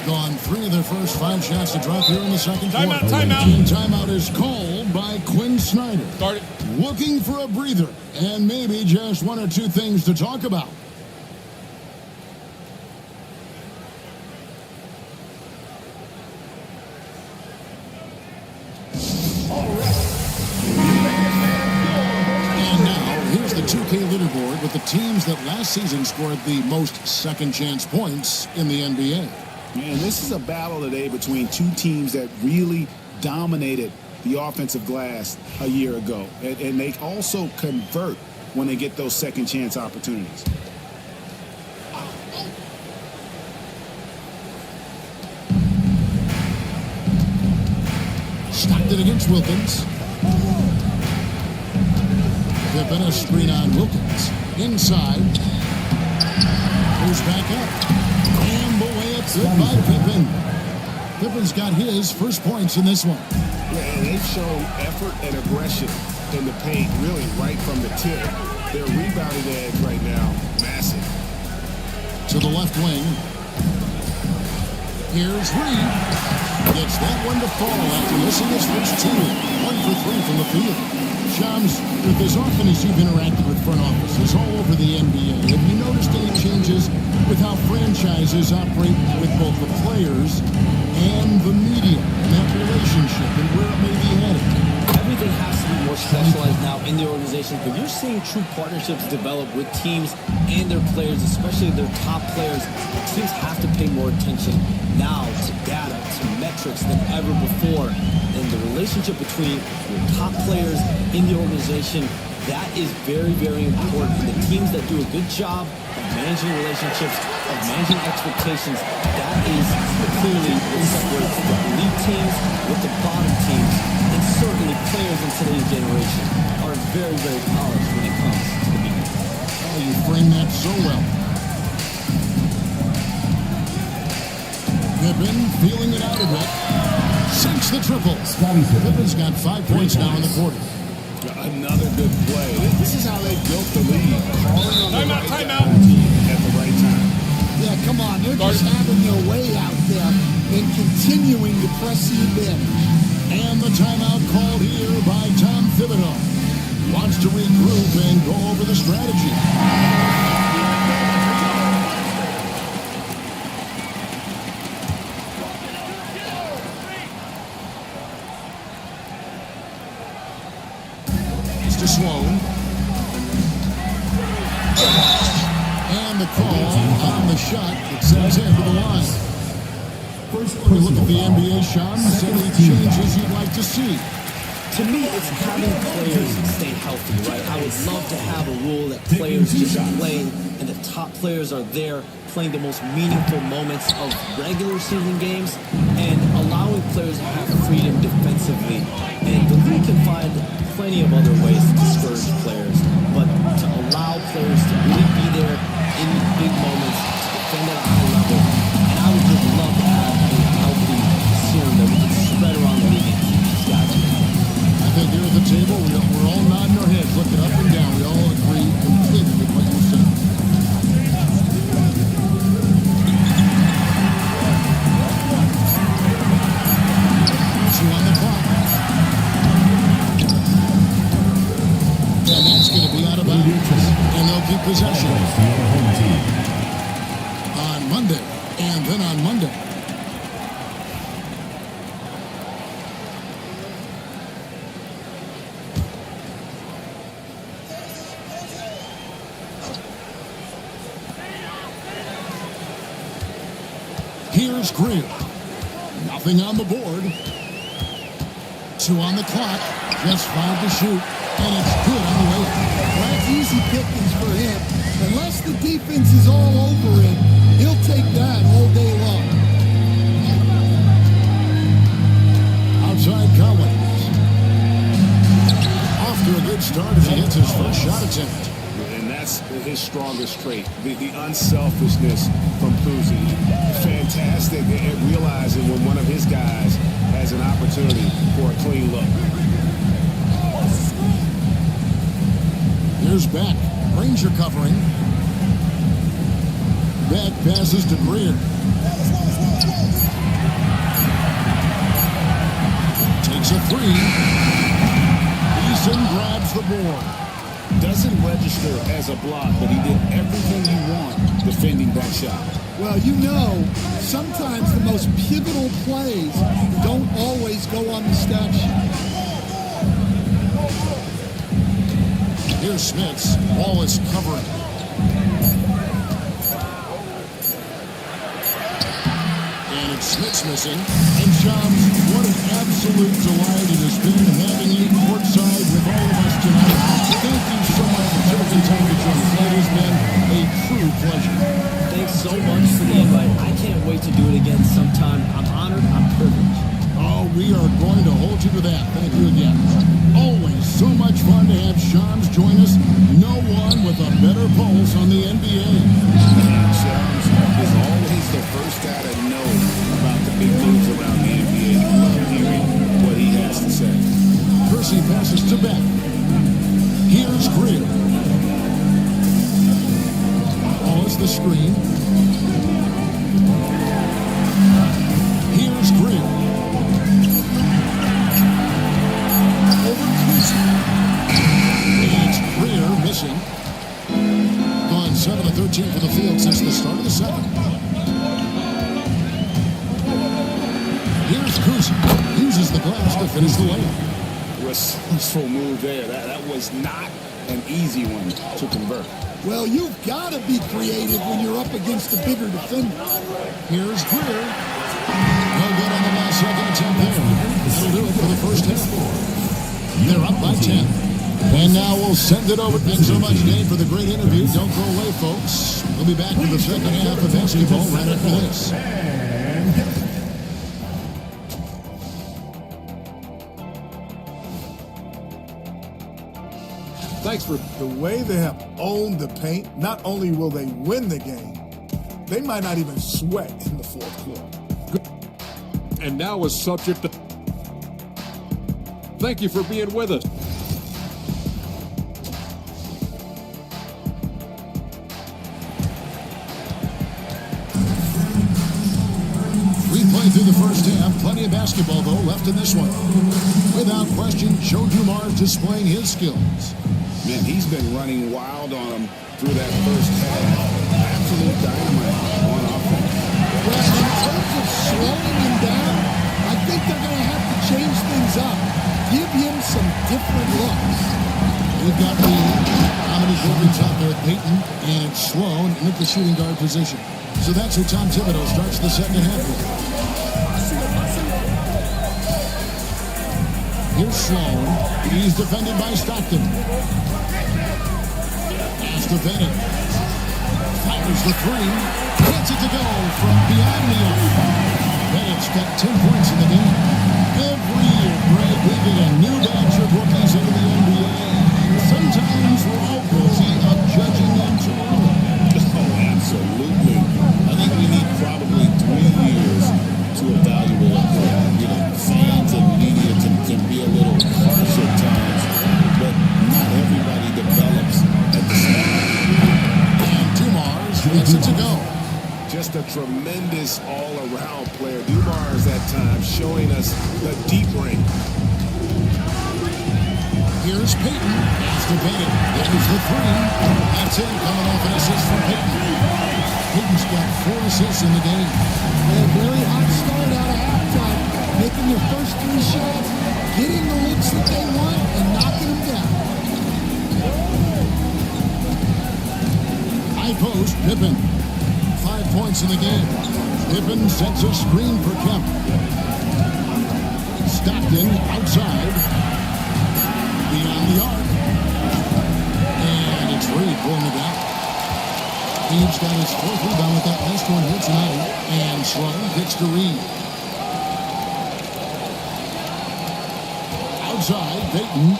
Gone 3 of their first 5 shots to drop here in the second quarter. Timeout. Team timeout is called by Quinn Snyder. Start it. Looking for a breather and maybe just 1 or 2 things to talk about. And now, here's the 2K leaderboard with the teams that last season scored the most second chance points in the NBA. Man, this is a battle today between 2 teams that really dominated the offensive glass a year ago. And they also convert when they get those second chance opportunities. Stockton against Wilkins. Pippen a screen on Wilkins. Inside. Goes back up. And the layup good by Pippen. Pippen's got his first points in this one. Yeah, and they've shown effort and aggression in the paint, really right from the tip. Their rebounding edge right now, massive. To the left wing. Here's Reed. Gets that one to fall after missing his first 2. 1 for 3 from the field. Shams, with as often as you've interacted with front offices all over the NBA, have you noticed any changes with how franchises operate with both the players and the media and that relationship and where it may be headed? Everything has to be more specialized now in the organization, but you're seeing true partnerships develop with teams and their players, especially their top players. Teams have to pay more attention now to data, to metrics than ever before. And the relationship between your top players in the organization, that is very, very important. And the teams that do a good job of managing relationships, of managing expectations, that is clearly what separates the elite teams with the bottom teams. And certainly players in today's generation are very, very polished when it comes to the media. Oh, you frame that so well. Pippen feeling it out a bit. Sinks the triple. Pippen's got 5 points now in the quarter. Another good play. This is how they built the lead. Calling on the right guy at the right time. Yeah, come on. They're just having their way out there and continuing to press the advantage. And the timeout called here by Tom Thibodeau. Wants to regroup and go over the strategy. It's to Sloan. And the call on the shot that sends him to the line. When you look at the NBA, Shams, any changes you'd like to see? To me, it's having players stay healthy, right? I would love to have a rule that players just play and the top players are there playing the most meaningful moments of regular season games and allowing players to have freedom defensively. And the plenty of other ways to discourage players, but to allow players to really be there in big moments, to defend at a high level, and I would just love to have a healthy serum that we can spread around the league and keep these guys around. I think here at the table, we're all nodding our heads, looking up and down. We all agree completely with what you said. On the clock. And that's going to be out of bounds. And they'll keep possession on Monday. And then on Monday. Here's Greer. Nothing on the board. 2 on the clock, just 5 to shoot, and it's good on the way. Well, that's easy pickings for him. Unless the defense is all over him, he'll take that all day long. Outside Collins. Off to a good start as he hits his first shot attempt. And that's his strongest trait, the unselfishness from Kuzi. Fantastic at realizing when one of his guys has an opportunity for a clean look. Here's Beck. Ranger covering. Beck passes to Greer. Takes a 3. Eason grabs the board. Doesn't register as a block, but he did everything you want defending that shot. Well, you know, sometimes the most pivotal plays don't always go on the stat sheet. Here's Smits. Ball is covered. And it's Smits missing. And Shams, what an absolute delight it has been having you courtside with all of us tonight. Thank you so much for taking time to join us. It has been a true pleasure. Thanks so much for the invite. I can't wait to do it again sometime. I'm honored. I'm privileged. Oh, we are going to hold you to that. Thank you again. Always so much fun to have Shams join us. No one with a better pulse on the NBA. Shams is always the first guy to know about the big moves around the NBA. I love hearing what he has to say. Percy passes to Beck. Here's Greer. Follows the screen. Here's Greer. Over Kuzi. And it's Greer missing. Gone 7 of 13 for the field since the start of the second. Here's Kuzi. Uses the glass to finish the layup. Resourceful move there. That was not an easy one to convert. Well, you've got to be creative when you're up against a bigger defender. Here's Greer. No good on the last second attempt there. That'll do it for the first half. They're up by 10. And now we'll send it over. Thanks so much, Dave, for the great interview. Don't go away, folks. We'll be back with the second half of basketball right after this. Thanks for the way they have owned the paint. Not only will they win the game, they might not even sweat in the fourth quarter. And now is subject to... Thank you for being with us. Replay through the first half. Plenty of basketball, though, left in this one. Without question, Joe Dumars displaying his skills. Man, he's been running wild on him through that first half. Absolute dynamite on offense. Well, in terms of slowing him down, I think they're going to have to change things up. Give him some different looks. We've got the Dominique Wilkins out there at Peyton and Sloan in the shooting guard position. So that's who Tom Thibodeau starts the second half with. Here's Sloan. He's defended by Stockton. Pass to Bennett. Fires the 3. Gets it to go from beyond the arc. Bennett's got 10 points in the game. Every year, Greg, we get a new batch of rookies into the NBA. Gets it to go. Just a tremendous all-around player. Dumars at times showing us the deep ring. Here's Peyton. After Bennett. There's the three. That's it. Coming off an assist from Peyton. Peyton's got 4 assists in the game. A very hot start out of halftime. Making their first 3 shots, getting the looks that they want, and knocking them down. High post, Pippen. 5 points in the game. Pippen sets a screen for Kemp. Stockton outside. Beyond the arc. And it's Reed pulling it down. Reed's got his 4th rebound with that last one here tonight. And Sloan gets to Reed. Outside, Peyton.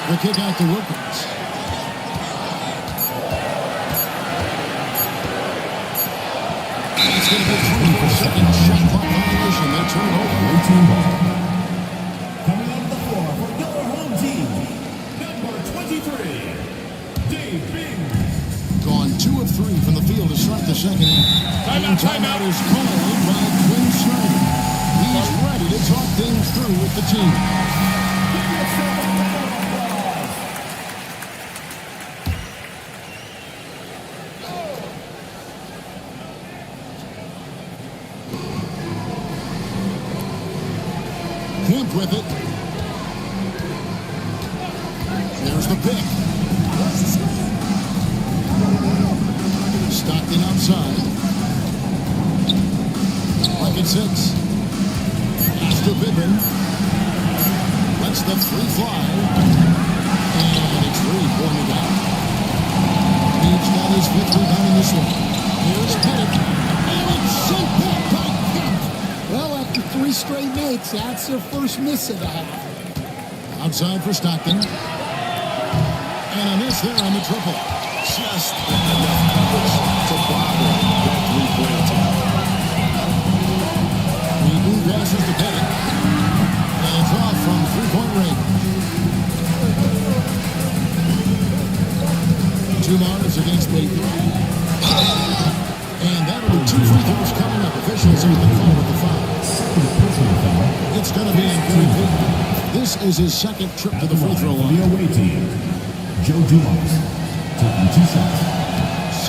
The kick out to Wilkins. It's going to be 3 for second shot clock violation. They turn it over. 18 ball. Coming out of the floor for your home team, number 23, Dave Bing. Gone 2 of 3 from the field to start the second half. And timeout is called by Quinn Snyder. He's ready to talk things through with the team. Kemp with it. There's the pick. Stockton outside. Pocket 6. After Pippen. Lets the 3 fly. And it's Reed pulling it down. Reed's got his 5th rebound in this one. Here's Pettit. And it's sent back by Kemp. Well, after 3 straight makes, that's their first miss of the half. Outside for Stockton. And a miss there on the triple. Just enough coverage to bother that 3-point attack. Reed passes to Pettit. And it's off from 3-point range. Dumars against Peyton. And that'll be 2 free throws coming up. Officials have been called with the foul. It's going to be in Gary Peyton. This is his 2nd trip to the free throw line. The away team, Joe Dumars, taking 2 shots.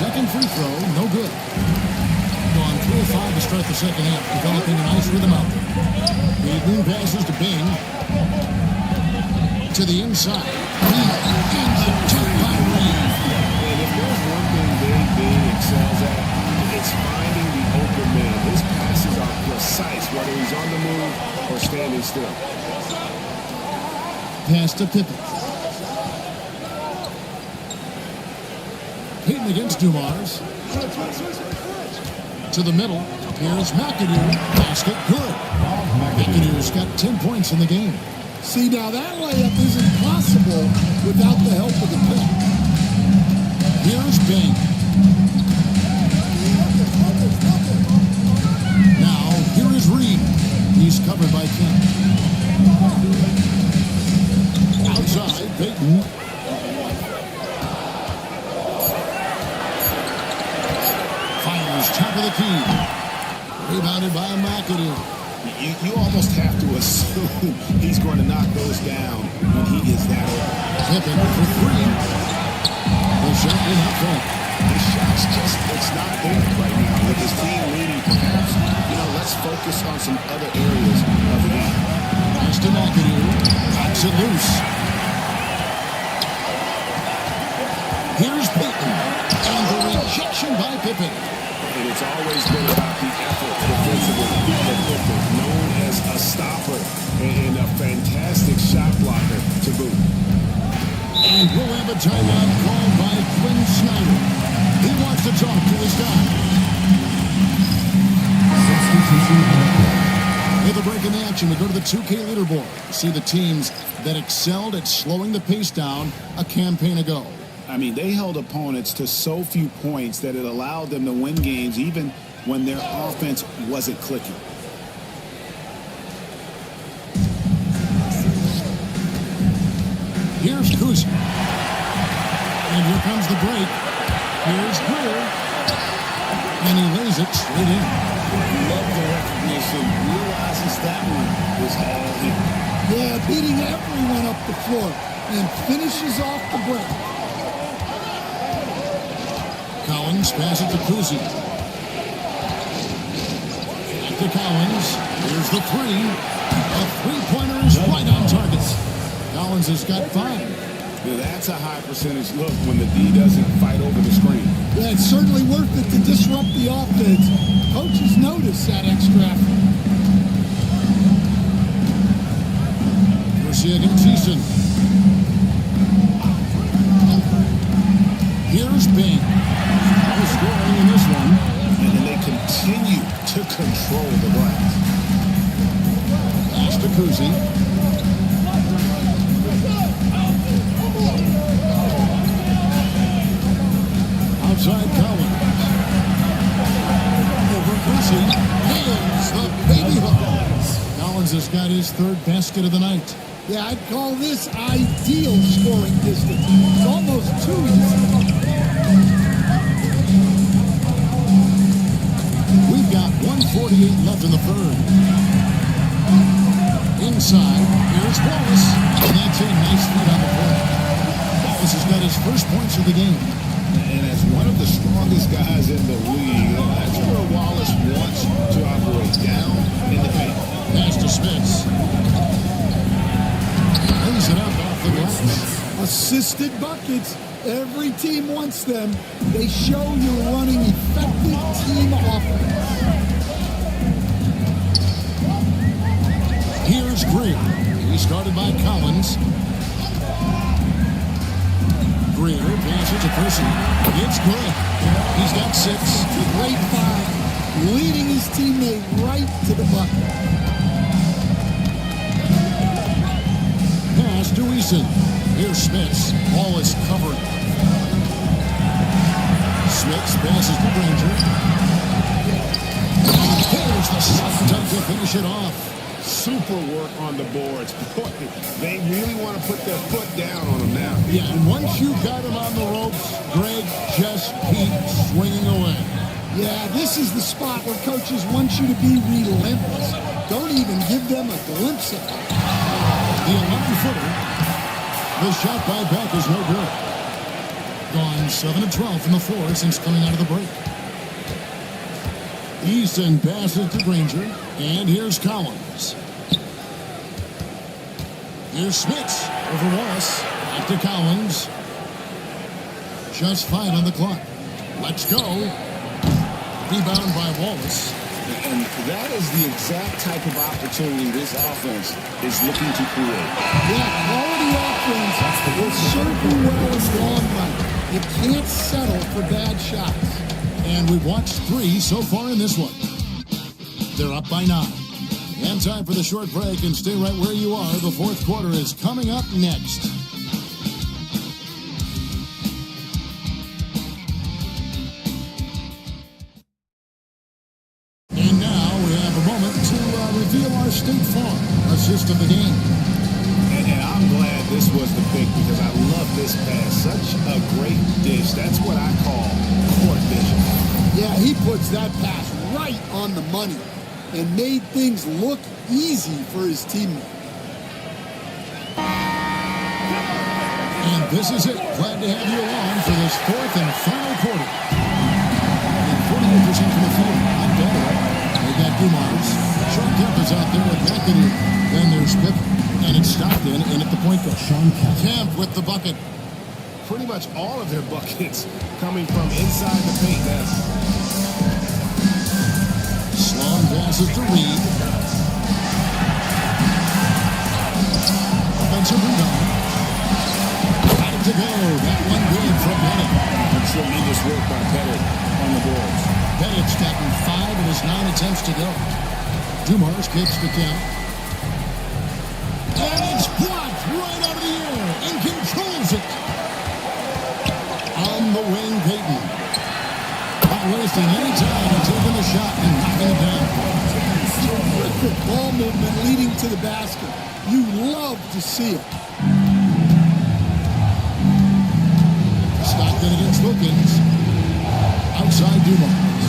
2nd free throw, no good. Gone 3 of 5 to start the second half, developing a nice rhythm out there. Peyton passes to Bing. To the inside. And the tip by Reed. And if there's one thing Dave Bing excels at, it's finding the open man. His passes are precise, whether he's on the move or standing still. Pass to Pippen. Peyton against Dumars. To the middle. Here's McAdoo. Basket good. McAdoo's got 10 points in the game. See, now that layup isn't possible without the help of the pick. Here's Bing. Now, here is Reed. He's covered by Kemp. Outside, Peyton. Fires top of the key. Rebounded by McAdoo. You almost have to assume he's going to knock those down when he is that open. Pippen for 3. The shot will not fall. The shot's just, it's not there right now. With his team leading, perhaps, let's focus on some other areas of the game. Pass to McAdoo. Knocks it loose. Here's Peyton. And the rejection by Pippen. And it's always been about the effort defensively. Pippen, known as a stopper and a fantastic shot blocker to boot. And we'll have a timeout called by Quinn Snyder. He wants to talk to his guy. With a break in the action, we go to the 2K leaderboard. See the teams that excelled at slowing the pace down a campaign ago. I mean, they held opponents to so few points that it allowed them to win games even when their offense wasn't clicking. Here's Kuzma. And here comes the break. Here's Greer. And he lays it straight in. Love the recognition. Realizes that one was all him. Yeah, beating everyone up the floor and finishes off the break. Collins passes to Kuzi. Back to Collins. Here's the three. A three-pointer is right on target. Collins has got 5. Yeah, that's a high percentage look when the D doesn't fight over the screen. Yeah, it's certainly worth it to disrupt the offense. Coaches notice that extra effort. Garcia against Easton. Here's Bing. No scoring in this one. And then they continue to control the glass. Pass to Kuzi. Outside Collins. Over Kuzi. Nails the baby hook. Collins has got his 3rd basket of the night. Yeah, I'd call this ideal scoring distance. It's almost too easy. We've got 1:48 left in the 3rd. Inside, here's Wallace. And that's a nice feed on the play. Wallace has got his first points of the game. And as one of the strongest guys in the league, that's where Wallace wants to operate, down in the paint. Pass to Smith. Brings it up off the glass. Assisted buckets. Every team wants them. They show you're running effective team offense. Here's Greer. He started by Collins. Greer passes to Percy. It's good. He's got 6. It's a great find. Leading his teammate right to the bucket. Pass to Eason. Here's Smith. Ball is covered. Smith passes to Granger. And there's the shot to finish it off. Super work on the boards. Boy, they really want to put their foot down on them now. Yeah, and once you got him on the ropes, Greg just keeps swinging away. Yeah, this is the spot where coaches want you to be relentless. Don't even give them a glimpse of it. The 11-footer. The shot by Beck is no good. Gone 7 of 12 from the floor since coming out of the break. Easton passes to Granger, and here's Collins. Here's Smith over Wallace. Back to Collins. Just 5 on the clock. Let's go. Rebound by Wallace. And that is the exact type of opportunity this offense is looking to create. Yeah, quality offense will serve you well in the long run. You can't settle for bad shots. And we've watched 3 so far in this one. They're up by 9. And time for the short break, and stay right where you are. The 4th quarter is coming up next. And now we have a moment to reveal our State Farm assist of the game. And I'm glad this was the pick because I love this pass. Such a great dish. That's what I call court vision. Yeah, he puts that pass right on the money and made things look easy for his teammate. And this is it. Glad to have you along for this 4th and final quarter. And 48% from the field. Not bad, right? They got Dumars. Sean Kemp is out there with McAdoo. Then there's Pippen. And it's Stockton in at the point guard. Sean Kemp with the bucket. Pretty much all of their buckets coming from inside the paint. Sloan passes to Reed. Offensive rebound. Got it to go. That one good from Pettit. That's tremendous work by Pettit on the boards. Pettit's gotten 5 of his 9 attempts to go. Dumars kicks to Kemp. And it's blocked right out of the air and controls it. On the wing, Payton. Not wasting any time and taking the shot and knocking it down. Terrific ball movement leading to the basket. You love to see it. Dumars.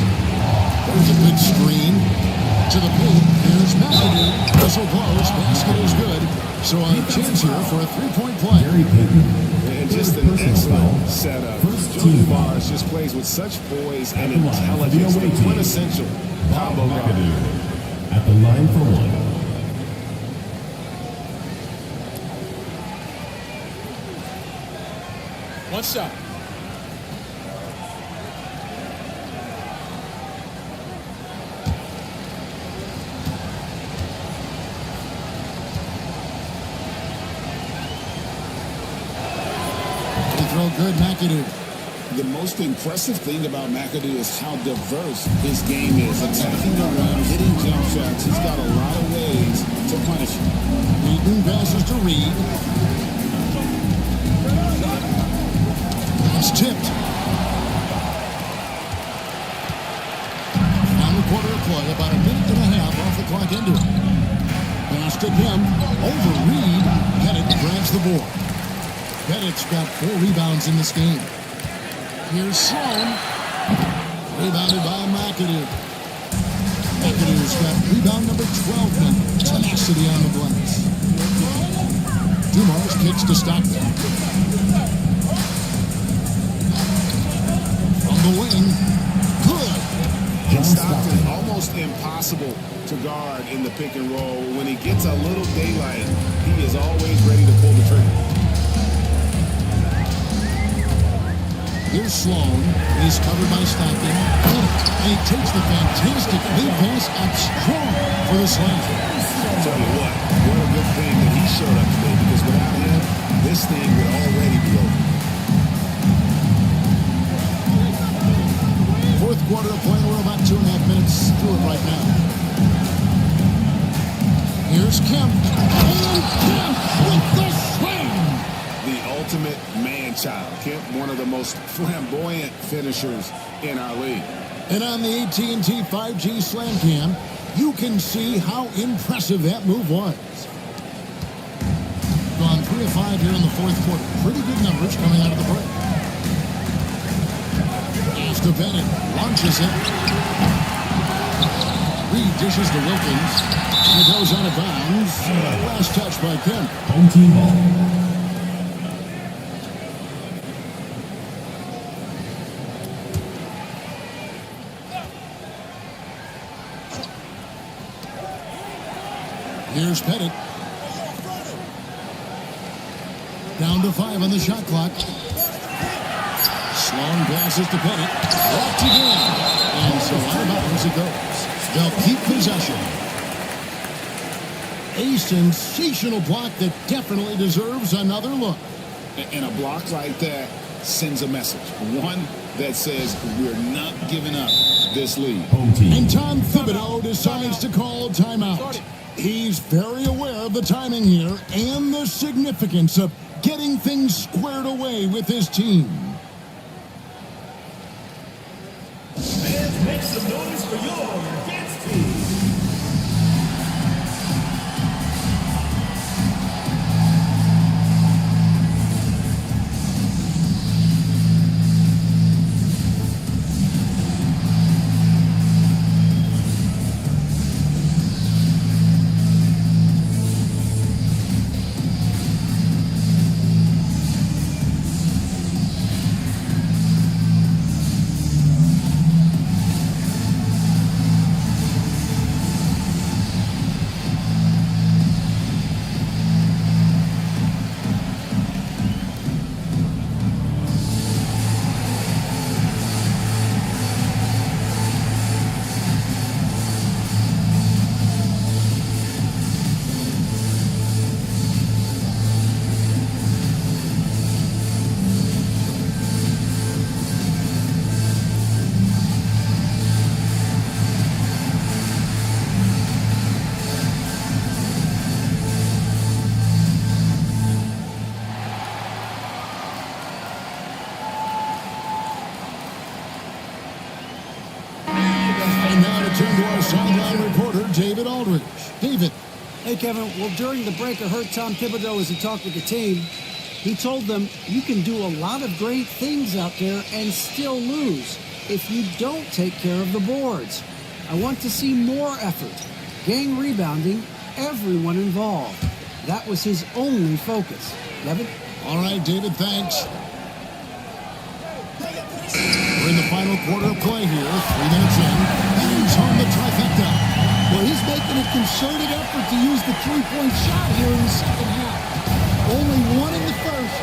There's a good screen. To the paint. Here's McAdoo. Whistle blows. Basket is good. So a chance here for a three-point play. And just an excellent setup. Joe Dumars just plays with such poise and intelligence. The quintessential combo guard. At the line for one. One shot. Throw good, McAdoo. The most impressive thing about McAdoo is how diverse his game is. Attacking the rim, hitting jump shots. He's got a lot of ways to punish you. Eaton passes to Reed. It's tipped. Final quarter of play, about a minute and a half off the clock into it. Pass to him, over Reed. Pettit grabs the board. Pettit's got 4 rebounds in this game. Here's Sloan. Rebounded by McAdoo. McAdoo's got rebound number 12 now. Tenacity on the glass. Dumars kicks to Stockton. From the wing. Good. And Stockton almost impossible to guard in the pick and roll. When he gets a little daylight, he is always ready to pull the trigger. Here's Sloan. He's covered by Stockton. And he takes the fantastic lead pass up strong for the slam. I'll tell you what a good thing that he showed up today, because without him, this thing would already be over. Fourth quarter of play. We're about 2.5 minutes through it right now. Here's Kemp. And Kemp with the slam. The ultimate man-child. Kemp, one of the most flamboyant finishers in our league. And on the AT&T 5G Slam Cam, you can see how impressive that move was. Gone 3 of 5 here in the fourth quarter. Pretty good numbers coming out of the break. As to Bennett, launches it. Reed dishes to Wilkins. And it goes out of bounds. Last touch by Kemp. Home team ball. Here's Pettit. Down to 5 on the shot clock. Sloan passes to Pettit. Blocked again. And so out of bounds it goes. They'll keep possession. A sensational block that definitely deserves another look. And a block like that sends a message. One that says we're not giving up this lead. And Tom Thibodeau decides to call timeout. He's very aware of the timing here and the significance of getting things squared away with his team. Fans, make some noise for your dance team. David Aldridge. David. Hey, Kevin. Well, during the break, I heard Tom Thibodeau as he talked with the team. He told them, you can do a lot of great things out there and still lose. if you don't take care of the boards. I want to see more effort. Gang rebounding, everyone involved. That was his only focus. Devin? All right, David, thanks. We're in the final quarter of play here. 3 minutes in. And he's home the trifecta. Well, he's making a concerted effort to use the three-point shot here in the second half. Only 1 in the first,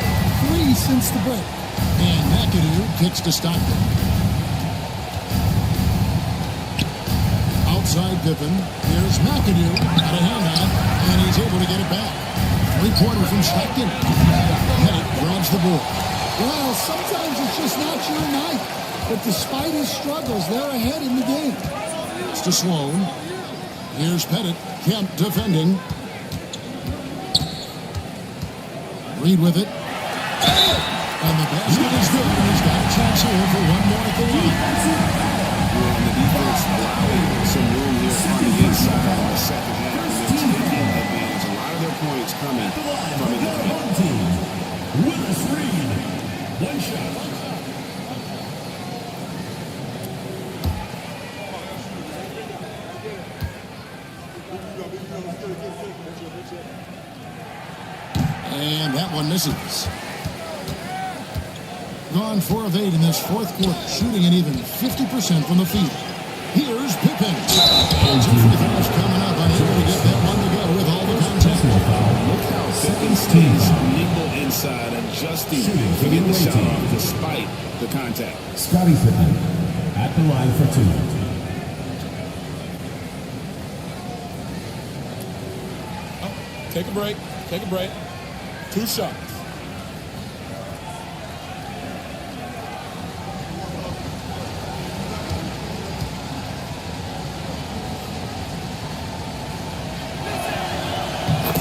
3 since the break. And McAdoo kicks to Stockton. Outside Pippen. Here's McAdoo. Got a hand on it, and he's able to get it back. 3-pointer from Stockton. Pettit grabs the ball. Well, sometimes it's just not your night. But despite his struggles, they're ahead in the game. It's to Sloan. Here's Pettit. Kemp defending. Reed with it. And the basket is good. He's got a chance here for one more at the line. Well, the defense allowing some room here on the inside in the second half. And they're taking advantage. A lot of their points coming from in the paint. Willis Reed. 1 shot. And that one misses. Gone 4 of 8 in this fourth quarter, shooting an even 50% from the field. Here's Pippen. And 2 free throws coming up, unable to get that one to go with all the contact. Look how Pippen stays nimble inside, adjusting to get the shot off despite the contact. Scottie Pippen at the line for 2. Take a break. Take a break. 2 shots.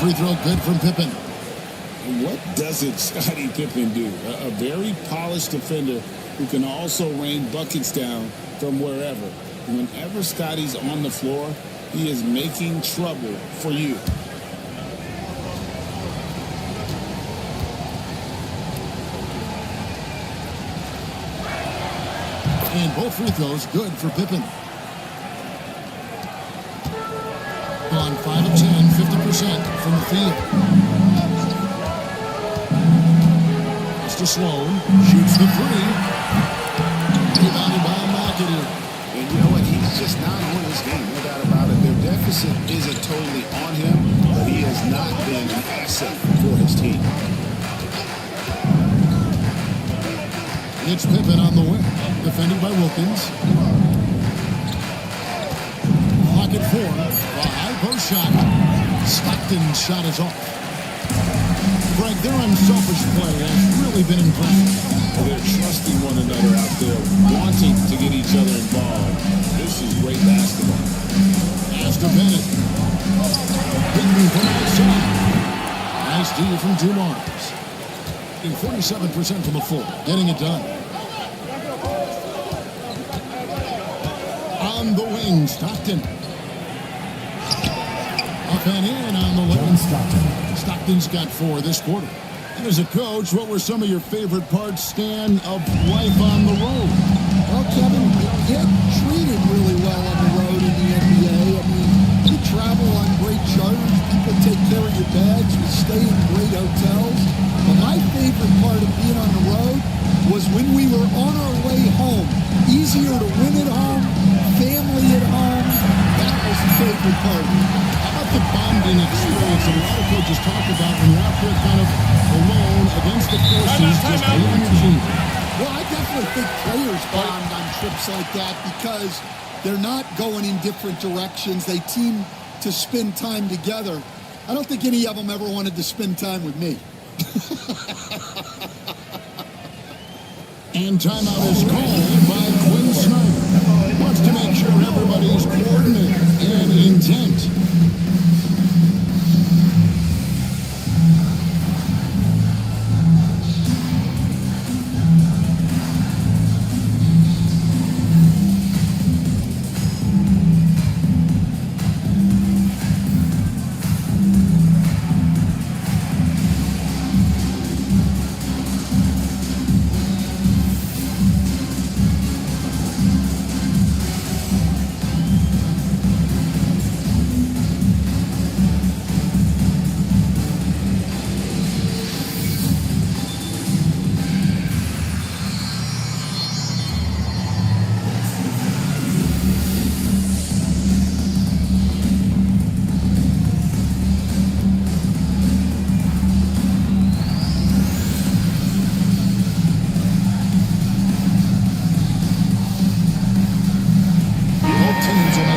Free throw good from Pippen. What doesn't Scottie Pippen do? A very polished defender who can also rain buckets down from wherever. Whenever Scottie's on the floor, he is making trouble for you. And both free throws good for Pippen. On 5 of 10, 50% from the field. It's to Sloan. Shoots the 3. Rebounded by McAdoo. And you know what? He's just not on his game, no doubt about it. Their deficit isn't totally on him, but he has not been an asset for his team. It's Pippen on the wing. Defended by Wilkins. Pocket 4. A high post shot. Stockton's shot is off. Greg, their unselfish play has really been impressive. They're trusting one another out there, wanting to get each other involved. This is great basketball. As to Bennett. Pippen from outside. Nice D from Dumars. 47% from the floor. Getting it done. On the wing, Stockton. Up and in on the left. Stockton's got 4 this quarter. And as a coach, what were some of your favorite parts, Stan, of life on the road? Well, Kevin, you get treated really well on the road in the NBA. I mean, you travel on great charters. People take care of your bags. You stay in great hotels. But my favorite part of being on the road was when we were on our way home. Easier to win at home, family at home. That was the favorite part. How about the bonding experience that a lot of coaches talk about when you're out there kind of alone against the forces, just you and your team? Well, I definitely think players bond on trips like that because they're not going in different directions. They team to spend time together. I don't think any of them ever wanted to spend time with me. And timeout is called by Quinn Snyder. Wants to make sure everybody's coordinated and intent.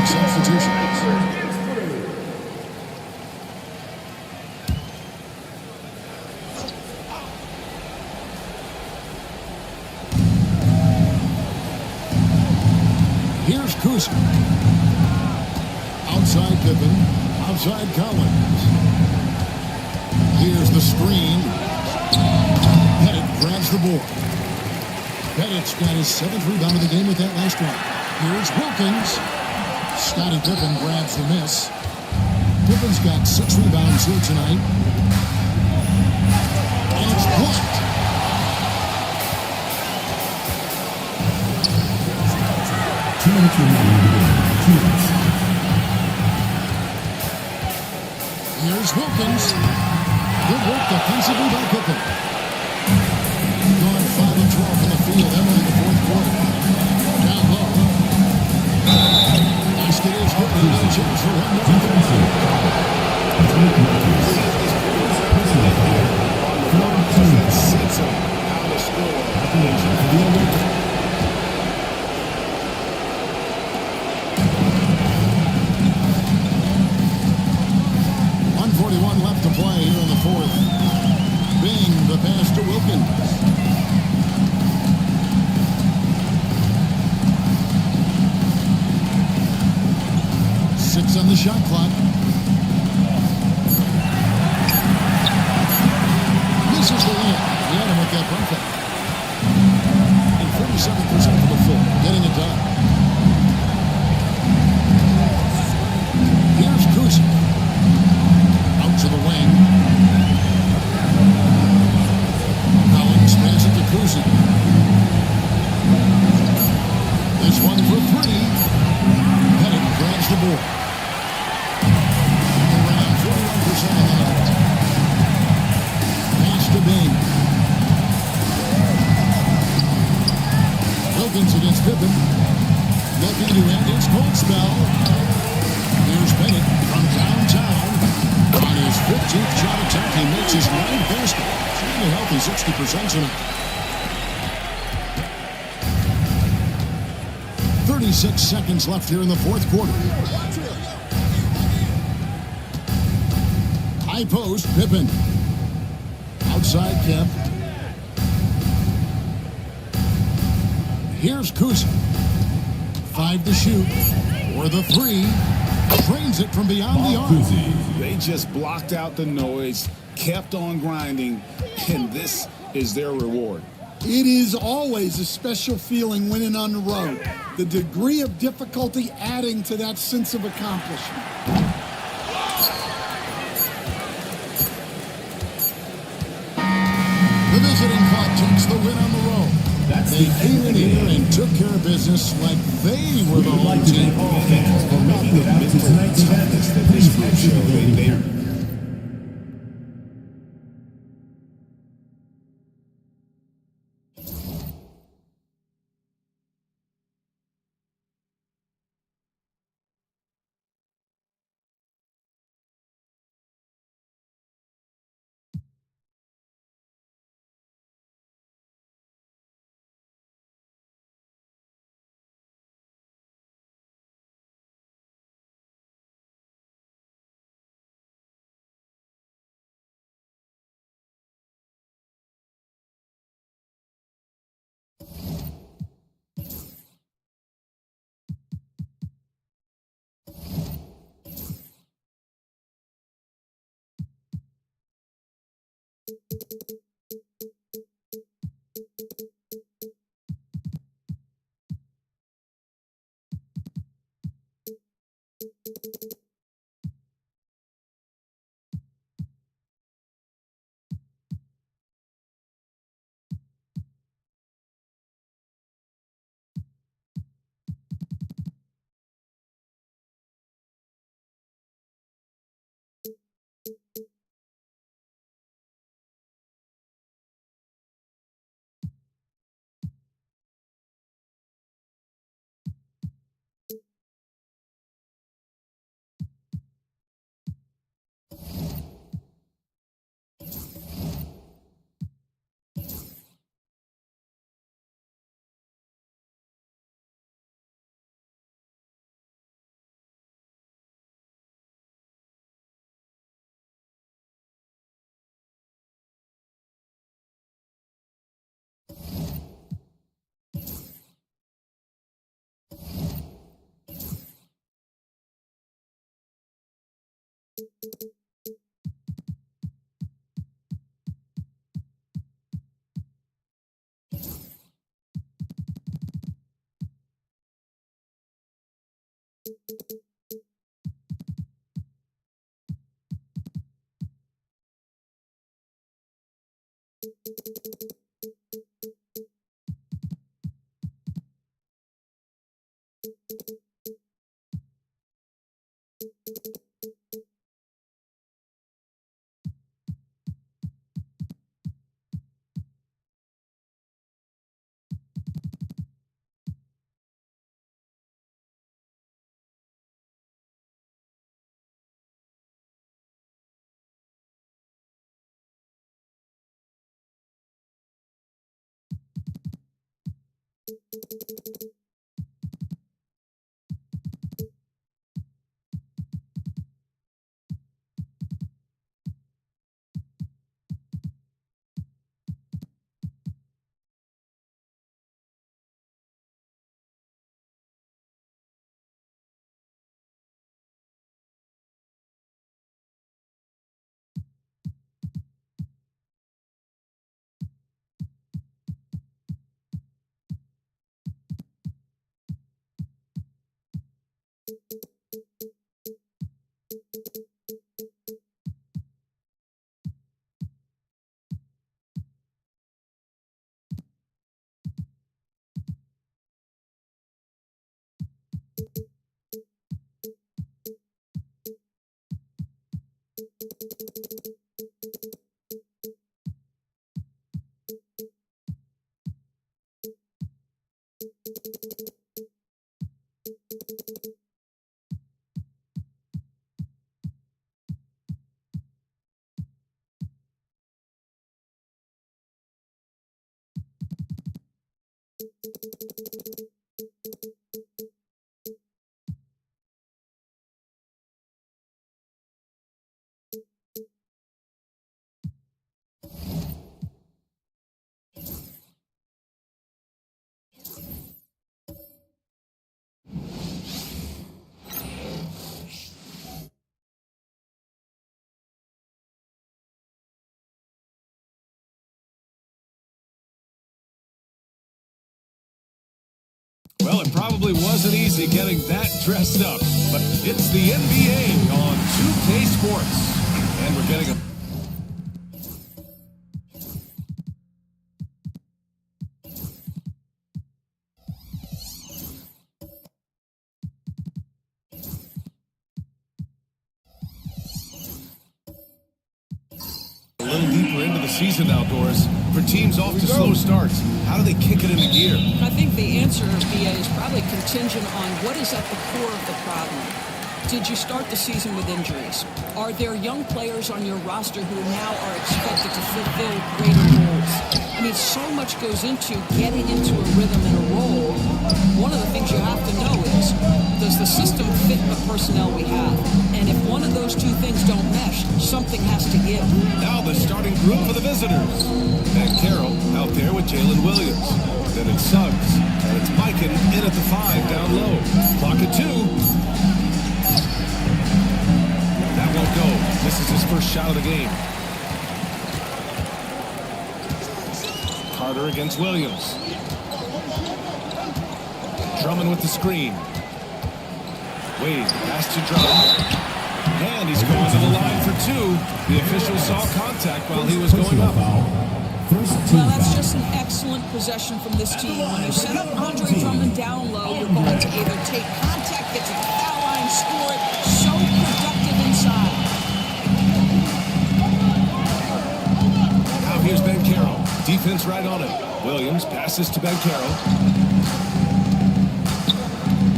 substitutions. Here's Kuzma. Outside Pippen. Outside Collins. Here's the screen. Pettit grabs the board. Pettit's got his 7th rebound of the game with that last one. Here's Wilkins. Scottie Pippen grabs the miss. Pippen's got 6 rebounds here tonight. And it's blocked. Here's Wilkins. Good work defensively by Pippen. Gone 5 of 12 in the field, entering the fourth quarter. Down low. Basket is good. Another chance for one more. Sets up how to score. 1:41 left to play here in the fourth. Bing, the pass to Wilkins. Six on the shot clock. Misses the layup. He had him with that bucket. And 47% for the full. Getting it done. Here's Kuzma. Out to the wing. Collins passes it to Kuzma. This one for 3. Pettit grabs the board. Around 41% of the night. Pass to Bing. Wilkins against Pippen. Looking to end his cold spell. Here's Bennett from downtown. On his 15th shot attempt, he makes his 9th basket. Shooting a healthy 60% tonight. 36 seconds left here in the fourth quarter. High post, Pippen. Outside Kemp. Here's Kuzma. 5 to shoot. For the 3. Drains it from beyond the arc. They just blocked out the noise, kept on grinding, and this is their reward. It is always a special feeling winning on the road. The degree of difficulty adding to that sense of accomplishment. The visiting club takes the win on the road. They came in here and took care of business like they were the home team. Fans for making it out to tonight's madness that this group showed. Well, it probably wasn't easy getting that dressed up, but it's the NBA on 2K Sports. And we're getting a... A little deeper into the season outdoors. For teams off to slow starts, how do they kick it into gear? I think the answer, BA, is probably contingent on what is at the core of the problem. Did you start the season with injuries? Are there young players on your roster who now are expected to fulfill greater roles? I mean, so much goes into getting into a rhythm and a role. One of the things you have to know is, does the system fit the personnel we have? And if one of those two things don't mesh, something has to give. Now the starting group for the visitors. Banchero out there with Jalen Williams. Then it's Suggs. And it's Mikan in at the 5 down low. Clock at 2. That won't go. This is his first shot of the game. Carter against Williams. Drummond with the screen. Wade, pass to Drummond. And he's going to the line for 2. The official saw contact while he was going up. Well, that's just an excellent possession from this team. When you set up Andre Drummond down low, you're going to either take contact, get to the foul line, score it. So productive inside. Now here's Banchero. Defense right on it. Williams passes to Banchero.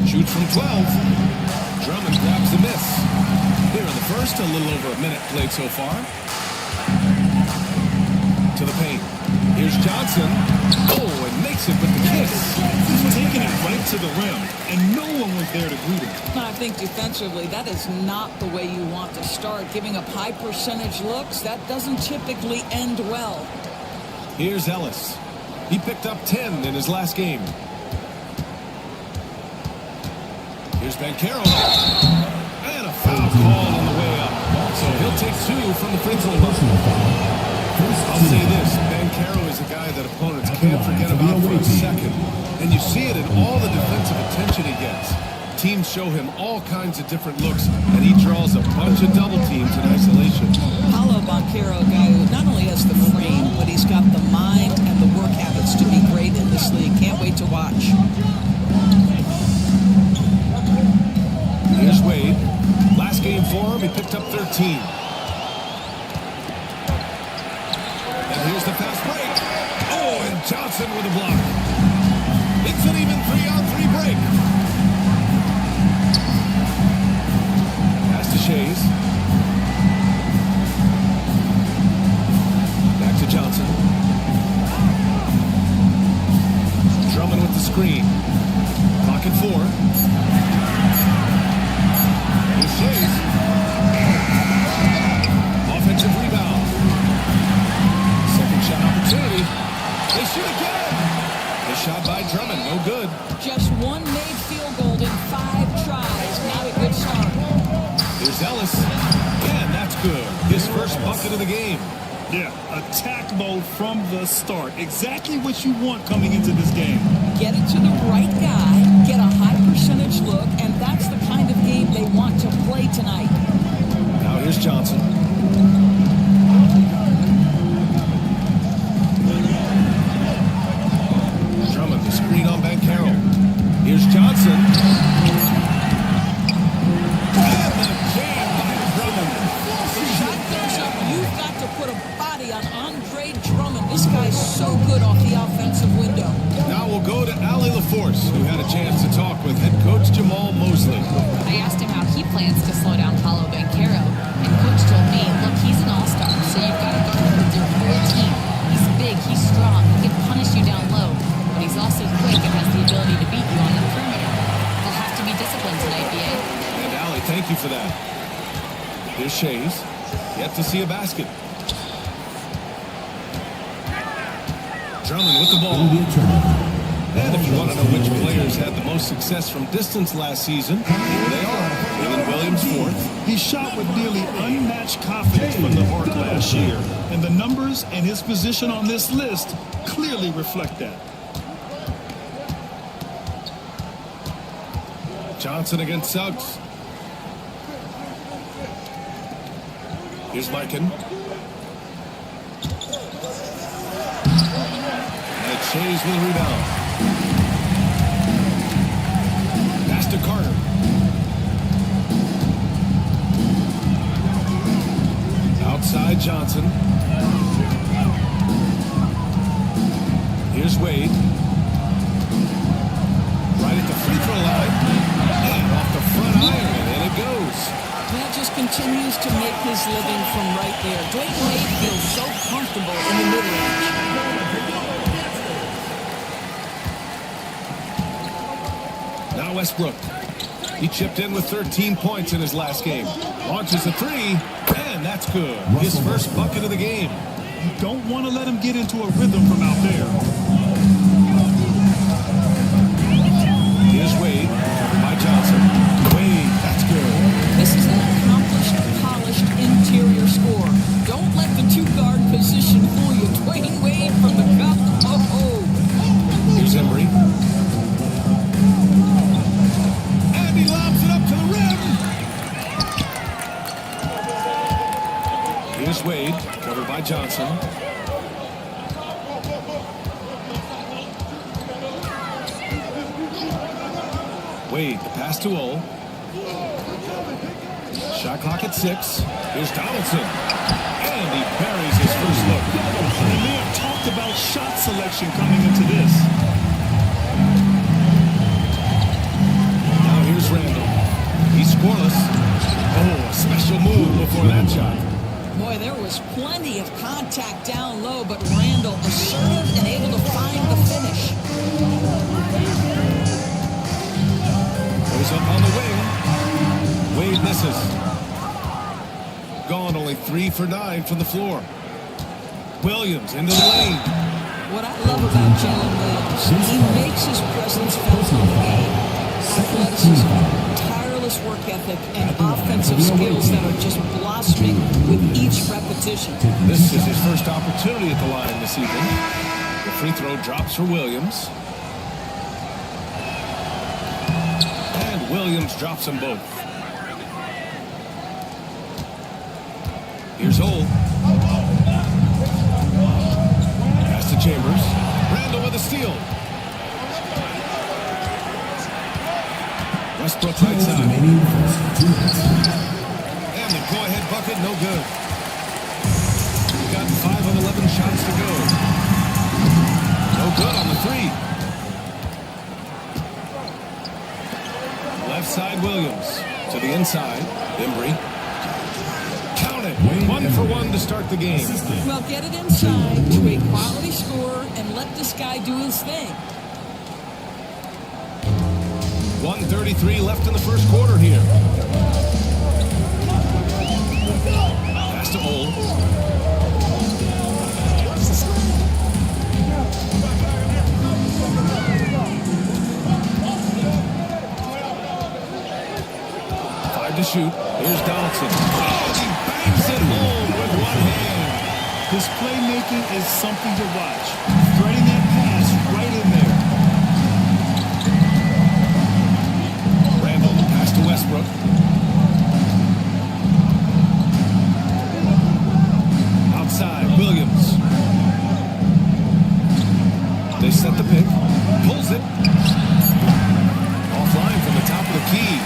Shoots from 12. Drummond grabs the miss. Here in the first, a little over a minute played so far. To the paint. Here's Johnson. Oh, and makes it with the kiss. He's taking it right to the rim, and no one was there to greet him. I think defensively, that is not the way you want to start. Giving up high percentage looks, that doesn't typically end well. Here's Ellis. He picked up 10 in his last game. Here's Banchero. And a foul call on the way up. So he'll take 2 from the free throw line. I'll say this, Banchero is a guy that opponents can't forget about for a second. And you see it in all the defensive attention he gets. Teams show him all kinds of different looks, and he draws a bunch of double teams in isolation. Paolo Banchero, a guy who not only has the frame, but he's got the mind and the work habits to be great in this league. Can't wait to watch. Here's Wade. Last game for him, he picked up 13. And here's the fast break. Oh, and Johnson with a block. It's an even 3-on-3 break. Pass to Shays. Back to Johnson. Drummond with the screen. Clock at 4. Here's Shays. Offensive rebound. Second shot opportunity. They shoot again. The shot by Drummond, no good. Just one made field goal in 5 tries. Not a good start. Here's Ellis. And that's good. His first bucket of the game. Yeah, attack mode from the start. Exactly what you want coming into this game. Get it to the right guy, get a high percentage look, and that's the kind of game they want to play tonight. Now here's Johnson. Drummond, the screen on Banchero. Here's Johnson. And the jam by Drummond. The shot goes up. You've got to put a body on Andre Drummond. This guy's so good off the offensive window. Now we'll go to Allie LaForce, who had a chance to talk with head coach Jamal Mosley. I asked him how he plans to slow down Paolo Banchero, and coach told me, look, he's an all-star, so you've got to guard him with your whole team. He's big, he's strong, he can punish you down low, but he's also quick and has the ability to beat you on the perimeter. He'll have to be disciplined tonight, BA. And Allie, thank you for that. Here's Shays. Yet to see a basket. Drummond with the ball. And if you want to know which players had the most success from distance last season, here they are. Jalen Williams fourth. He shot with nearly unmatched confidence from the arc last year. And the numbers and his position on this list clearly reflect that. Johnson against Suggs. Here's Mikan. And Shays with a rebound. Pass to Carter. Outside Johnson. Here's Wade. Right at the free throw line. And off the front iron, and it goes. That just continues to make his living from right there. Dwayne Wade feels so comfortable in the mid-range. Now Westbrook. He chipped in with 13 points in his last game. Launches a 3, and that's good. His first bucket of the game. You don't want to let him get into a rhythm from out there. Here's Wade, covered by Johnson. Wade, that's good. This is an accomplished, polished interior score. Don't let the two-guard position fool you. Dwayne Wade from the cup. Oh. Here's Embry. And he lobs it up to the rim. Here's Wade, covered by Johnson. Wade, the pass to O. Shot clock at 6. Here's Donaldson. And he buries his first look. And they have talked about shot selection coming into this. Now here's Randall. He's scoreless. Oh, a special move before that shot. Boy, there was plenty of contact down low, but Randall assertive and able to find the finish. Goes up on the wing. Wade misses. Gone only 3 for 9 from the floor. Williams into the lane. What I love about Jalen Williams, he makes his presence felt in the game. Athleticism, tireless work ethic, and offensive skills that are just blossoming with each repetition. This is his first opportunity at the line this evening. The free throw drops for Williams. And Williams drops them both. Here's Ole. Pass to Chambers. Randall with a steal. Westbrook right side. And the go-ahead bucket, no good. We've got 5 of 11 shots to go. No good on the 3. Left side, Williams. To the inside, Embry. Count it. 1 for 1 to start the game. Well, get it inside to a quality scorer and let this guy do his thing. 1:33 left in the first quarter here. Pass to Ole. To shoot. Here's Donaldson. Oh, he bangs it home with one hand. His playmaking is something to watch. Threading that pass right in there. Randall, pass to Westbrook. Outside, Williams. They set the pick. Pulls it. Offline from the top of the key.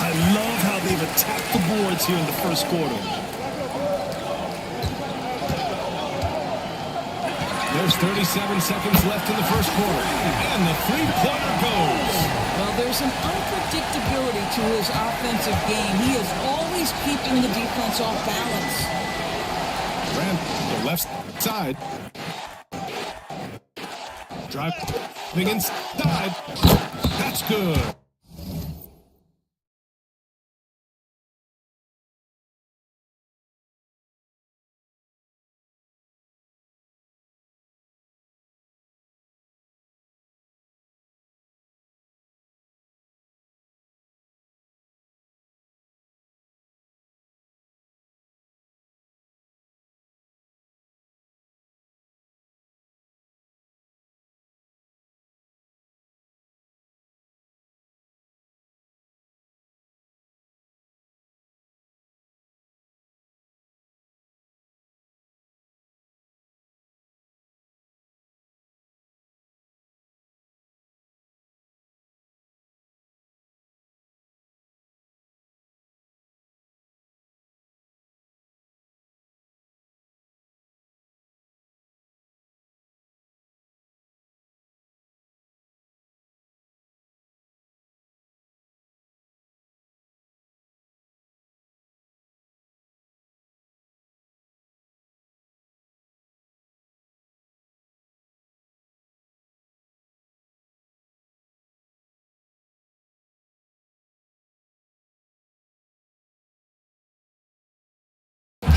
I love how they've attacked the boards here in the first quarter. There's 37 seconds left in the first quarter. And the three-pointer goes. Well, there's an unpredictability to his offensive game. He is always keeping the defense off balance. The left side. Driving inside. That's good.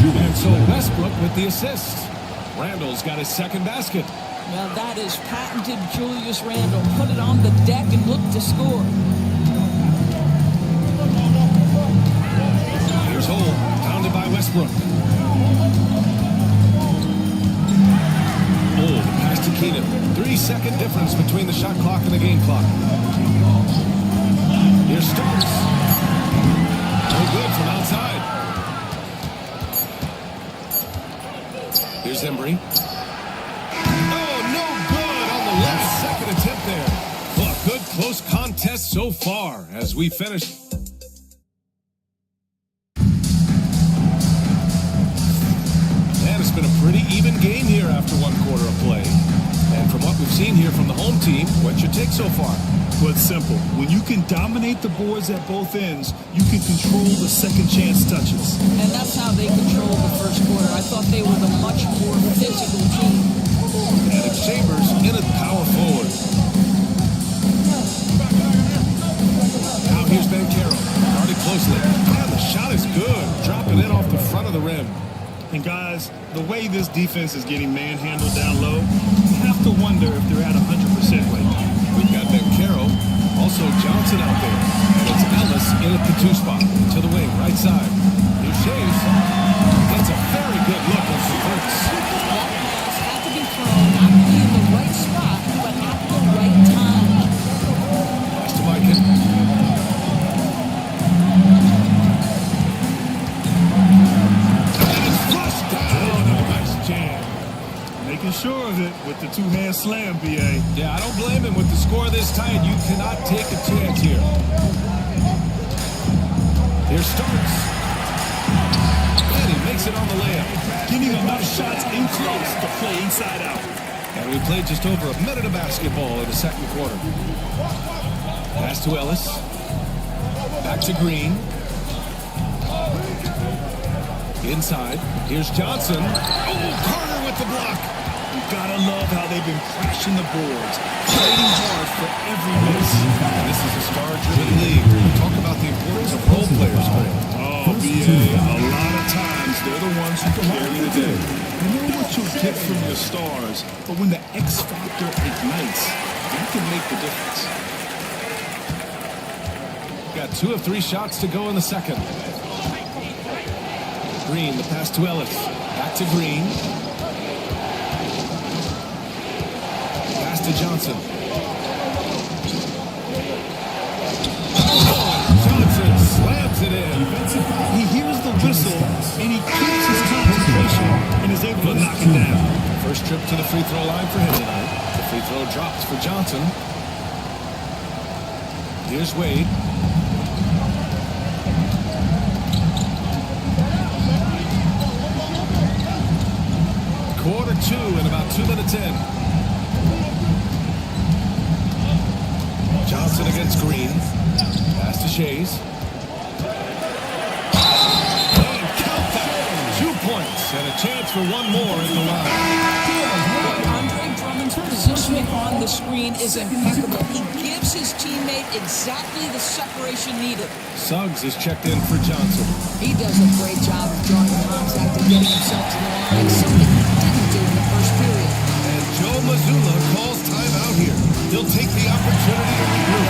And so Westbrook with the assist. Randall's got his second basket. Well, that is patented Julius Randle. Put it on the deck and look to score. Here's Ole, pounded by Westbrook. Ole, pass to Keenan. 3-second difference between the shot clock and the game clock. Here's Starks. No good from outside. Here's Embry. Oh, no good on the last second attempt there. Well, a good close contest so far as we finish. And it's been a pretty even game here after 1 quarter of play. And from what we've seen here from the home team, what's your take so far? Well, it's simple. When you can dominate the boards at both ends, you can control the second chance touches. And that's how they controlled the first quarter. I thought they were the much more physical team. And it's Chambers in at power forward. Now here's Banchero. Guarded closely. And the shot is good. Dropping it off the front of the rim. And guys, the way this defense is getting manhandled down low, you have to wonder if they're at 100% right now. We've got Banchero. Also Johnson out there. And it's Ellis in at the 2 spot. To the wing, right side. Here's Shaves. Gets a very good look and converts. That pass had to be thrown, not only in the right spot, but at the right time. Pass to Mikan. it with the two-hand slam, B.A. Yeah, I don't blame him. With the score this tight, you cannot take a chance here. Here starts. And he makes it on the layup. Getting enough shots in close to play inside out. And we played just over a minute of basketball in the second quarter. Pass to Ellis. Back to Green. Inside. Here's Johnson. Oh, Carter with the block. You gotta love how they've been crashing the boards, trading hard for every miss. And this is a star-driven league. Talk about the importance of role players, Greg. Oh, B.A., a lot of times they're the ones who carry the day. You know what you'll get from your stars, but when the X factor ignites, that can make the difference. Got 2 of 3 shots to go in the second. Green, the pass to Ellis. Back to Green. Pass to Johnson. Johnson slams it in. He hears the whistle, and he keeps his concentration and is able to knock it down. First trip to the free throw line for him tonight. The free throw drops for Johnson. Here's Wade. Quarter 2 and about 2 minutes in. Johnson against Green. Pass to Shays. And count that. 2 points and a chance for one more in the line. Andre Drummond's positioning on the screen is impeccable. He gives his teammate exactly the separation needed. Suggs is checked in for Johnson. He does a great job of drawing contact and getting himself to the line, something he didn't do in the first period. And Joe Mazzulla calls timeout here. He'll take the opportunity to regroup.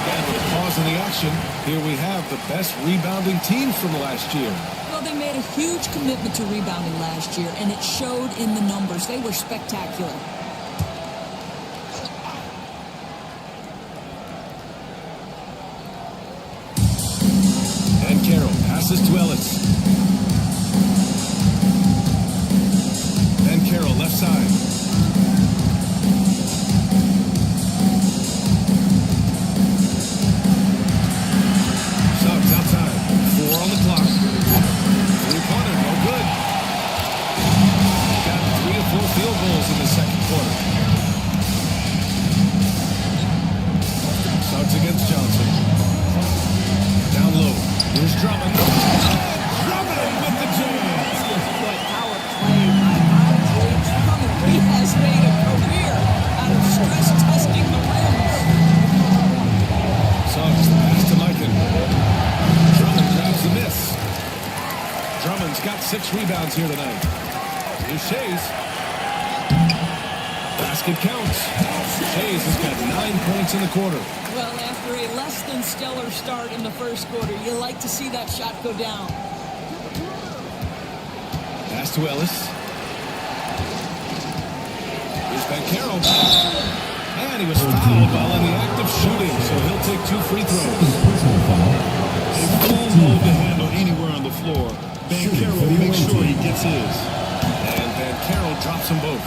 And with a pause in the action, here we have the best rebounding team from last year. Well, they made a huge commitment to rebounding last year, and it showed in the numbers. They were spectacular. And Carroll passes to Ellis. And Carroll left side. Suggs outside. 4 on the clock. 3-pointer, no good. Got 3 or 4 field goals in the second quarter. Suggs against Johnson. Down low. Here's Drummond. Drummond with the jam. Boy, power play by Andre Drummond. He has made a career out of stress testing the rims. Suggs, the pass to Mikan. Drummond grabs the miss. Drummond's got 6 rebounds here tonight. Here's Shays. Basket counts. Shays has got 9 points in the quarter. Well, after a less than stellar start in the first quarter, you like to see that shot go down. Pass to Ellis. Here's Banchero. And he was fouled while in the act of shooting, so he'll take 2 free throws. A full load to handle anywhere on the floor. Banchero makes sure he gets his. And Banchero drops them both.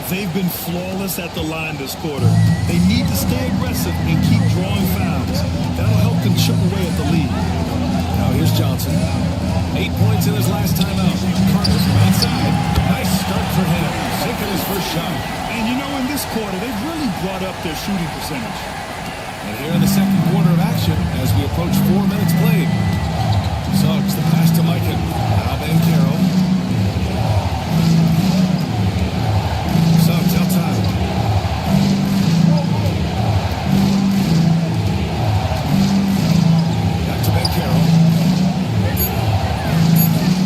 They've been flawless at the line this quarter. They need to stay aggressive and keep drawing fouls. That'll help them chip away at the lead. Now here's Johnson. 8 points in his last time out. Carter from outside. Nice start for him. Sinking his first shot. And you know, in this quarter, they've really brought up their shooting percentage. And here in the second quarter of action, as we approach 4 minutes played. Suggs, the pass to Mikan. Now Banchero. Suggs outside. Back to Banchero.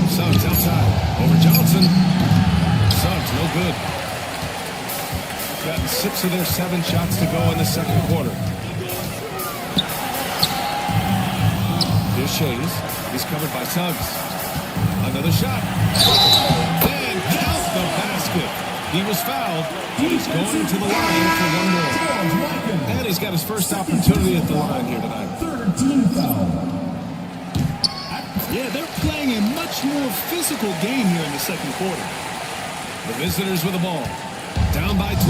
Suggs outside. Over Johnson. Suggs, no good. Gotten 6 of their 7 shots to go in the second quarter. Here's Shays. He's covered by Suggs. Another shot. And count the basket. He was fouled, but he's going to the line for one more. And he's got his first opportunity at the line here tonight. 13 foul. Yeah, they're playing a much more physical game here in the second quarter. The visitors with the ball. Down by 12.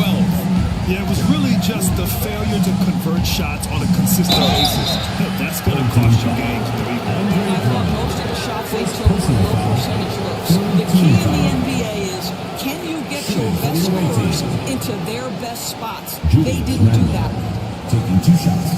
Yeah, it was really just the failure to convert shots on a consistent basis. That's going to cost you games in the league. I thought most of the shots they took were low percentage looks. The key in the NBA is, can you get your best scorers into their best spots? They didn't do that. Taking 2 shots.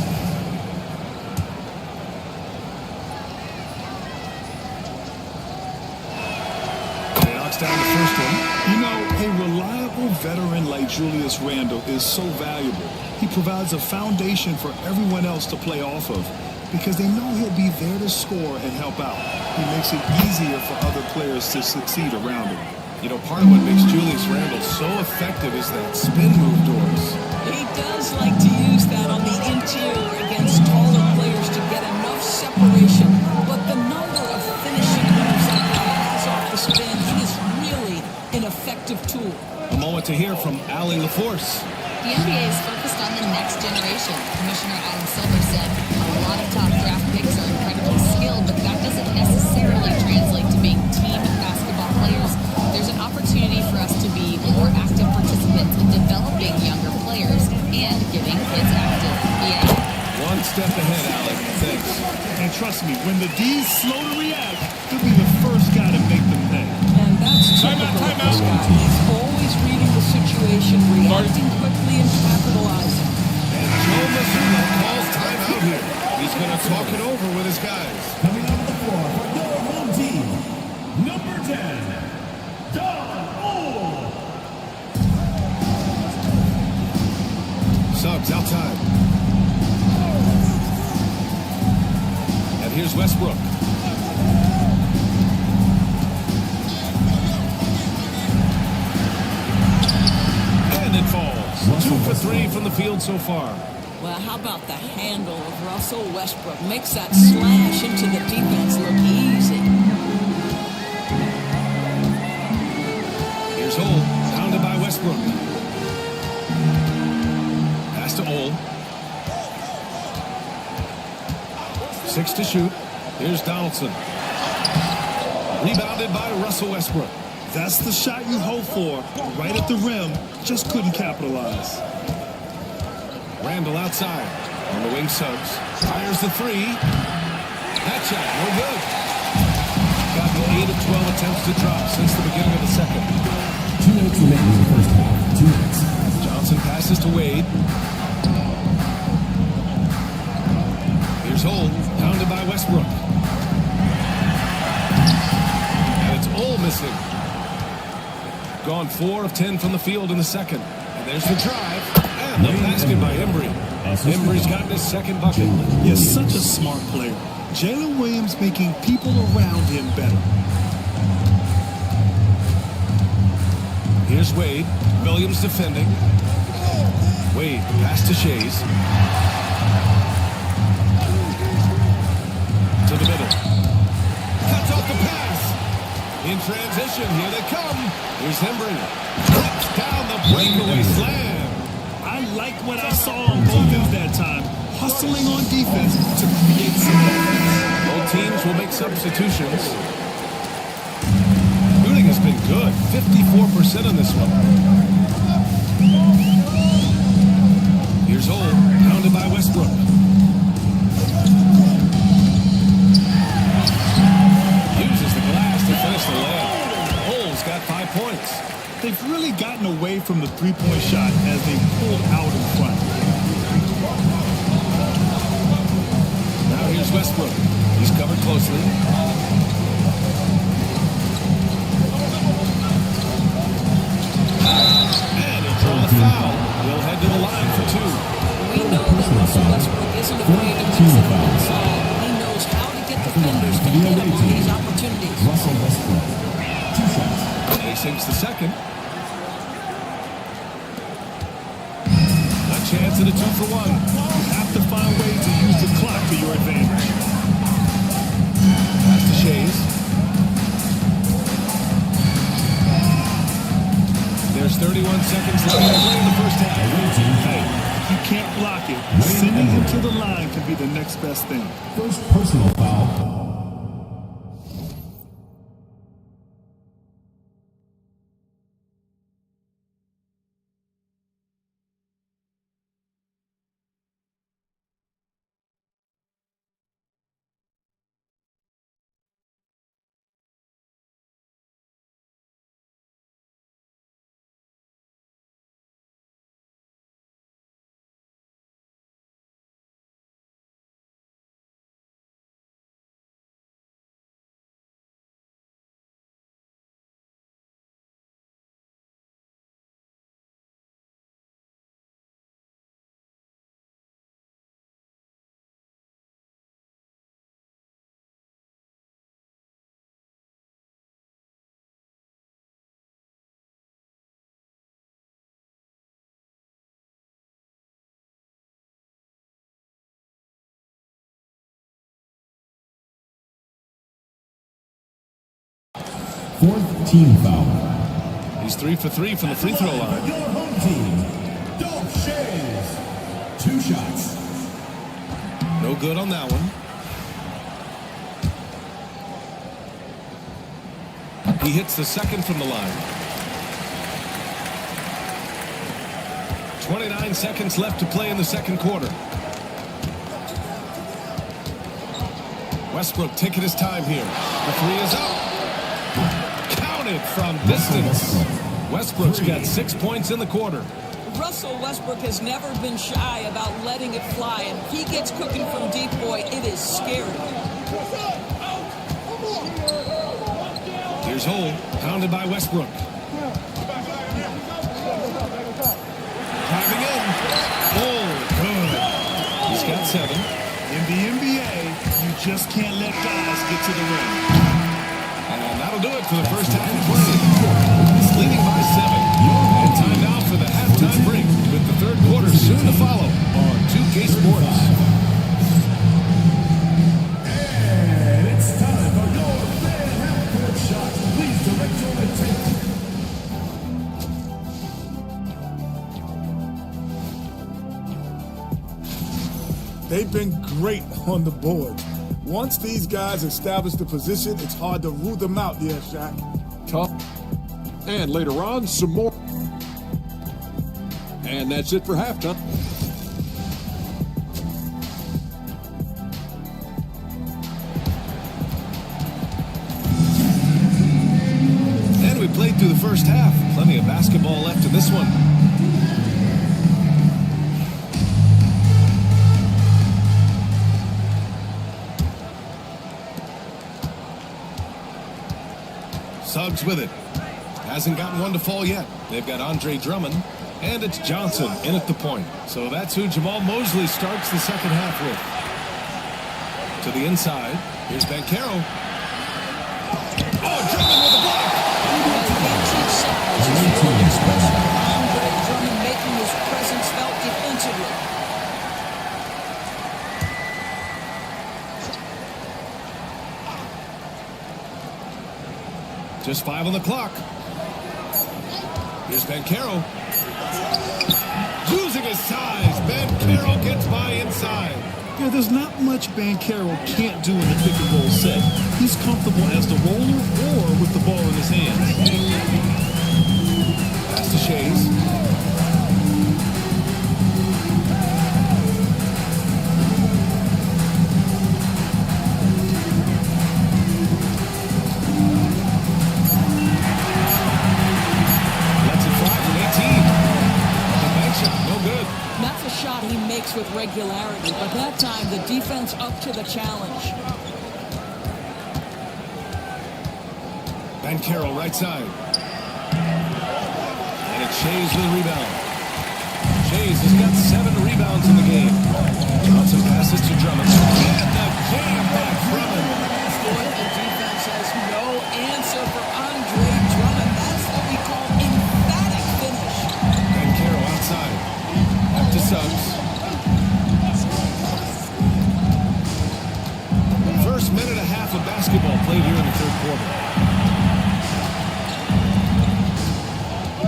Knocks down the first one. You know, a reliable veteran like Julius Randle is so valuable. He provides a foundation for everyone else to play off of because they know he'll be there to score and help out. He makes it easier for other players to succeed around him. You know, part of what makes Julius Randle so effective is that spin move, Doris. He does like to use that on the interior against taller players to get enough separation. But the number of finishing moves that guy has off the spin is really an effective tool. A moment to hear from Allie LaForce. The NBA is focused on the next generation. Commissioner Adam Silver said a lot of top draft picks are incredibly skilled, but that doesn't necessarily translate to being team basketball players. There's an opportunity for us to be more active participants in developing younger players and getting kids active. One step ahead, Alec. Thanks. And trust me, when the D's slow to react, he'll be the first guy to make them pay. And that's typical of this guy. He's always reading the situation, reacting quickly and capitalizing. And Joe Mazzulla calls timeout here. He's going to talk it over with his guys. Coming onto the floor for your home team, number 10, Don Ohl. Subs outside. And here's Westbrook. And it falls. 2 for 3 from the field so far. Well, how about the handle of Russell Westbrook? Makes that slash into the defense look easy. Here's Ohl, pounded by Westbrook. Pass to Ohl. 6 to shoot. Here's Donaldson. Rebounded by Russell Westbrook. That's the shot you hope for. Right at the rim, just couldn't capitalize. Randall outside. On the wing subs. Fires the 3. That shot, no good. Gotten 8 of 12 attempts to drop since the beginning of the second. 2 minutes remaining in the first half. 2 minutes. Johnson passes to Wade. Here's Ohl, pounded by Westbrook. And it's Ohl missing. Gone 4 of 10 from the field in the second. And there's the drive. And the basket by Embry. Embry's gotten his second bucket. Yes, such a smart player. Jalen Williams making people around him better. Here's Wade. Williams defending. Wade, pass to Shays. To the middle. Cuts off the pass. In transition, here they come. Here's Embry. Rips down the breakaway slam. I like what I saw on both ends that time. Hustling on defense to create some offense. Both teams will make substitutions. Shooting has been good. 54% on this one. Here's Ohl, pounded by Westbrook. Uses the glass to finish the layup. Ohl's got 5 points. They've really gotten away from the three-point shot as they pulled out in front. Now here's Westbrook. He's covered closely. And he draws a foul. He'll head to the line for 2. We know that Russell Westbrook isn't afraid to mix it up inside. He knows how to get defenders to hit him on these opportunities. Russell Westbrook. 2 shots. And he sinks the second. A chance at a 2 for 1. You have to find ways to use the clock to your advantage. Pass to Shays. There's 31 seconds left to play in the first half. Hey, you can't block it. Sending him to the line can be the next best thing. First personal foul. Fourth team foul. He's 3 for 3 from the free throw line. Your home team, Dolph Schayes. 2 shots. No good on that one. He hits the second from the line. 29 seconds left to play in the second quarter. Westbrook taking his time here. The three is up. Counted from distance. Westbrook's got 6 points in the quarter. Russell Westbrook has never been shy about letting it fly, and if he gets cooking from deep, boy, it is scary. Here's Hole, pounded by Westbrook. Driving in. Oh, good. He's got 7. In the NBA, you just can't let guys get to the rim. And that'll do it for the first half of play. It's leading by 7. And time now for the halftime break, with the third quarter soon to follow on 2K Sports. And it's time for your fan half-court shot. Please direct your attention. They've been great on the board. Once these guys establish the position, it's hard to rule them out, yeah, Shaq. Tough. And later on, some more. And that's it for halftime. And we played through the first half. Plenty of basketball left in this one. Suggs with it. Hasn't gotten one to fall yet. They've got Andre Drummond, and it's Johnson in at the point. So that's who Jamal Mosley starts the second half with. To the inside. Here's Banchero. Oh, Drummond with the block. Andre Drummond making his presence felt defensively. Just 5 on the clock. Here's Banchero. Using his size. Banchero gets by inside. Yeah, there's not much Banchero can't do in the pick and roll set. He's comfortable as the roller or with the ball in his hands. Pass to Schayes. That's a shot he makes with regularity, but that time the defense up to the challenge. Banchero right side. And it's Schayes with the rebound. Schayes has got 7 rebounds in the game. Johnson passes to Drummond. And the jam by Drummond. Boy, the defense has no answer for Andre Drummond. That's what we call emphatic finish. Banchero outside. Back to Suggs. First minute and a half of basketball played here in the third quarter.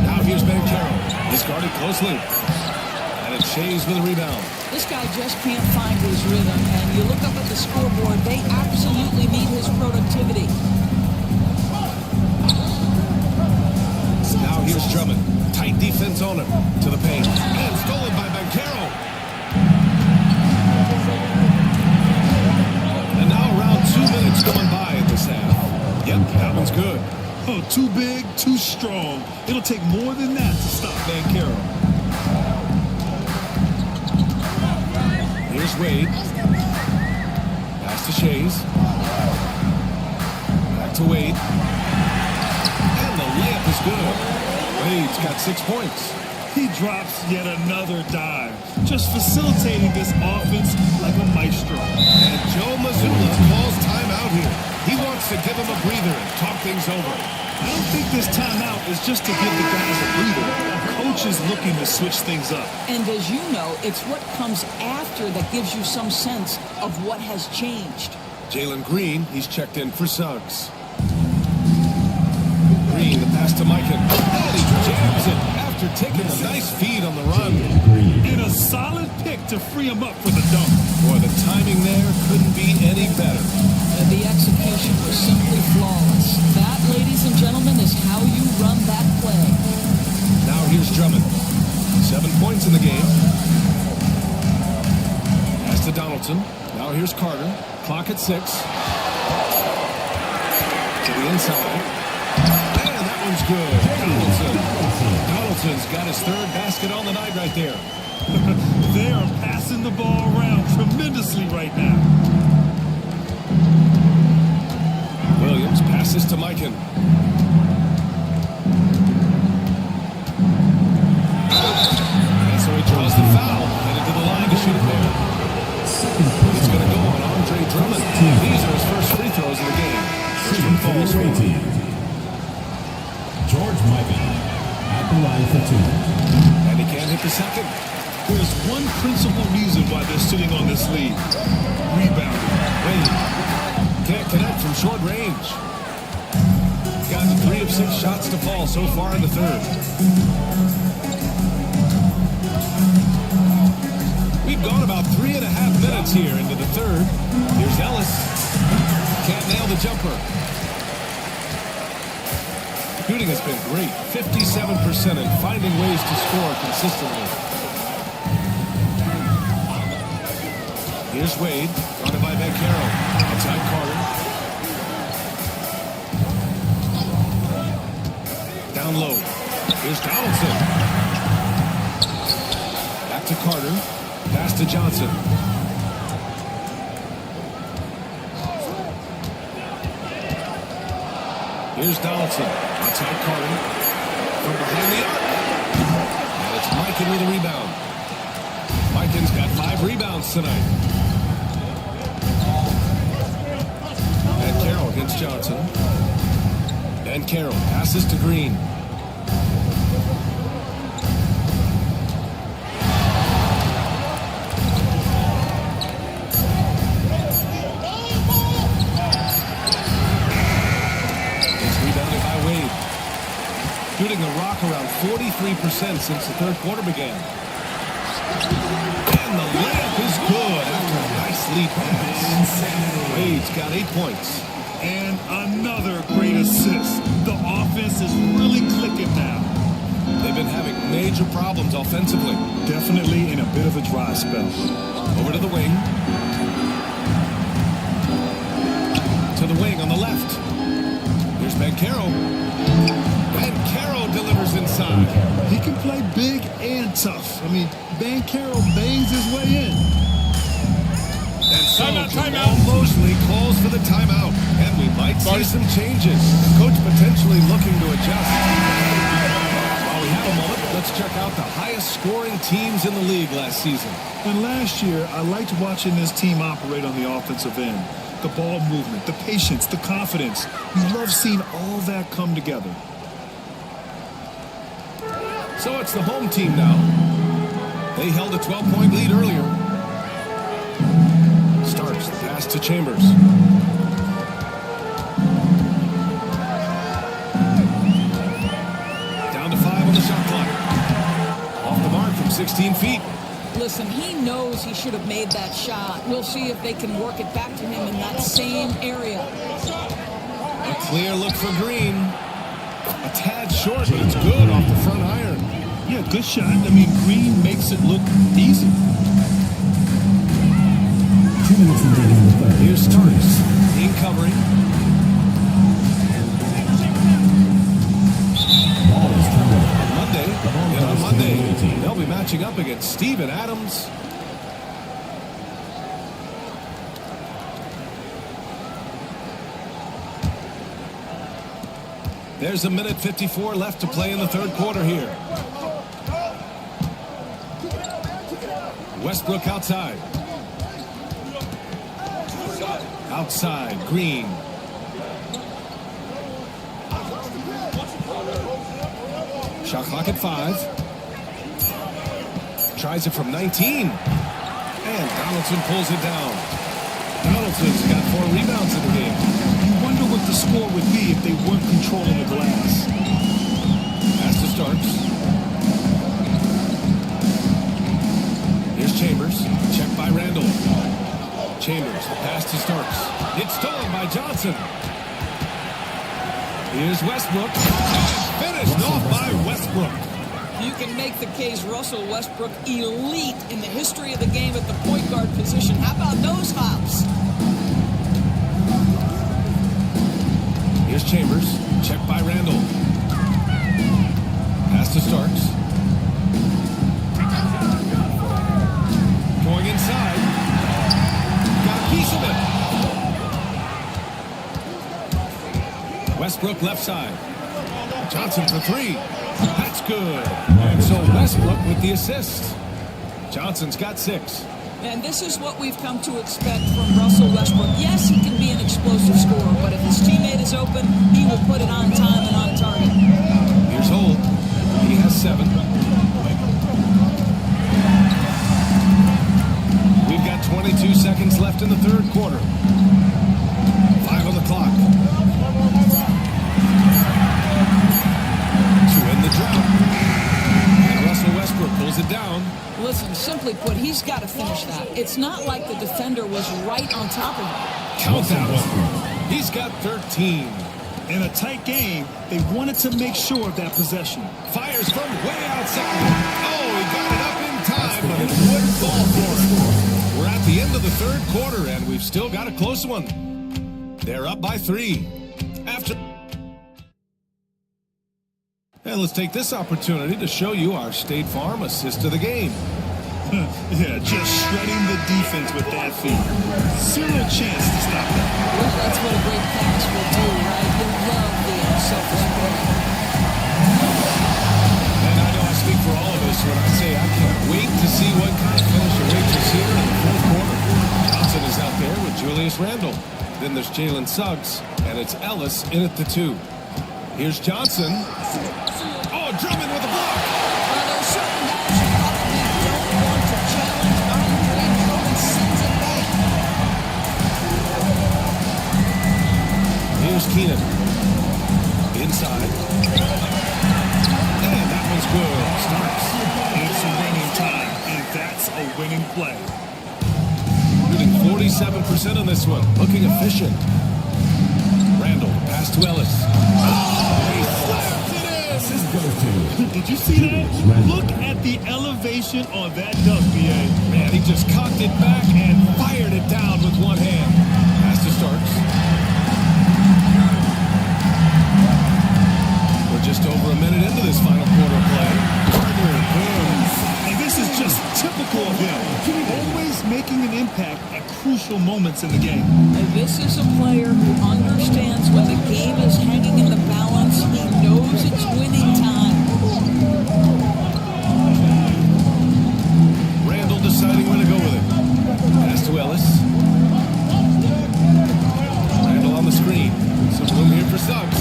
Now here's Banchero. He's guarded closely. And it's Schayes with a rebound. This guy just can't find his rhythm. And you look up at the scoreboard, they absolutely need his productivity. Now here's Drummond. Tight defense on him. To the paint. And stolen by Banchero. And now around 2 minutes going by in this half. Yep, that one's good. Oh, too big, too strong. It'll take more than that to stop Banchero. Here's Wade. Pass to Schayes. Back to Wade. And the layup is good. Wade's got 6 points. He drops yet another dive, just facilitating this offense like a maestro. And Joe Mazzulla calls timeout here. He wants to give him a breather and talk things over. I don't think this timeout is just to give the guys a breather. Coach is looking to switch things up. And as you know, it's what comes after that gives you some sense of what has changed. Jalen Green, he's checked in for Suggs. to Mikan. And he jams it after taking a nice feed on the run. And a solid pick to free him up for the dunk. Boy, the timing there couldn't be any better. And the execution was simply flawless. That, ladies and gentlemen, is how you run that play. Now here's Drummond. 7 points in the game. Pass to Donaldson. Now here's Carter. Clock at 6. To the inside. And that one's good. Donaldson's got his third basket on the night right there. They are passing the ball around tremendously right now. Williams passes to Mikan. And so he draws the foul. Headed to the line to shoot it there. It's going to go on Andre Drummond. These are his first free throws of the game. First one falls for him. George Mikan at the line for 2. And he can't hit the second. There's one principal reason why they're sitting on this lead. Rebounding. Wade can't connect from short range. Gotten 3 of 6 shots to fall so far in the third. We've gone about 3.5 minutes here into the third. Here's Ellis. Can't nail the jumper. Shooting has been great. 57% and finding ways to score consistently. Here's Wade. Guarded by Vaccaro. Outside Carter. Down low. Here's Donaldson. Back to Carter. Pass to Johnson. Here's Donaldson. Outside Carter. From behind the arc. And it's Mikan with a rebound. Mikan's got 5 rebounds tonight. And Carroll against Johnson. And Carroll passes to Green. Shooting the rock around 43% since the third quarter began. And the layup is good after a nice lead pass. Wade's got 8 points. And another great assist. The offense is really clicking now. They've been having major problems offensively. Definitely in a bit of a dry spell. Over to the wing. To the wing on the left. Here's Vaccaro. Vaccaro delivers inside. He can play big and tough. I mean, Vaccaro bangs his way in. And so Jamal Mosley calls for the timeout. And we might see some changes. Coach potentially looking to adjust. While we have a moment, let's check out the highest scoring teams in the league last season. And last year, I liked watching this team operate on the offensive end. The ball movement, the patience, the confidence. You love seeing all that come together. So it's the home team now. They held a 12-point lead earlier. Starks the pass to Chambers. Down to 5 on the shot clock. Off the mark from 16 feet. Listen, he knows he should have made that shot. We'll see if they can work it back to him in that same area. A clear look for Green. A tad short, but it's good off the front iron. Yeah, good shot. I mean, Green makes it look easy. Here's Starks. In covering. On Monday, they'll be matching up against Steven Adams. There's a minute 54 left to play in the third quarter here. Westbrook outside. Outside, Green. Shot clock at 5. Tries it from 19. And Donaldson pulls it down. Donaldson's got 4 rebounds in the game. You wonder what the score would be if they weren't controlling the glass. Starks. Here's Chambers. Check by Randall. Chambers, the pass to Starks. It's stolen by Johnson. Here's Westbrook. Finished off by Westbrook. You can make the case Russell Westbrook elite in the history of the game at the point guard position. How about those hops? Here's Chambers. Check by Randall. Pass to Starks. Going inside. Got a piece of it. Westbrook left side. Johnson for three. That's good. And so Westbrook with the assist. Johnson's got 6. And this is what we've come to expect from Russell Westbrook. Yes, he can be an explosive scorer, but if his teammate is open, he will put it on time and on target. Here's Holt. He has 7. We've got 22 seconds left in the third quarter. 5 on the clock. To end the drought. And Russell Westbrook pulls it down. Listen, simply put, he's got to finish that. It's not like the defender was right on top of him. Count that one. He's got 13. In a tight game, they wanted to make sure of that possession. Fires from way outside. Oh, he got it up in time, but it wouldn't fall for him. We're at the end of the third quarter, and we've still got a close one. They're up by 3. After... And let's take this opportunity to show you our State Farm assist of the game. Yeah, just shredding the defense with that feed. Zero chance to stop that. Well, that's what a great pass will do, right? You'll love the self-respect. And I know I speak for all of us when I say I can't wait to see what kind of finish awaits us here in the fourth quarter. Johnson is out there with Julius Randle. Then there's Jalen Suggs, and it's Ellis in at the 2. Here's Johnson. Oh, Drummond with a block. There are certain guys you probably don't want to challenge. Andre Drummond sends it back. Here's Keenan. Inside. And that one's good. Starks. It's running time, and that's a winning play. Shooting 47% on this one. Looking efficient. Randall, pass to Ellis. Did you see that? Look at the elevation on that dunk, BA. Man, he just cocked it back and fired it down with one hand. Pass to Starks. We're just over a minute into this final quarter play. Gardner, boom. And this is just typical of him. Always making an impact at crucial moments in the game. And this is a player who understands when the game is hanging in the balance. He knows it's winning time. Randall deciding where to go with it. Pass to Ellis. Randall on the screen. Some room here for Suggs.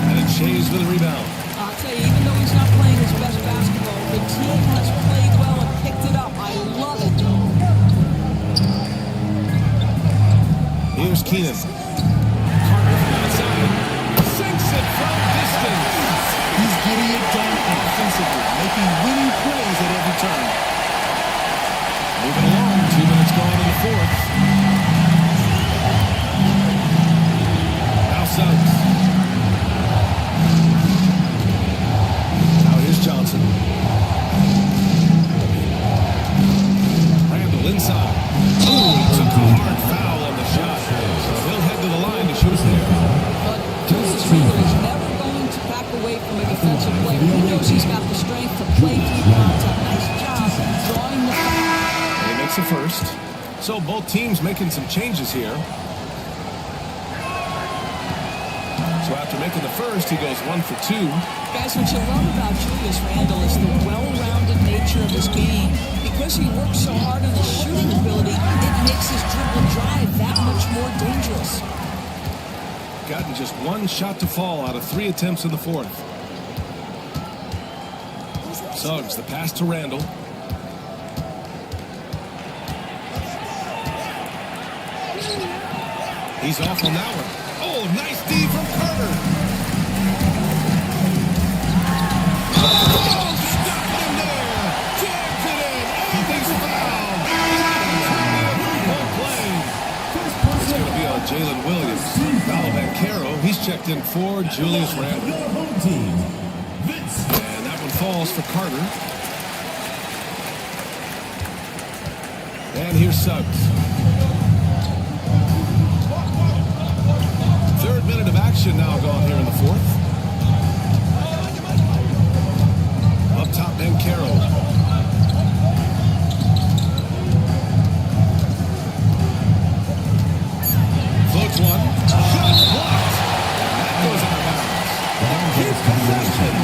And it's Shays with a rebound. I'll tell you, even though he's not playing his best basketball, the team has played well and picked it up. I love it. Here's Keenan. Carter from outside. Sinks it from distance. He's getting it done offensively, making winning plays at every turn. Moving along. 2 minutes gone in the fourth. Now Suggs. Now here's Johnson. Randall inside. Oh, he took a hard foul on the shot. So he'll head to the line to shoot it there. But Julius Randle is never going to back away from a defensive player. He knows he's got the strength to play through contact. Nice job drawing the foul. And he makes a first. So both teams making some changes here. So after making the first, he goes 1 for 2. Guys, what you love about Julius Randle is the well-rounded nature of his game. Because he works so hard on his shooting ability, it makes his dribble drive that much more dangerous. Gotten just 1 shot to fall out of 3 attempts in the fourth. Suggs, the pass to Randall. He's off on that one. Oh, nice D from Carter. in for Julius Randle. Your home team, Vince. And that one falls for Carter. And here's Suggs. Third minute of action now gone here in the fourth. Up top, Banchero. Floats one. Shot blocked. That goes out of bounds. Keep possession.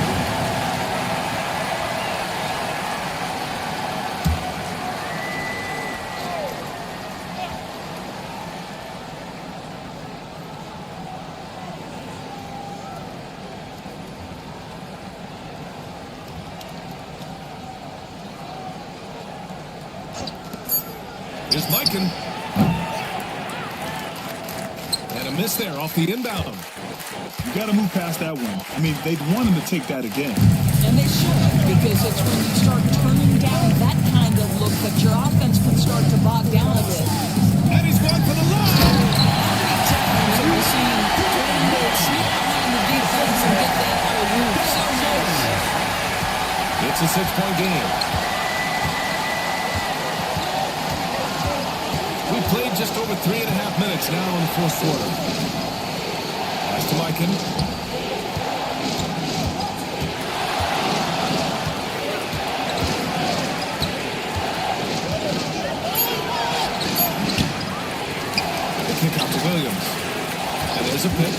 Here's Mikan. And a miss there off the inbound. You got to move past that one. I mean, they'd want him to take that again. And they should, because it's when you start turning down that kind of look that your offense can start to bog down a bit. And he's going for the line. How many times have we seen Dwayne sneak behind the defense and get that alley-oop? So close. It's a 6-point game. We played just over 3.5 minutes now in the fourth quarter. Pass to Mikan. The kick out to Williams. And there's a pick.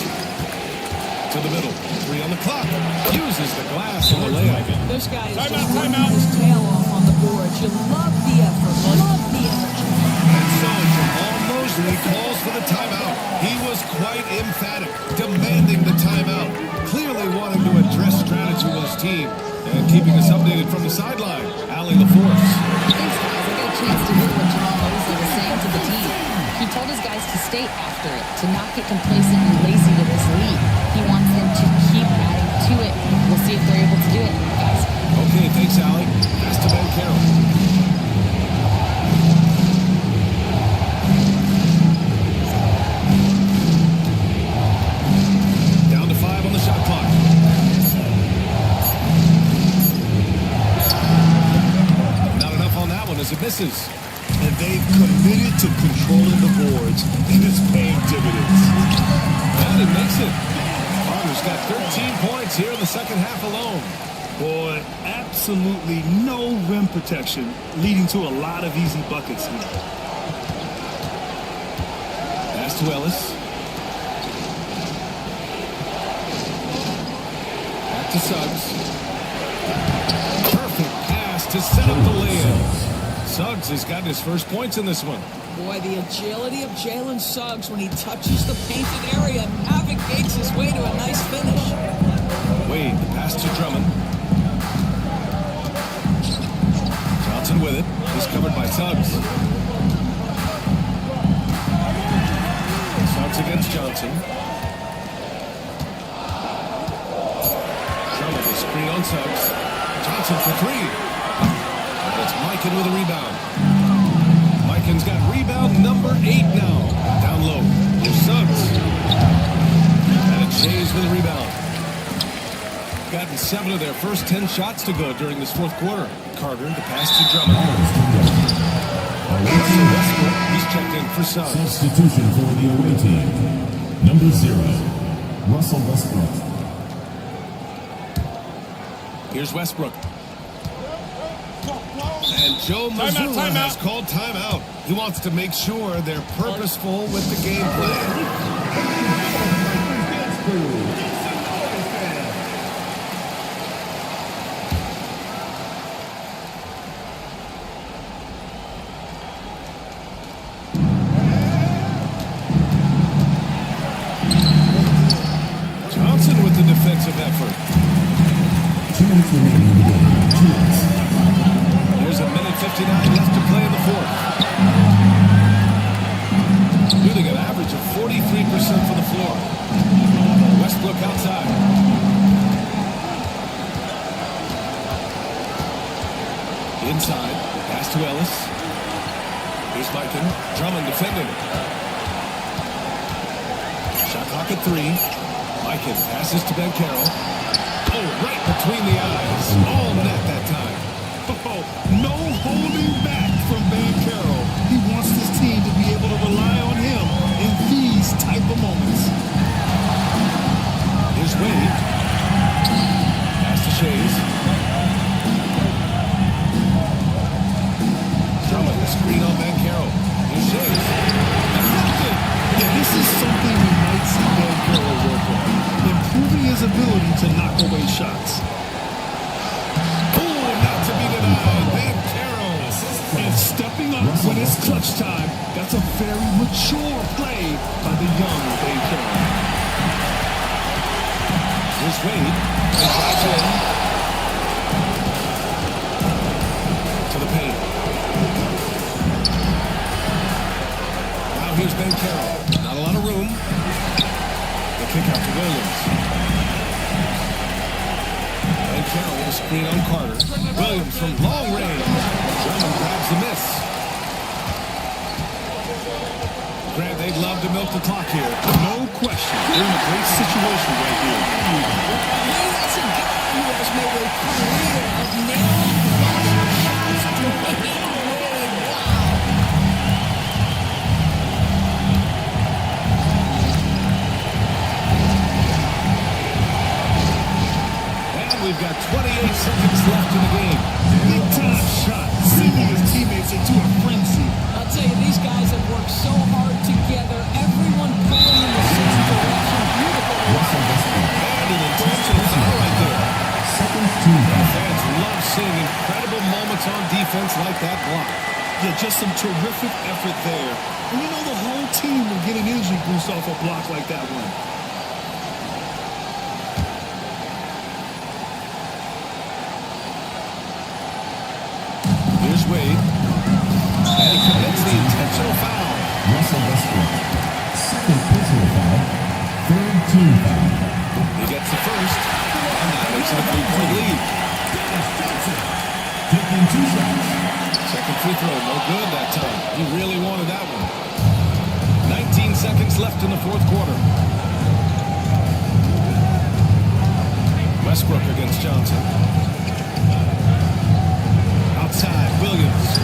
To the middle. 3 on the clock. Uses the glass in the layup. This guy is just working his tail off on the boards. You love the effort. Love the energy. And so Jamal Mosley calls for the timeout. He was quite emphatic, demanding the timeout, clearly wanting to address strategy with his team and keeping us updated from the sideline. Allie LaForce. Thanks, guys. I got a chance to hear what Jamal Mosley was saying to the team. He told his guys to stay after it, to not get complacent and lazy to this lead. He wants them to keep adding to it. We'll see if they're able to do it, guys. Okay, thanks, Allie. Pass to Banchero. Down to 5 on the shot clock. Not enough on that one as it misses. And they've committed to controlling the boards, and it's paying dividends. And it makes it. Carter's got 13 points here in the second half alone. Boy, absolutely no rim protection, leading to a lot of easy buckets here. Pass to Ellis. Back to Suggs. Perfect pass to set up the layup. Suggs has gotten his first points in this one. Boy, the agility of Jalen Suggs when he touches the painted area navigates his way to a nice finish. Wade, the pass to Drummond. Johnson with it. He's covered by Suggs. Suggs against Johnson. Drummond, the screen on Suggs. Johnson for 3. It's Mikan with a rebound. Mikan's got rebound number 8 now. Down low. Here's Suggs. And it's Jays with a rebound. Gotten 7 of their first 10 shots to go during this fourth quarter. Carter, the pass to Drummond. Russell Westbrook, he's checked in for Suggs. Substitution for the away team. Number 0, Russell Westbrook. Here's Westbrook. And Joe Mazzulla has called timeout. He wants to make sure they're purposeful with the game plan. Johnson with the defensive effort. 2 minutes remaining in the game. 2 minutes. There's a minute 59 left to play in the fourth. Shooting an average of 43% from the floor. Westbrook outside. Inside. Pass to Ellis. Here's Mikan. Drummond defending. Shot clock at 3. Mikan passes to Ben Carroll. Oh, right between the eyes. All net that time. Oh, no holding back from Ben Carroll. He wants this team to be able to rely on him in these type of moments. Here's Wade. Pass to Shays. Drummond the screen on Ben Carroll. Here's Shays. Deflected. Yeah, this is something we might see Ben Carroll work on. Improving his ability to knock away shots. Ben Carroll. And stepping up when it's clutch time. That's a very mature play by the young Ben Carroll. Here's Wade. He drives in. To the paint. Now here's Ben Carroll. Not a lot of room. The kick out to Williams. Ben Carroll with a screen on Carter. Williams from long range. Drummond grabs the miss. Grant, they'd love to milk the clock here. No question. They're in a great situation right here. That's a guy who has made a career of nailing shots to make it really wow. And we've got 28 seconds left in the game. Big time shot. Sending his teammates into a frenzy. I'll tell you, these guys have worked so hard together. Everyone pulling in the same direction. Beautiful. And an intentional foul right there. Fans love seeing incredible moments on defense like that block. Yeah, just some terrific effort there. And you know the whole team will get an energy boost off a block like that one. Here's Wade. And he commits the intentional foul. Russell Westbrook. Second personal foul. Third team foul. He gets the first. And that makes it a 3-point lead. Taking 2 shots. Second free throw, no good that time. He really wanted that one. 19 seconds left in the fourth quarter. Westbrook against Johnson. Outside, Williams.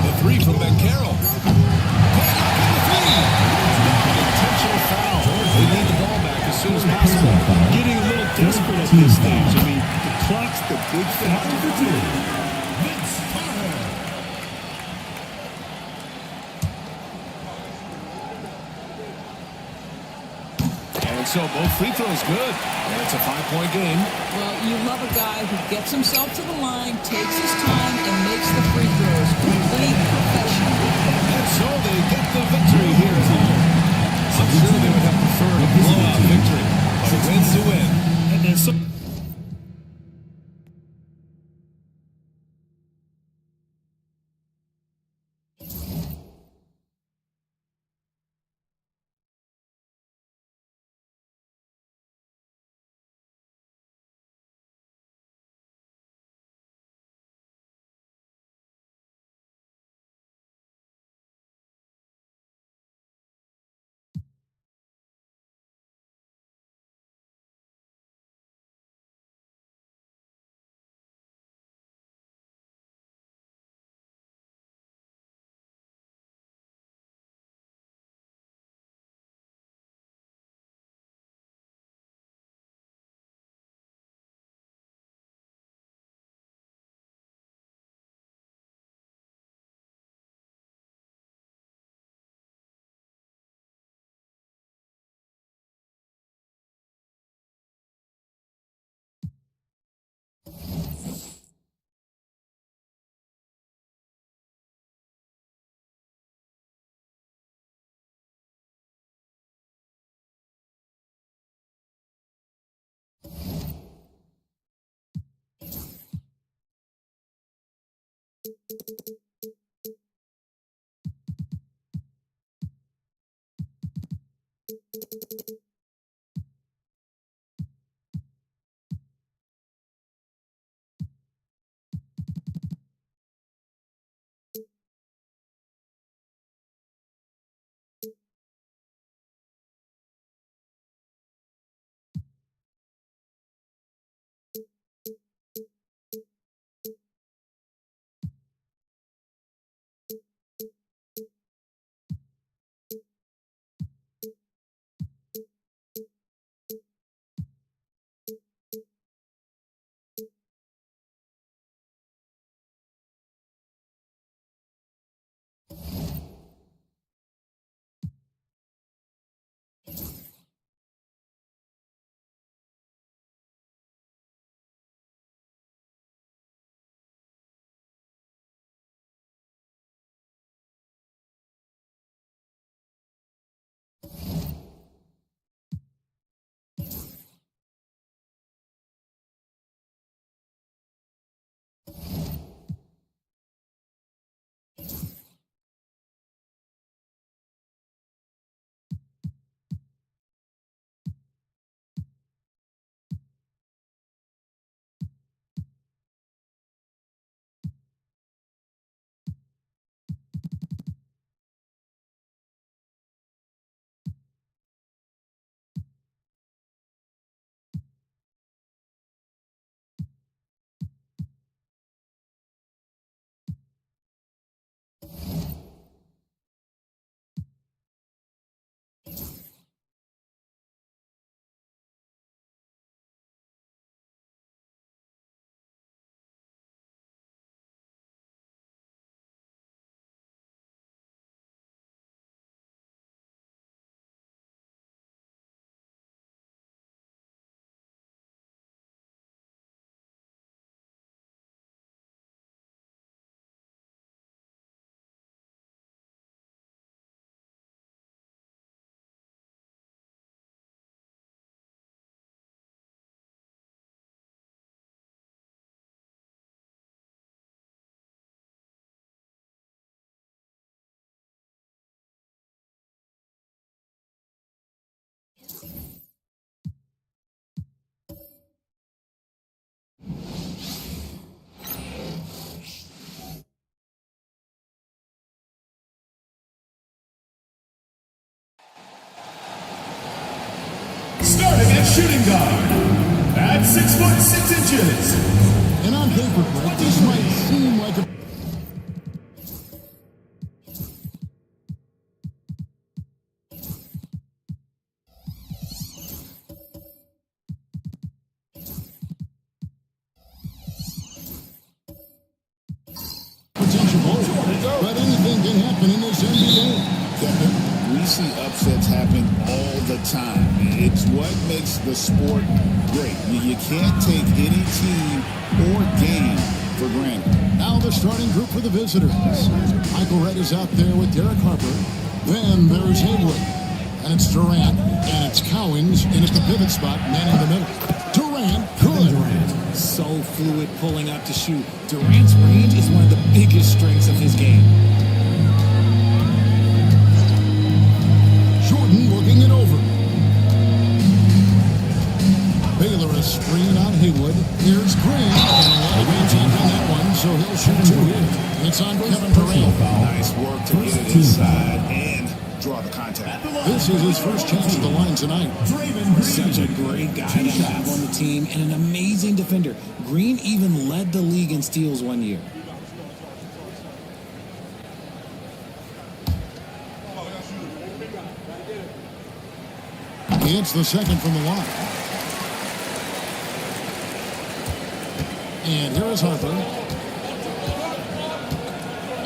The three from Ben Carroll. Intentional foul. They need the ball back as soon as possible. Getting a little desperate at this stage. I mean, the clock's the big factor. Vince Carter. And so both free throws good. And it's a 5-point game. Well, you love a guy who gets himself to the line, takes his time, and makes the free throws. Complete professional. And so they get the victory here tonight. I'm sure they would have preferred a blowout victory, but a win's a win. And then some shooting guard. At 6 foot 6 inches. And on paper, Greg, this might seem like a potential goal, but anything can happen in this NBA. Kevin, we see upsets happen all the time. It's what makes the sport great. You can't take any team or game for granted. Now the starting group for the visitors. Michael Redd is out there with Derek Harper. Then there's Haywood. And it's Durant. And it's Cowings in at the pivot spot, manning the middle. Durant, good. Durant, so fluid pulling up to shoot. Durant's range is one of the biggest strengths of his game. Jordan looking it over. Baylor a screen on Haywood. Here's Green. And a lot of range on that one, so he'll shoot two here. It's on Kevin Durant. Nice work to get it inside and draw the contact. This is his first chance at the line tonight. Such a great guy to have on the team and an amazing defender. Green even led the league in steals one year. It's the second from the line. And here is Harper.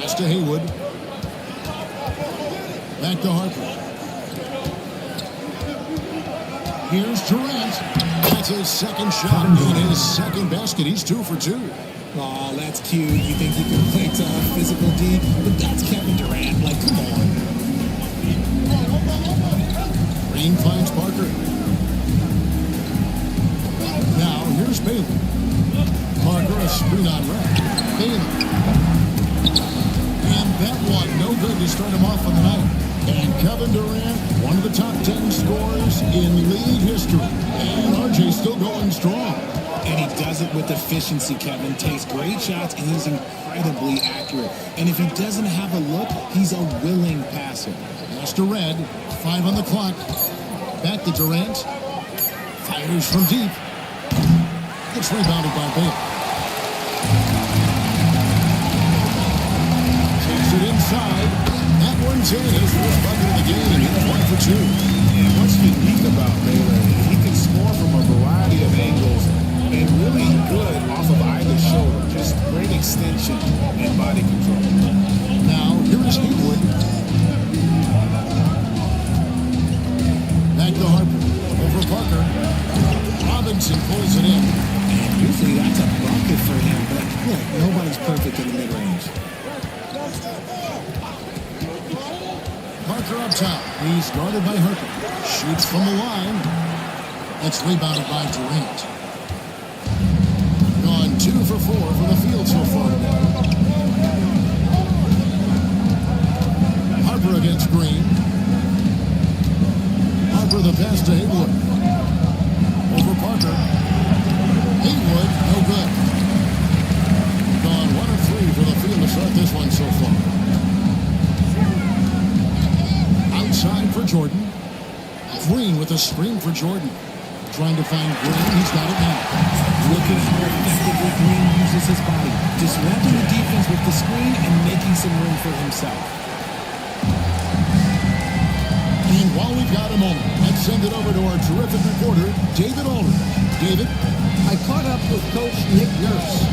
Pass to Haywood. Back to Harper. Here's Durant. That's his second shot and his second basket. He's 2 for 2. Oh, that's cute. You think he can play tough, physical D, but that's Kevin Durant. Like, come on. Green finds Parker. Now here's Baylor. Parker a screen on Redd. Baylor. And that one no good to start him off on the night. And Kevin Durant, one of the top 10 scorers in league history. And RJ still going strong. And he does it with efficiency, Kevin. Takes great shots, and he's incredibly accurate. And if he doesn't have a look, he's a willing passer. Pass to Redd. 5 on the clock. Back to Durant. Fires from deep. It's rebounded by Baylor. Takes it inside. That one's in. His first bucket of the game, and he's 1 for 2. And what's unique about Baylor, he can score from a variety of angles and really good off of either shoulder. Just great extension and body control. Now, here is Haywood. Back to Harper. Over Parker. Robinson pulls it in. And usually that's a bucket for him, but look, nobody's perfect in the mid-range. Parker up top. He's guarded by Harper. Shoots from the line. It's rebounded by Durant. Gone 2 for 4 from the field so far today. Harper against Green. Harper the pass to Haywood. Over Parker. Haywood, no good. Gone 1 of 3 for the field to start this one so far. Outside for Jordan. Green with a screen for Jordan. Trying to find Green. He's got it now. Look at how effectively Green uses his body, disrupting the defense with the screen and making some room for himself. And while we've got a moment, let's send it over to our terrific reporter, David Aldridge. David? I caught up with Coach Nick Nurse.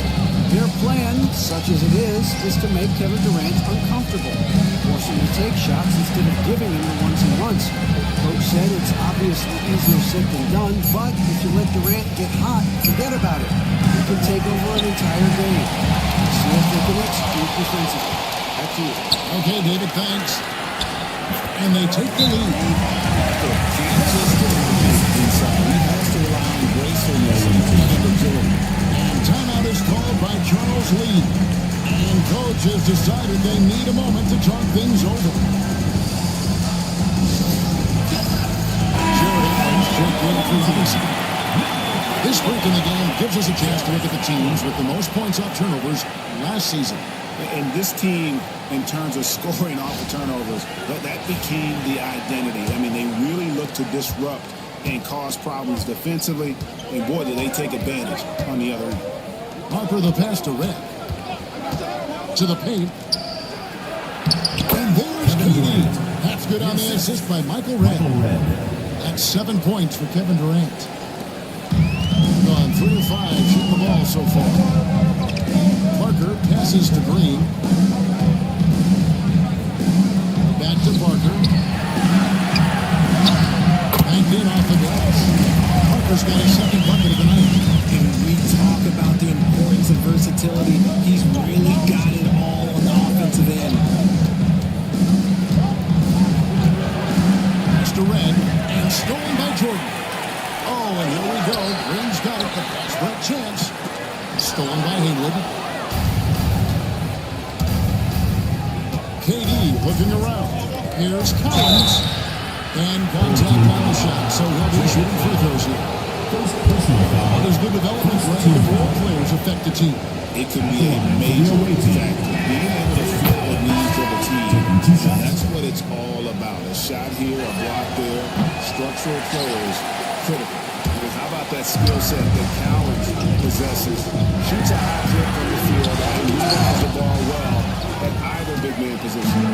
Their plan, such as it is to make Kevin Durant uncomfortable, forcing him to take shots instead of giving him the ones he wants. Coach said it's obviously easier said than done, but if you let Durant get hot, forget about it. He can take over an entire game. See if they can execute defensively. Back to you. Okay, David, thanks. And they take the lead. Can't just get inside. He has to rely on gracefulness and agility. And timeout is called by Charles Lee. And coach has decided they need a moment to talk things over. Jared Allen's checked in for Robinson. This break in the game gives us a chance to look at the teams with the most points off turnovers last season. And this team, in terms of scoring off the turnovers, that became the identity. I mean, they really looked to disrupt and cause problems defensively. And boy, do they take advantage on the other end. Harper the pass to Red. To the paint. And there's KD. That's good on the assist by Michael Red. That's 7 points for Kevin Durant. On 3 of 5 shooting the ball so far. Parker passes to Green. Back to Parker. Banked in off the glass. Parker's got his second bucket of the night. And we talk about the importance of versatility. He's really got it all on the offensive end. Mr. Red, and stolen by Jordan. Oh, and here we go. Green's got it. The fast chance. Stolen by Haywood. KD looking around. Here's Collins. And contact on the shot. So he'll be shooting free throws here. There's good development when the role players affect the team. It could be a major factor. Being able to fit the needs of the team. That's what it's all about. A shot here, a block there. Structural players, critical. Because how about that skill set that Collins possesses? Shoots a high clip from the field and rebounds the ball well at either big man position.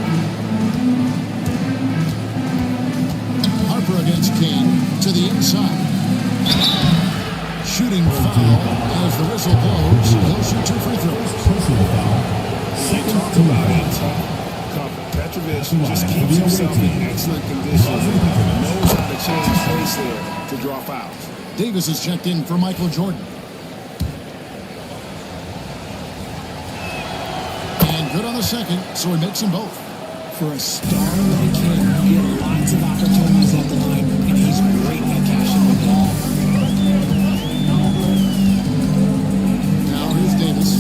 Harper against Kane to the inside. Shooting foul as the whistle blows. He'll shoot 2 free throws. You talk about a tough cover. Petrovic just keeps himself in excellent condition. Knows how to change pace there to draw fouls. Davis is checked in for Michael Jordan. And good on the second, so he makes them both. For a star like him, he had lots of opportunities at the line, and he's great at cashing them in. Now here's Davis.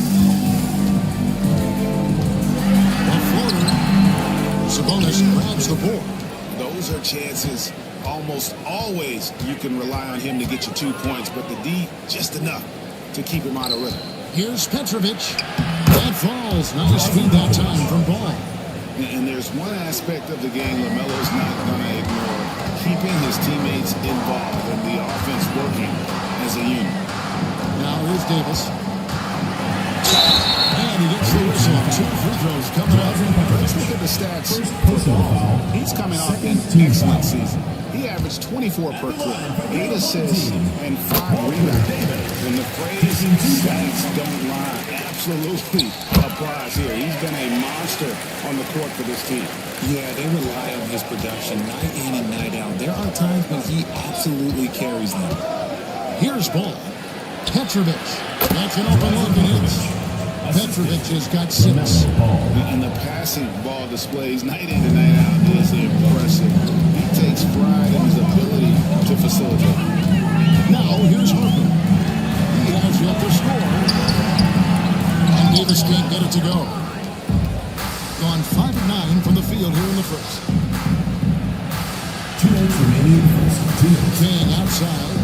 A floater. Sabonis grabs the board. Those are chances. Almost always you can rely on him to get you 2 points, but the D, just enough to keep him out of rhythm. Here's Petrovic. That falls. Nice feed that time from Ball. And there's one aspect of the game LaMelo's not going to ignore, keeping his teammates involved and the offense working as a unit. Now here's Davis. And he gets the whistle. 2 free throws coming up. Let's look at the stats for Ball. He's coming off an excellent season. He averaged 24 per clip, 8 assists, and 5 rebounds. And the phrase stats don't lie absolutely applies here. He's been a monster on the court for this team. Yeah, they rely on his production night in and night out. There are times when he absolutely carries them. Here's Ball. Petrovic. That's an open look and hits. Petrovic has got 6. And the passing Ball displays night in and night out is impressive. He takes pride in his ability to facilitate. Now here's Harper. He has yet to score. And Davis can't get it to go. Gone 5 of 9 from the field here in the first. 2 minutes remaining in the first. King outside.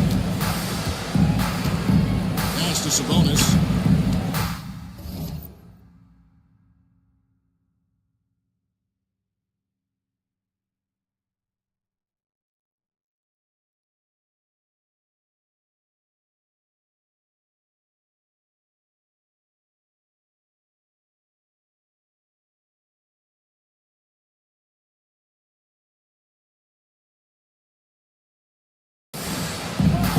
Pass to Sabonis.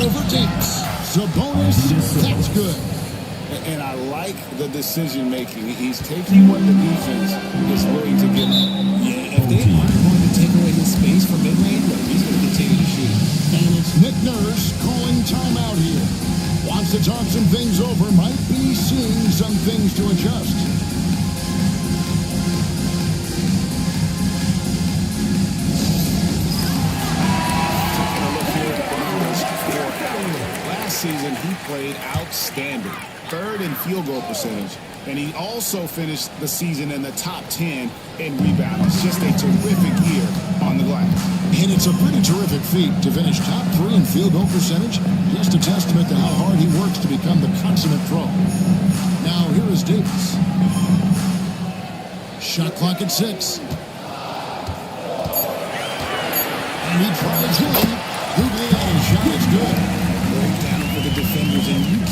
Over Davis. Sabonis. That's good. And I like the decision making. He's taking what the defense is willing to give him. Yeah, if they aren't going to take away his space from mid-range, he's going to continue to shoot. And it's Nick Nurse calling timeout here. Wants to talk some things over. Might be seeing some things to adjust. Season he played outstanding, 3rd in field goal percentage, and he also finished the season in the top 10 in rebounds. Just a terrific year on the glass. And it's a pretty terrific feat to finish top 3 in field goal percentage. Just a testament to how hard he works to become the consummate pro. Now here is Davis. Shot clock at 6. And he tries in. Guglielmi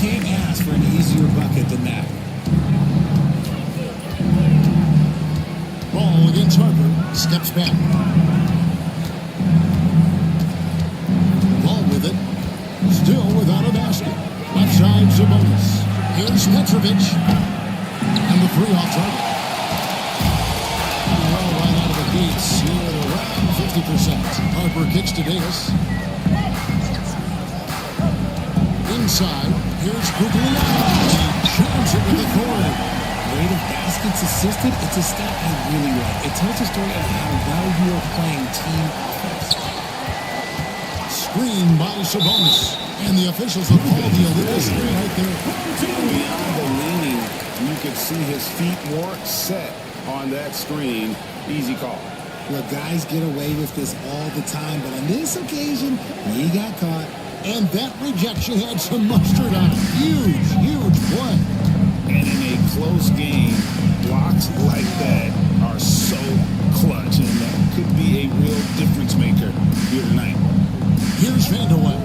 can't ask for an easier bucket than that. Ball against Harper. Steps back. Ball with it. Still without a basket. Left side, Sabonis. Here's Petrovic. And the three off target. Well, right out of the gates, here at around 50%. Harper kicks to Davis. Inside, here's Guglielmo. Shoots it with authority. Rate of baskets assisted, it's a stat I really like. It tells a story of how well you are playing team offense. Screen by Sabonis. And the officials have called the illegal screen right there. Beyond the leaning, you could see his feet weren't set on that screen. Easy call. Look, guys get away with this all the time, but on this occasion, he got caught. And that rejection had some mustard on it. Huge play. And in a close game, blocks like that are so clutch, and that could be a real difference maker here tonight. Here's Vanderwell.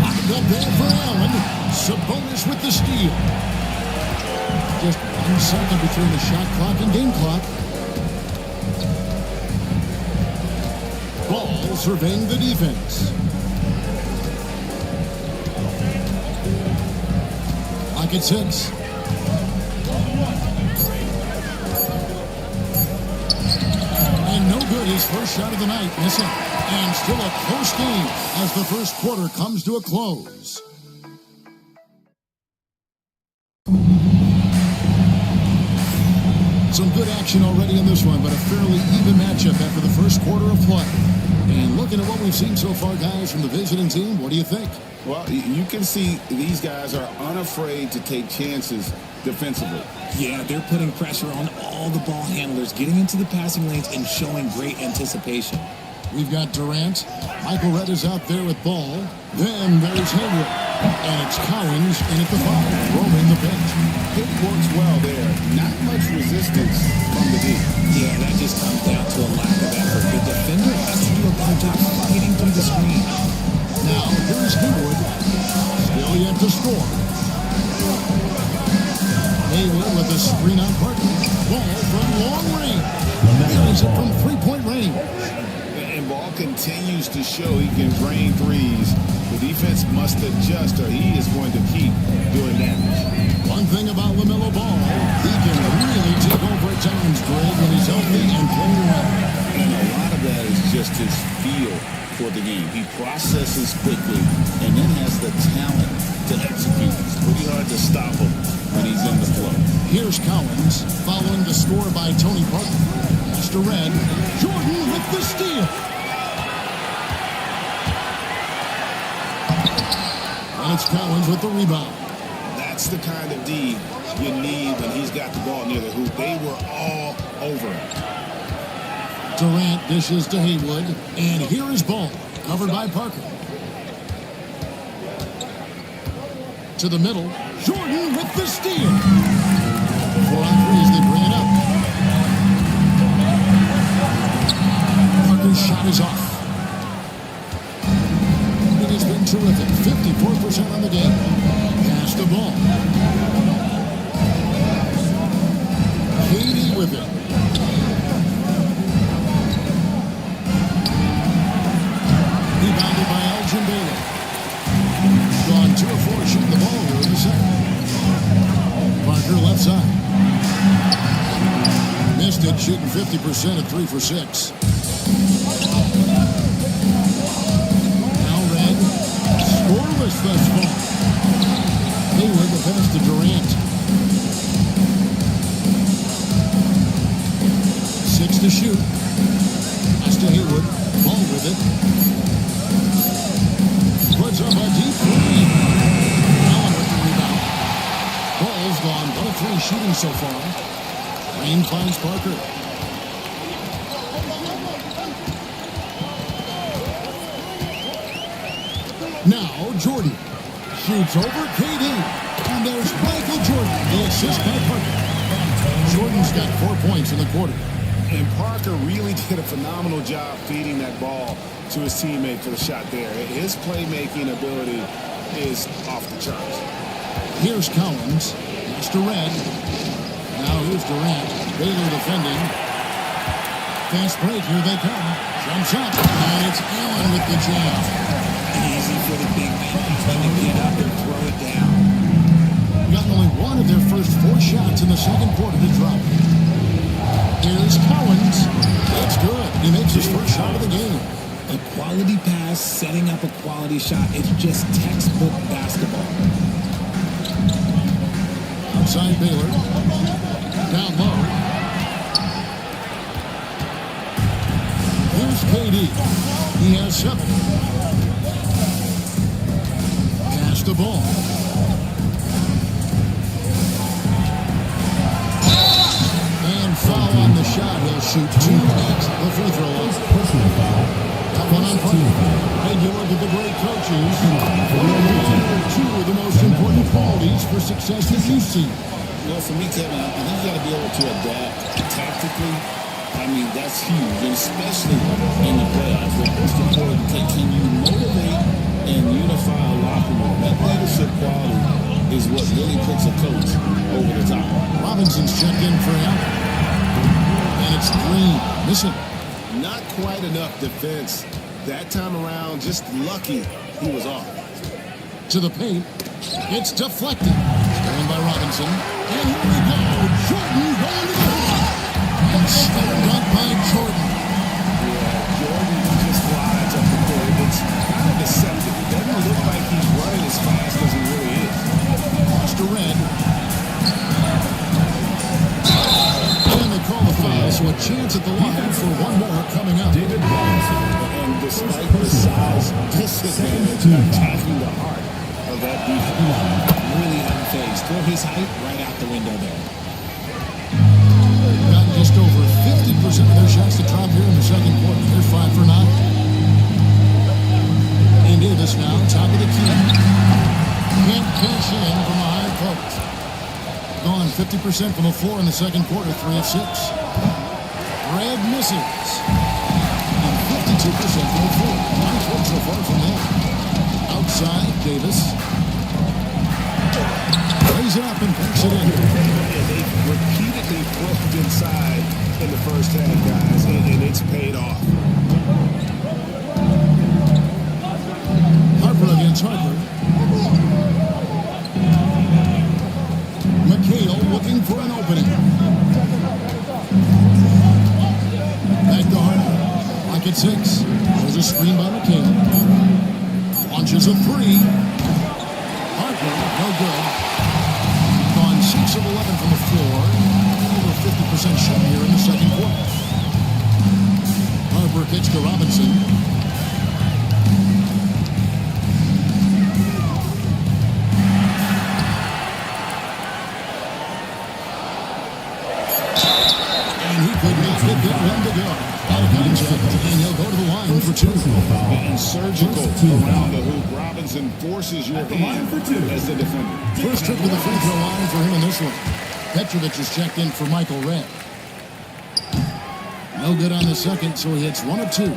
Locked up there for Allen. Sabonis with the steal. Just 1 second between the shot clock and game clock. Ball surveying the defense. Clock at 6. And no good, his first shot of the night. Miss it. And still a close game as the first quarter comes to a close. Some good action already in this one, but a fairly even matchup after the first quarter of play. And looking at what we've seen so far, guys, from the visiting team, what do you think? Well, you can see these guys are unafraid to take chances defensively. Yeah, they're putting pressure on all the ball handlers, getting into the passing lanes and showing great anticipation. We've got Durant. Michael Redd is out there with ball. Then there's Hayward. And it's Cowens in at the 5, roaming the bench. It works well there. Not much resistance from the D. Yeah, that just comes down to a lack of effort. The defender has to do a better job fighting through the screen. Now here's Hayward. Still yet to score. Hayward with a screen on Parker. Ball from long range. Carries it from three-point range. And Ball continues to show he can drain threes. The defense must adjust or he is going to keep doing damage. One thing about LaMelo Ball, he can really take over at times, Greg, when he's healthy and playing well. And a lot of that is just his feel for the game. He processes quickly and then has the talent to execute. It's pretty hard to stop him when he's in the flow. Here's Cowens following the score by Tony Parker. Mr. Red, Jordan with the steal. And it's Cowens with the rebound. That's the kind of D you need when he's got the ball near the hoop. They were all over him. Durant dishes to Haywood, and here is Ball, covered by Parker. To the middle, Jordan with the steal. 4 on 3 as they bring it up. Parker's shot is off. It has been terrific, 54% on the game. Pass the ball. Katie with it. Rebounded by Elgin Baylor. Gone 2 of 4 shooting the ball here in the second. Parker left side. Missed it, shooting 50% at 3 for 6. Now Red, scoreless thus far. Hayward the pass to Durant. 6 to shoot. Pass to Hayward. Ball with it. Puts up a deep 3. Allen with the rebound. Ball's gone 1 of 3 shooting so far. Rain finds Parker. Now Jordan shoots over KD. And there's Michael Jordan. The assist by Parker. Jordan's got 4 points in the quarter. And Parker really did a phenomenal job feeding that ball to his teammate for the shot there. His playmaking ability is off the charts. Here's Collins. Pass to Red. Now here's Durant. Baylor defending. Fast break. Here they come. Jumps up. And it's Allen with the jam. Easy for the big man to get up and throw it down. Got only one of their first 4 shots in the second quarter to drop. Here's Collins. That's good. He makes his first shot of the game. A quality pass, setting up a quality shot. It's just textbook basketball. Outside Baylor. Down low. Here's KD. He has 7. Pass the ball. And foul on the shot. He'll shoot 2 at the free throw line. That one on point. And you look at the great coaches. What are 2 of the most important qualities for success that you see? Well, for me, Kevin, I think you got to be able to adapt tactically. I mean, that's huge, and especially in the playoffs. The most important, can you motivate and unify a locker room? That leadership quality is what really puts a coach over the top. Robinson's checked in for Allen. And it's Green. Missing. Not quite enough defense that time around. Just lucky he was off. To the paint. It's deflected. Stolen by Robinson. And here we go. Jordan going to the hoop. And slammed up by Jordan. Yeah, Jordan just flies up the court. It's kind of deceptive. It doesn't look like he's running as fast as he really is. Pass to Red. And they call the foul, so a chance at the line for one more coming up. David Robinson. And despite the size disadvantage, attacking the heart of that defense. Really unfazed. Throw his height right out the window there. Gotten just over 50% of their shots to drop here in the second quarter. They're 5 for 9. And Davis now, top of the key. Can't cash in from the high post. Gone 50% from the floor in the second quarter, 3 of 6. Red misses. And 52% from the floor. Nice work so far from there. Outside, Davis. Lays it up and puts it in. Yeah, they repeatedly poked inside in the first half, guys, and it's paid off. Harper against Harper. McHale looking for an opening. Back to Harper. Like at 6. There's a screen by McHale. Launches a 3. Harper, no good. Gone 6 of 11 from the floor. Over 50% shot here in the second quarter. Harper kicks to Robinson. And he could not get that one to go. Out of contact, and he'll go to the line for 2. And surgical around the hoop. Robinson forces your hand as the defender. First trip to the free throw line for him in this one. Petrovic is checked in for Michael Red. No good on the second, so he hits 1 of 2.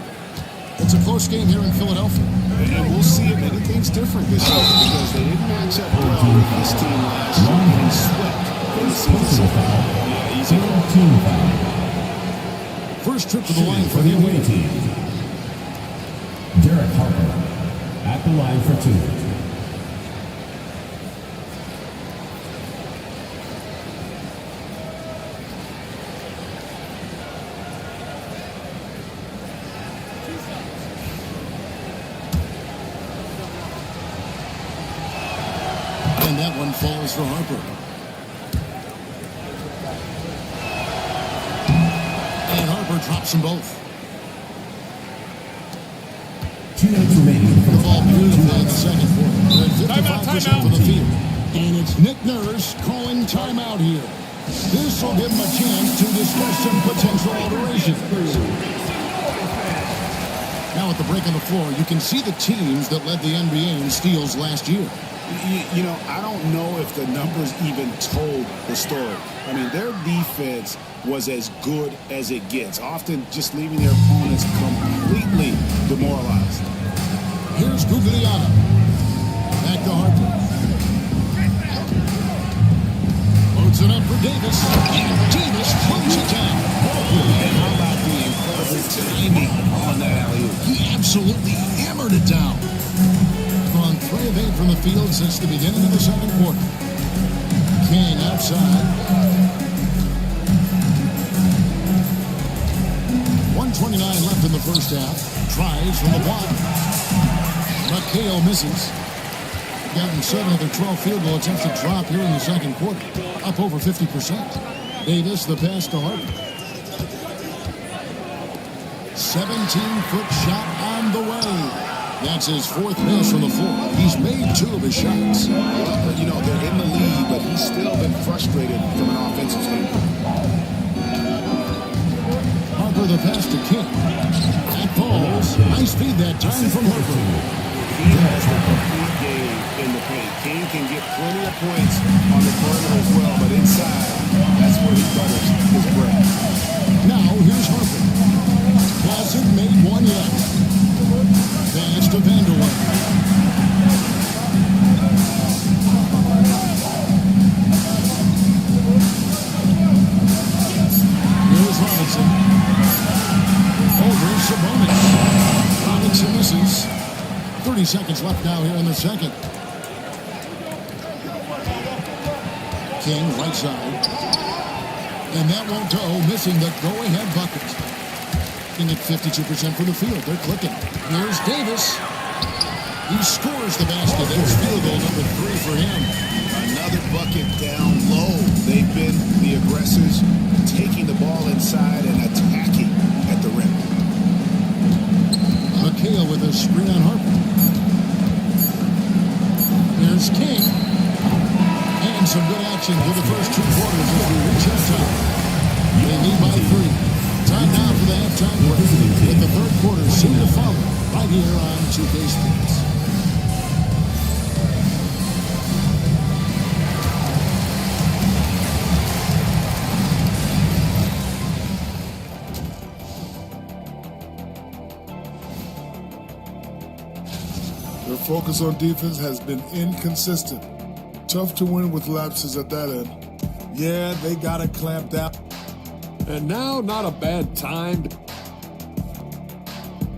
It's a close game here in Philadelphia. And we'll see if anything's different this year because they didn't match up well with this team last year. Getting swept in the season. Yeah, easy. First trip to the line for him. Derek Harper at the line for 2. And that one falls for Harper. And Harper drops them both. 2 minutes remaining. The ball beautiful in the second quarter. They're at 55% from the field. And it's Nick Nurse calling timeout here. This will give him a chance to discuss some potential alteration. Now at the break on the floor, you can see the teams that led the NBA in steals last year. You know, I don't know if the numbers even told the story. I mean, their defense was as good as it gets, often just leaving their opponents completely demoralized. Here's Gugliotta. Back to Harper. Loads it up for Davis. And Davis closes it down. And how about the incredible timing on that alley-oop? He absolutely hammered it down. On 3 of 8 from the field since the beginning of the second quarter. King outside. 1:29 left in the first half. Tries from the block. McHale misses. Gotten 7 of their 12 field goal attempts to drop here in the second quarter. Up over 50%. Davis, the pass to Harper. 17-foot shot on the way. That's his 4th miss from the floor. He's made 2 of his shots. But, you know, they're in the lead, but he's still been frustrated from an offensive standpoint. Harper the pass to King. That falls. Nice feed that time from Harper. He has the complete game in the paint. King can get plenty of points on the perimeter as well, but inside, that's where he butters his bread. Now here's Harper. Hasn't made one yet. Pass to Vanderwijk. Here's Robinson. Over Sabonis. Robinson misses. 30 seconds left now here in the second. King right side. And that won't go, missing the go-ahead bucket. At 52% from the field. They're clicking. Here's Davis. He scores the basket. That's field goal number 3 for him. Another bucket down low. They've been the aggressors, taking the ball inside and attacking at the rim. McHale with a screen on Harper. Here's King. And some good action for the first 2 quarters as we reach halftime. They lead by 3. Time now for the halftime break. With the third quarter soon to follow right here on 2K Sports. Their focus on defense has been inconsistent. Tough to win with lapses at that end. Yeah, they got to clamp down. And now, not a bad time.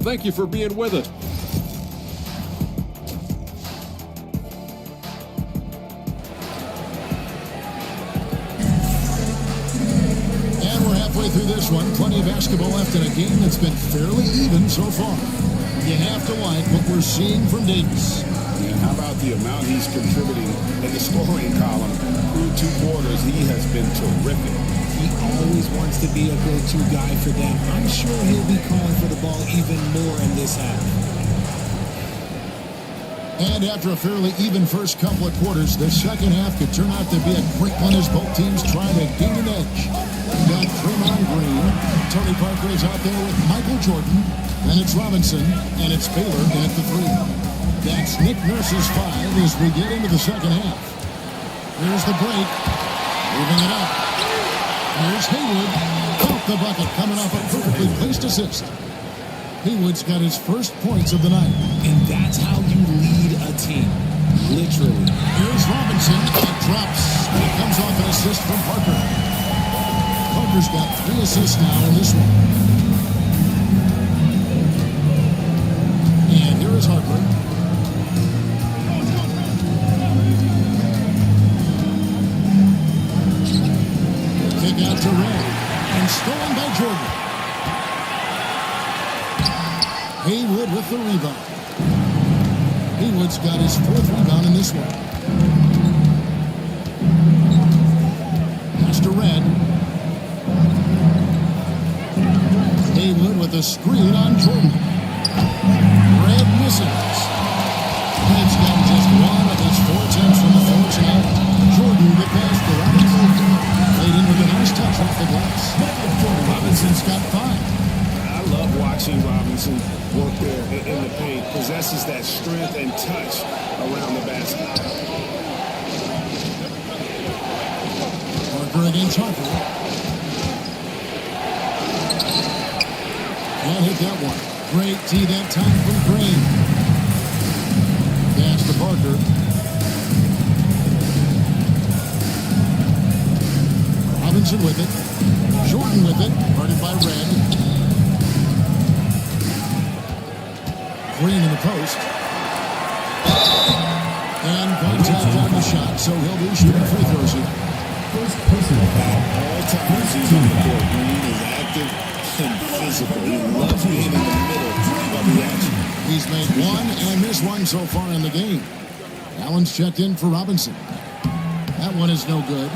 Thank you for being with us. And we're halfway through this one. Plenty of basketball left in a game that's been fairly even so far. You have to like what we're seeing from Davis. And how about the amount he's contributing in the scoring column? Through 2 quarters, he has been terrific. He always wants to be a go-to guy for them. I'm sure he'll be calling for the ball even more in this half. And after a fairly even first couple of quarters, the second half could turn out to be a great one as both teams try to gain an edge. We've got Draymond Green. Tony Parker is out there with Michael Jordan. Then it's Robinson, and it's Baylor in at the 3. That's Nick Nurse's 5 as we get into the second half. Here's the break. Moving it up. Here's Haywood. Off the bucket, coming off a perfectly placed assist. Haywood's got his first points of the night. And that's how you lead a team. Literally. Here's Robinson. It drops. It comes off an assist from Parker. Parker's got 3 assists now in this one. And here is Harper. Kick out to Red. And stolen by Jordan. Haywood with the rebound. Haywood's got his 4th rebound in this one. Pass to Red. Haywood with a screen on Jordan. Red misses. Red's gotten just 1 of his 4 attempts from the floor tonight. Jordan the pass to Robinson. Played in with a nice touch off the glass. Robinson's got 5. I love watching Robinson work there in the paint. Possesses that strength and touch around the basket. Parker against Harper. Can't hit that one. Great tee that time from Green. Pass to Parker. Robinson with it. Jordan with it. Guarded by Red. Green in the post. And contact on the shot, so he'll be shooting free throws here. First personal foul. All times he's on the court, Green is active and physical. He loves being in the middle of the action. He's made one and missed one so far in the game. Allen's checked in for Robinson. That one is no good.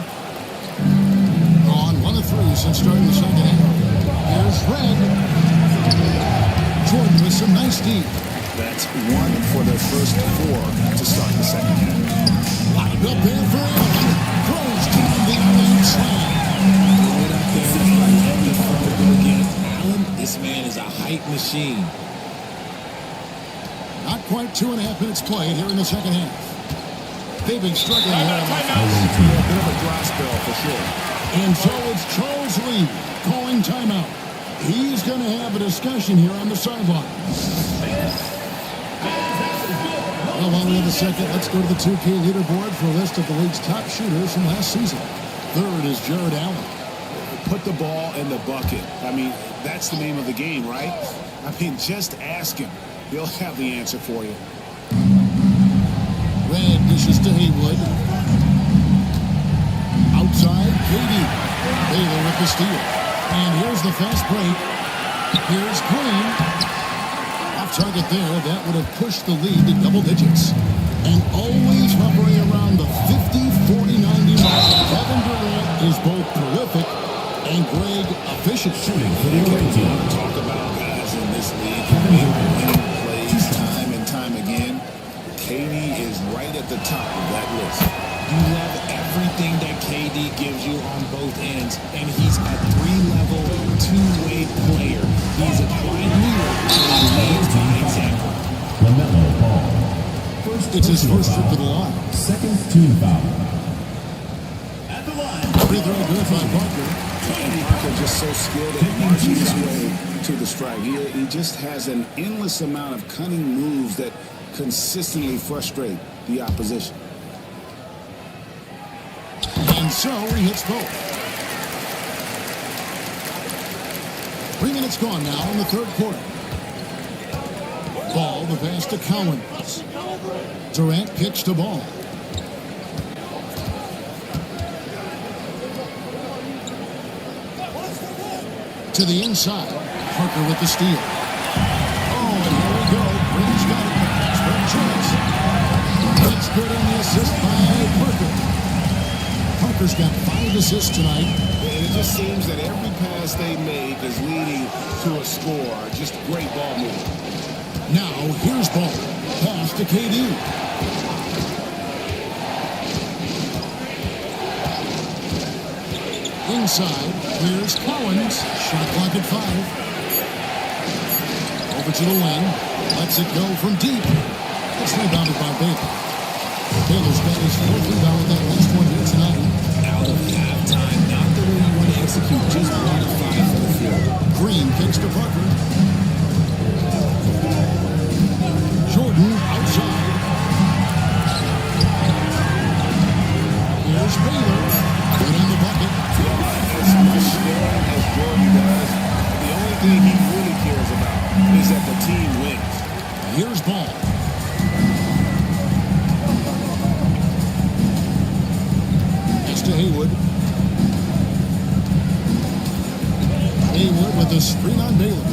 On 1 of 3 since starting the second half. Here's Red. Jordan with some nice D. That's 1 for their first 4 to start the second half. Lined up there for Allen. Throws down the Allen slam. Allen, this man is a height machine. Not quite 2.5 minutes played here in the second half. They've been struggling here. A bit of a dry spell for sure. And so it's Charles Lee calling timeout. He's going to have a discussion here on the sideline. Well, while we have a second, let's go to the 2K leaderboard for a list of the league's top shooters from last season. Third is Jared Allen. Put the ball in the bucket. I mean, that's the name of the game, right? I mean, just ask him. He'll have the answer for you. Red dishes to Haywood. Outside, KD. Baylor with the steal. And here's the fast break. Here's Green. Off target there. That would have pushed the lead to double digits. And always hovering around the 50, 40, 90 mark. Kevin Durant is both prolific and Greg efficient. Shooting for the away team. Talk about guys in this league who make winning plays time and time again. KD is right at the top of that list. You love everything that KD gives you on both ends, and he's a 3-level, 2-way player. He's a quiet leader, and he leads by example. LaMelo Ball. It's his first trip to the line. Second team foul. At the line. Free throw good by Parker. And Parker just so skilled at marching his way to the strike. He just has an endless amount of cunning moves that consistently frustrate the opposition. And so he hits both. 3 minutes gone now in the third quarter. Ball, the pass to Cowens. Durant kicks to Ball. To the inside. Parker with the steal. Oh, and here we go. Green's got it. Spread chance. That's good on the assist by Parker. Parker's got 5 assists tonight. And it just seems that every pass they make is leading to a score. Just great ball movement. Now, here's Ball. Pass to KD. Inside, here's Cowens. Shot clock at 5. Over to the wing. Lets it go from deep. It's rebounded by Baylor. Baylor's got his 4th rebound with that last one here tonight. Out of halftime, not the way you want to execute, just 1 of 5 for the field. Green kicks to Parker. Jordan outside. Here's Baylor. Good in the bucket. As much scoring as Jordan does, the only thing he really cares about is that the team wins. Here's Ball. Pass to Haywood. Haywood with the screen on Baylor.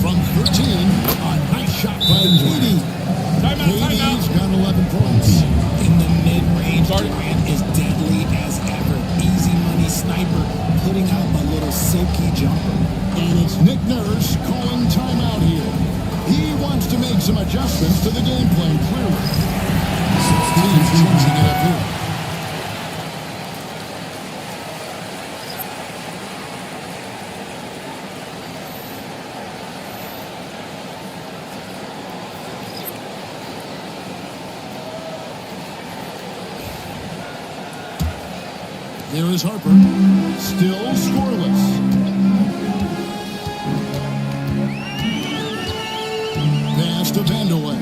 From 13, a nice shot by KD. KD's got 11 points. In the mid-range, Durant is deadly as ever. Easy money sniper, putting out a little silky jumper. And it's Nick Nurse calling timeout here. He wants to make some adjustments to the game plan, clearly. Team's changing it up here. Here is Harper, still scoreless. away.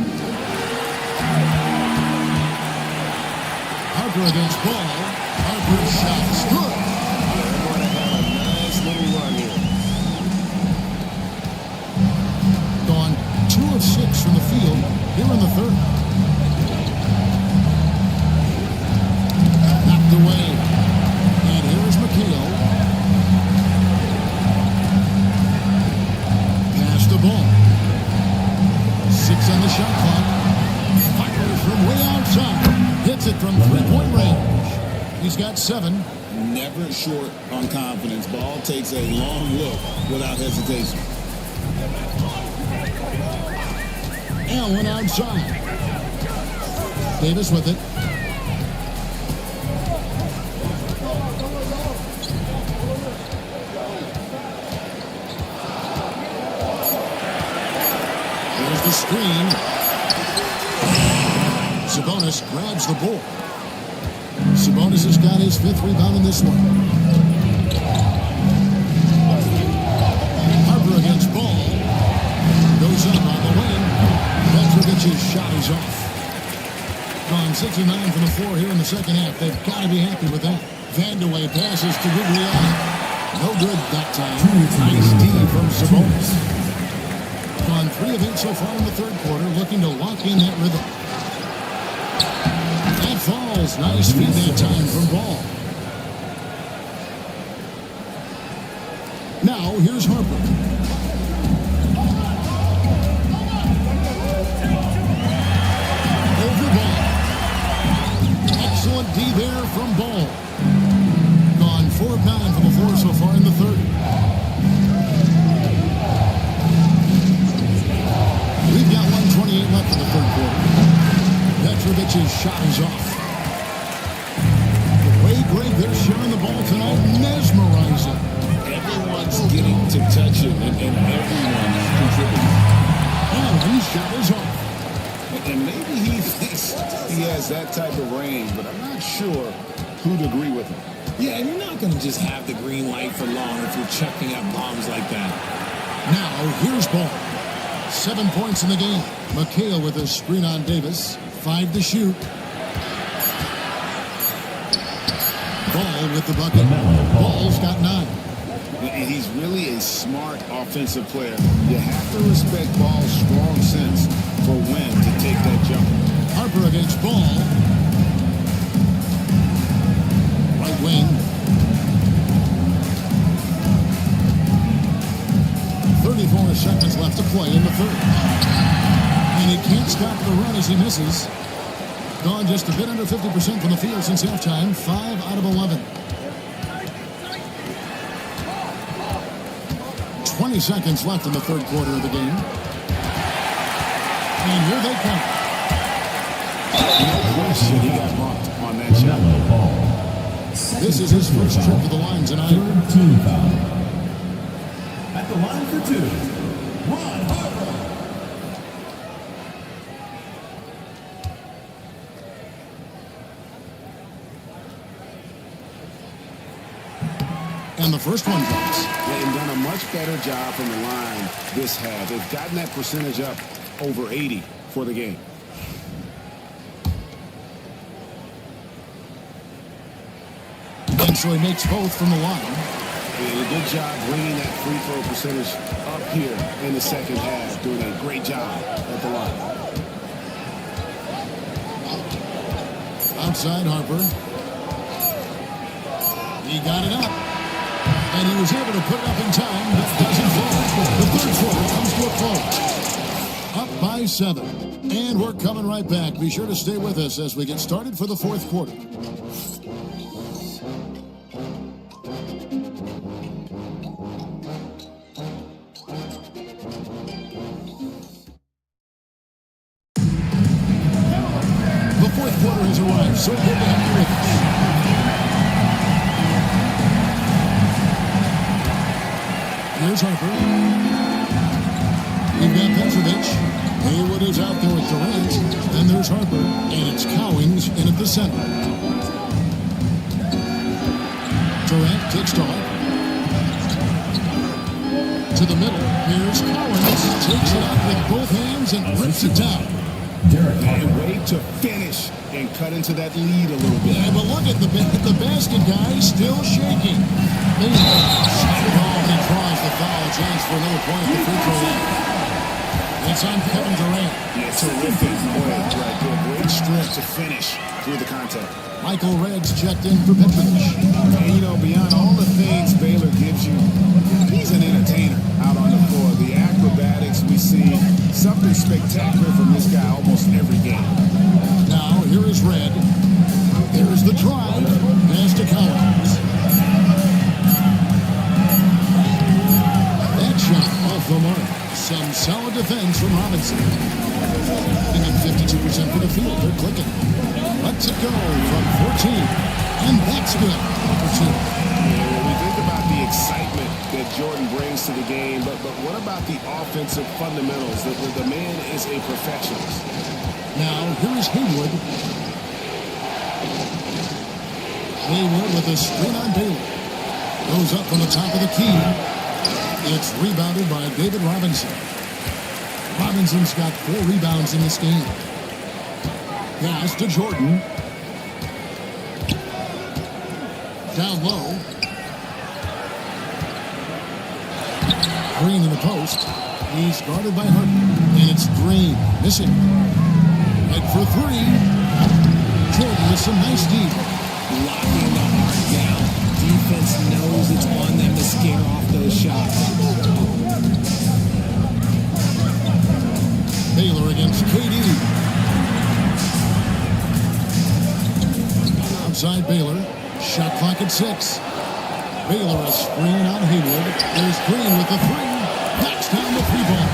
Harper against Ball. Harper's shot is good. They're going to have a nice little run here. Gone 2 of 6 from the field here in the third. Knocked away. And here's McHale. Pass the ball. 6 on the shot clock. Fires from way outside. Hits it from 3-point range. He's got 7. Never short on confidence. Ball takes a long look without hesitation. Allen outside. Davis with it. Here's the screen. Sabonis grabs the ball. Sabonis has got his 5th rebound in this one. Harper against Ball. Goes up on the wing. Petrovic's shot is off. Gone 6 of 9 from the floor here in the second half. They've got to be happy with that. Vandeweghe passes to Guglielmi. No good that time. Nice D from Sabonis. Gone 3 of 8 so far in the third quarter, looking to lock in that rhythm. That falls. Nice feed that time from Ball. Now, here's Harper. Over Ball. Excellent D there from Ball. Gone 4 of 9 from the floor so far in the third. We've got 1:28 left in the third quarter. Petrovic's shot is off. The way Greg, they're sharing the ball tonight, mesmerizing. Everyone's getting to touch him, and everyone's contributing. Allen's shot is off. And maybe he thinks he has that type of range, but I'm not sure who'd agree with him. Yeah, and you're not going to just have the green light for long if you're chucking up bombs like that. Now, here's Ball. 7 points in the game. McHale with a screen on Davis. 5 to shoot. Ball with the bucket. Ball's got 9. And he's really a smart offensive player. You have to respect Ball's strong sense for when to take that jump. Harper against Ball. Right wing. 34 seconds left to play in the third. And he can't stop the run as he misses. Gone just a bit under 50% from the field since halftime. 5 out of 11. 20 seconds left in the third quarter of the game. And here they come. No question he got bumped on that shot. This is his first trip to the line tonight. Third team foul. At the line for 2, Ron Harper. And the first one drops. They've done a much better job from the line this half. They've gotten that percentage up over 80 for the game. And so he makes both from the line. They did a good job bringing that free throw percentage up here in the second half, doing a great job at the line. Outside Harper. He got it up. And he was able to put it up in time, but doesn't fall. The third quarter comes to a close. Up by 7. And we're coming right back. Be sure to stay with us as we get started for the fourth quarter. The fourth quarter has arrived, so good to have you with us. Here's Harper. We've got Petrovic. Haywood is out there with Durant. Then there's Harper. And it's Cowings in at the center. Durant takes to Harper. To the middle. Here's Collins. Takes it up with both hands and rips it down. And wait to finish and cut into that lead a little bit. Yeah, but look at the basket guy still shaking. He draws the foul. Chance for another point at the free throw line. It's on Kevin Durant. Yeah, terrific point right there. Great strength to finish through the contact. Michael Red's checked in for Petrovic. And, you know, beyond all the things Baylor gives you, he's an entertainer out on the floor. The acrobatics we see, something spectacular from this guy almost every game. Now, here is Red. There's the drive. Pass to Collins. That shot off the mark. Some solid defense from Robinson. Being at 52% for the field. They're clicking. Let's it go from 14. And that's good. For two. Yeah, we think about the excitement that Jordan brings to the game, but what about the offensive fundamentals? The man is a perfectionist. Now, here is Haywood. Haywood with a screen on Baylor. Goes up from the top of the key. It's rebounded by David Robinson. Robinson's got 4 rebounds in this game. Pass to Jordan. Down low. Green in the post. He's guarded by Harden. And it's Green. Missing. Right for 3. Jordan with some nice deep. Locking the heart down. Defense knows it's on them to scare off those shots. Baylor against KD. Outside Baylor. Shot clock at 6. Baylor a screen on Haywood. There's Green with the 3. Knocks down the 3-ball.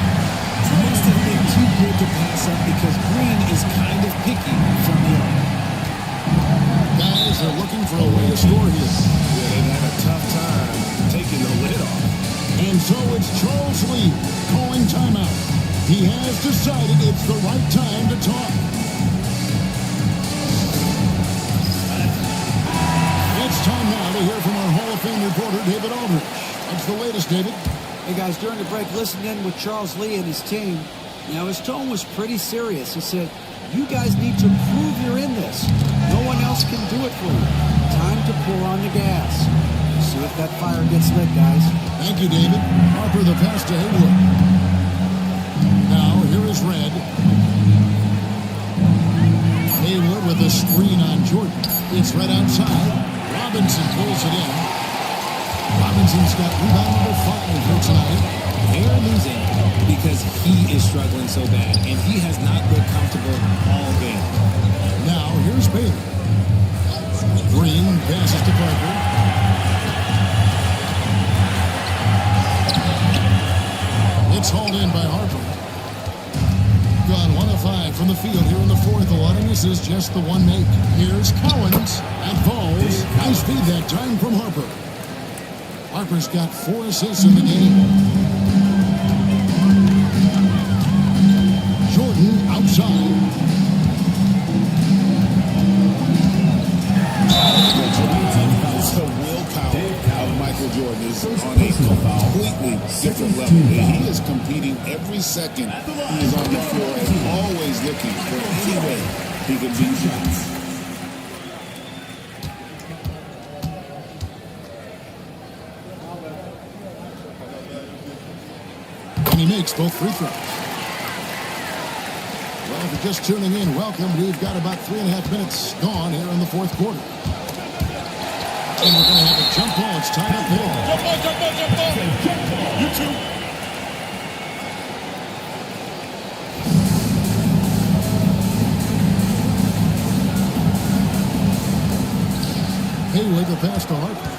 Must have been too good to pass up because Green is kind of picky from the arc. Guys are looking for a way to score here. Yeah, they've had a tough time taking the lid off. And so it's Charles Lee calling timeout. He has decided it's the right time to talk. It's time now to hear from our Hall of Fame reporter, David Aldridge. What's the latest, David? Hey guys, during the break, listened in with Charles Lee and his team. Now his tone was pretty serious. He said, "You guys need to prove you're in this. No one else can do it for you. Time to pour on the gas. See if that fire gets lit, guys." Thank you, David. Harper the pass to Haywood. Now here is Red. Haywood with a screen on Jordan. It's Red outside. Robinson pulls it in. Robinson's got rebound number 5 for tonight. They're losing because he is struggling so bad, and he has not looked comfortable all game. Now, here's Baylor. Green passes to Parker. It's hauled in by Harper. Gone 1 of 5 from the field here in the 4th. A lot of misses, just the 1 make. Here's Collins and falls. Nice feed that time from Harper. Harper's got 4 assists in the game. Jordan outside. The willpower of Michael Jordan is on a completely different level. He is competing every second he is on the floor and always looking for any way he can beat shots. And he makes both free throws. Well, if you're just tuning in, welcome. We've got about 3.5 minutes gone here in the 4th quarter. And we're going to have a jump ball. It's tied up there. Jump ball. You two. Haywood the pass to Harper.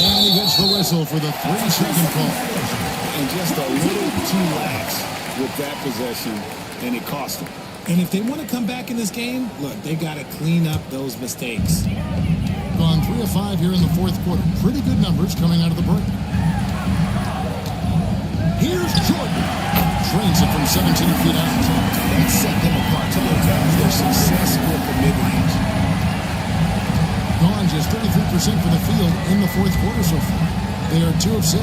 And he gets the whistle for the 3-second call. And just a little too lax with that possession, and it cost him. And if they want to come back in this game, look, they got to clean up those mistakes. Gone 3 of 5 here in the 4th quarter. Pretty good numbers coming out of the break. Here's Jordan. Trains it from 17 feet out. That set them apart to look at. Their success with the mid-range. Gone just 33% for the field in the 4th quarter so far. They are 2 of 6.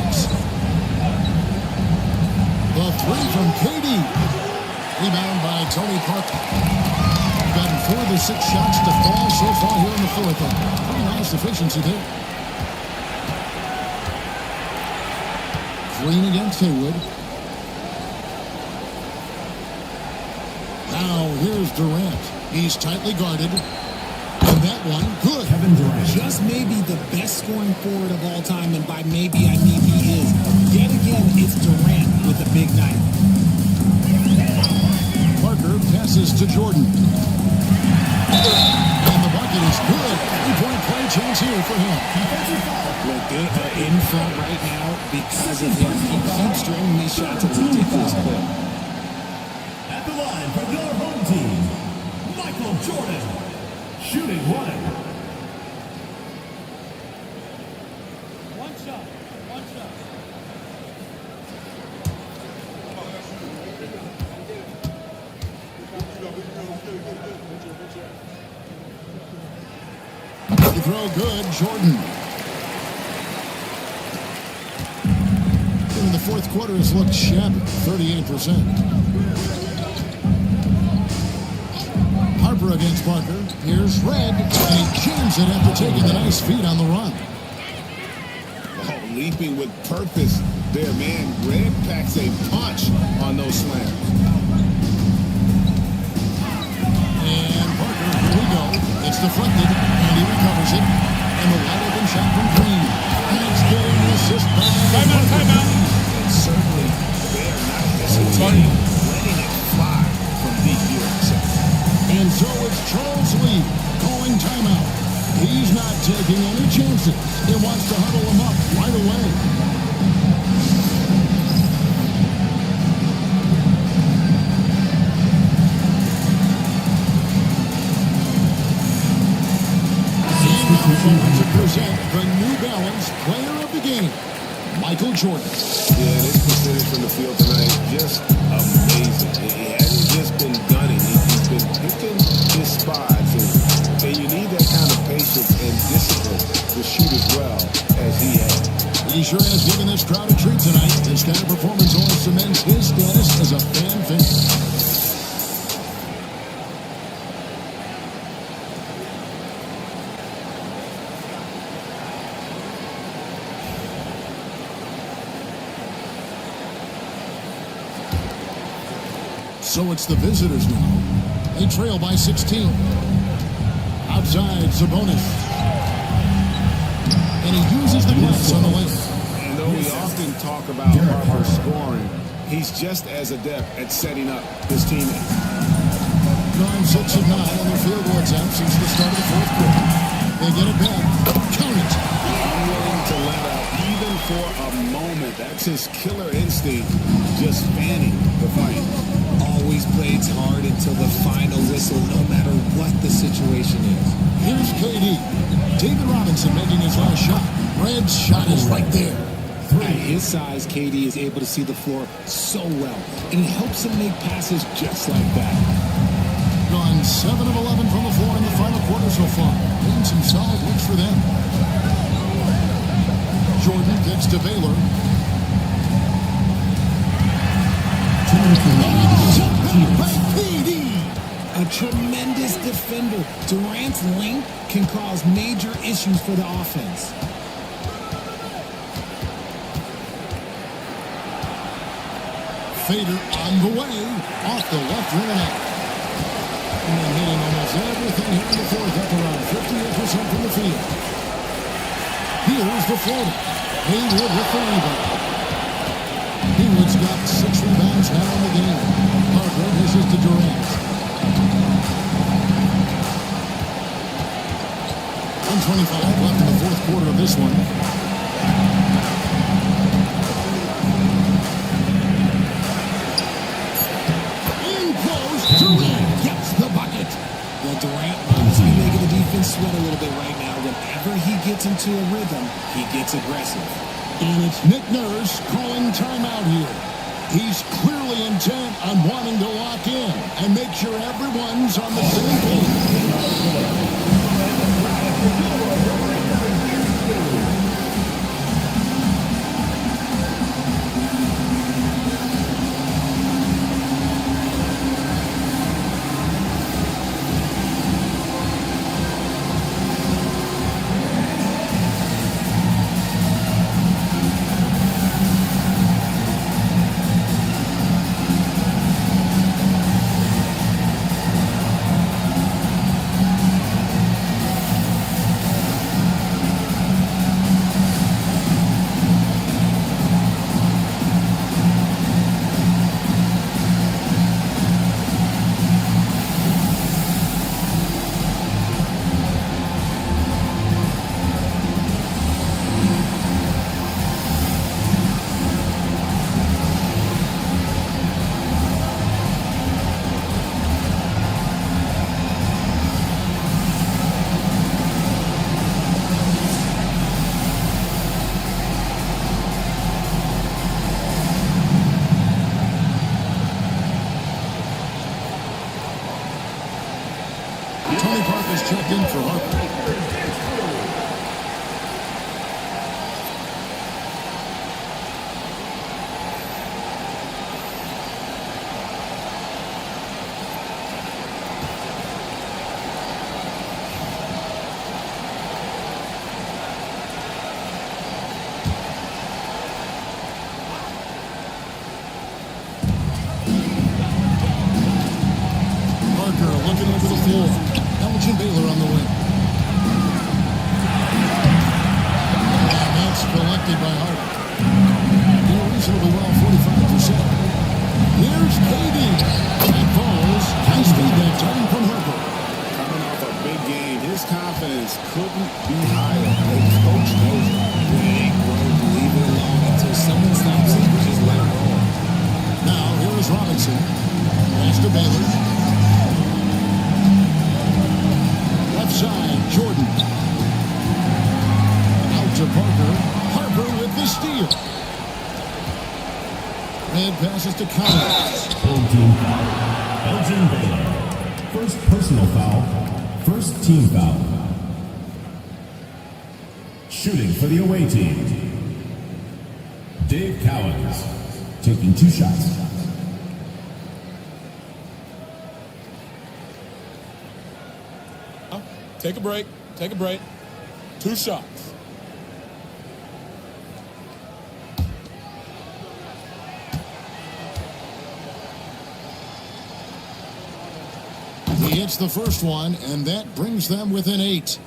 The three from KD. Rebound by Tony Parker. Gotten 4 of the 6 shots to fall so far here in the fourth. Pretty nice efficiency there. Green against Haywood. Now here's Durant. He's tightly guarded. And that one, good. Kevin Durant. Just maybe the best scoring forward of all time, and by maybe I mean he is. Yet again, it's Durant with a big night. Parker passes to Jordan. And the bucket is good. 3-point play chance here for him. Look, they are in front right now because of him. He keeps draining these shots at a ridiculous clip. At the line for your home team, Michael Jordan. Shooting one. One shot. The throw good, Jordan. In the fourth quarter, it's looked shabby, 38%. Harper against Parker. Here's Red, and he jams it after taking the nice feed on the run. Oh, leaping with purpose there, man. Red packs a punch on those slams. And Parker, here we go. It's deflected, and he recovers it. And the wide open shot from Green. And it's getting the assist. Timeout. And certainly, they are not hesitating, letting it fly from deep here. And so it's Charles Lee calling timeout. He's not taking any chances. He wants to huddle him up right away. To present the New Balance Player of the Game, Michael Jordan. Yeah, this percentage from the field tonight, just amazing. He hasn't just been gunning. He's been picking his spots. And you need that kind of patience and discipline to shoot as well as he has. He sure has given this crowd a treat tonight. This kind of performance only cements his status as a fan favorite. So it's the visitors now. They trail by 16. Outside, Sabonis. And he uses the glass on the lane. And though we often talk about Harper scoring, he's just as adept at setting up his teammates. Gone 6 of 9 on their field goal attempts since the start of the fourth quarter. They get it back. Count it. Unwilling to let out even for a moment. That's his killer instinct, just fanning the flame. Always plays hard until the final whistle, no matter what the situation is. Here's KD. David Robinson making his last shot. Red's shot is right there. At his size, KD is able to see the floor so well, and it helps him make passes just like that. Gone 7 of 11 from the floor in the final quarter so far. Getting some solid looks for them. Jordan gets to Baylor. A tremendous defender. Durant's length can cause major issues for the offense. Fader on the way. Off the left rim and out. And then hitting almost everything here in the fourth, up around 58% from the field. Here's the floater. Haywood with the rebound. Haywood's got 6 rebounds now in the game. Parker dishes to Durant. 1:25 left in the fourth quarter of this one. In close, Durant gets the bucket. Well, Durant must be making the defense sweat a little bit right now. Whenever he gets into a rhythm, he gets aggressive. And it's Nick Nurse calling timeout here. He's clearly intent on wanting to lock in and make sure everyone's on the same page. Park is checked in for Harper. Looking over the floor. Elgin Baylor on the wing. And that's collected by Harper. Doing reasonably well, 45%. Here's KD. And falls. High speed that time from Harper. Coming off a big game, his confidence couldn't be higher. The coach knows it. When it ain't broke, leave it alone until someone stops it. Just let it roll. Now, here is Robinson. Pass to Baylor. Left side, Jordan. Out to Parker. Harper with the steal. Red passes to Collins. Home team foul. Elgin Baylor. First personal foul. First team foul. Shooting for the away team. Dave Cowens. Taking 2 shots. Take a break. Take a break. 2 shots. He hits the first one, and that brings them within 8.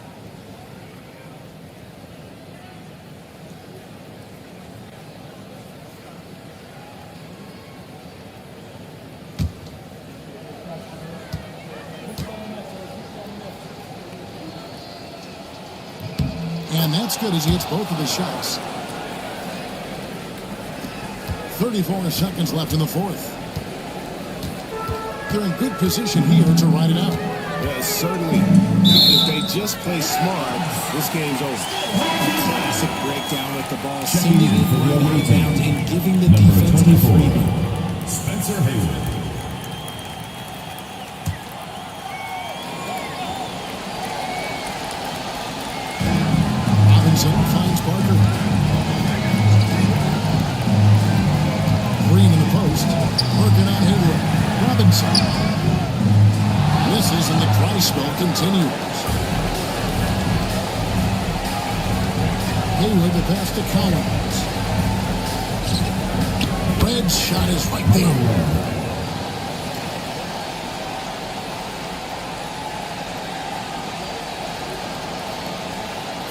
And that's good as he hits both of his shots. 34 seconds left in the fourth. They're in good position here to ride it out. Well, certainly. If they just play smart, this game's over. Classic breakdown with the ball seated in the rebound and giving the defense a freebie. Spencer Haywood. Robinson finds Parker. Green in the post. Working on Haywood. Robinson. Misses and the dry spell continues. Haywood the pass to Collins. Red's shot is right there.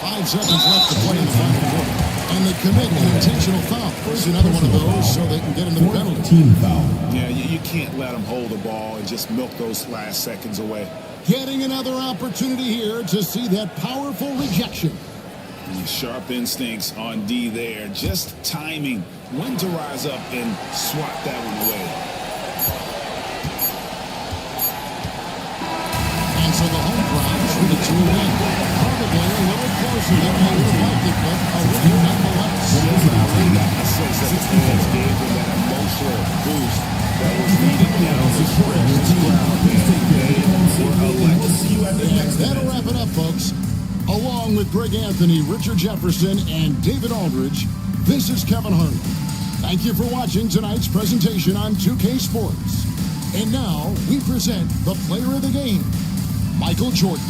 5 seconds left to play in the final quarter. And they commit an intentional foul. There's another one of those so they can get into the penalty. Team foul. Yeah, you can't let them hold the ball and just milk those last seconds away. Getting another opportunity here to see that powerful rejection. Sharp instincts on D there. Just timing when to rise up and swat that one away. And so the home crowd is ready to win. Probably a little closer than they would have liked it, but a win nonetheless. I sense that the fans gave them that emotional boost that was needed down the stretch. This crowd, they were electric. And that'll wrap it up, folks. Along with Greg Anthony, Richard Jefferson, and David Aldridge, this is Kevin Harlan. Thank you for watching tonight's presentation on 2K Sports. And now we present the player of the game, Michael Jordan.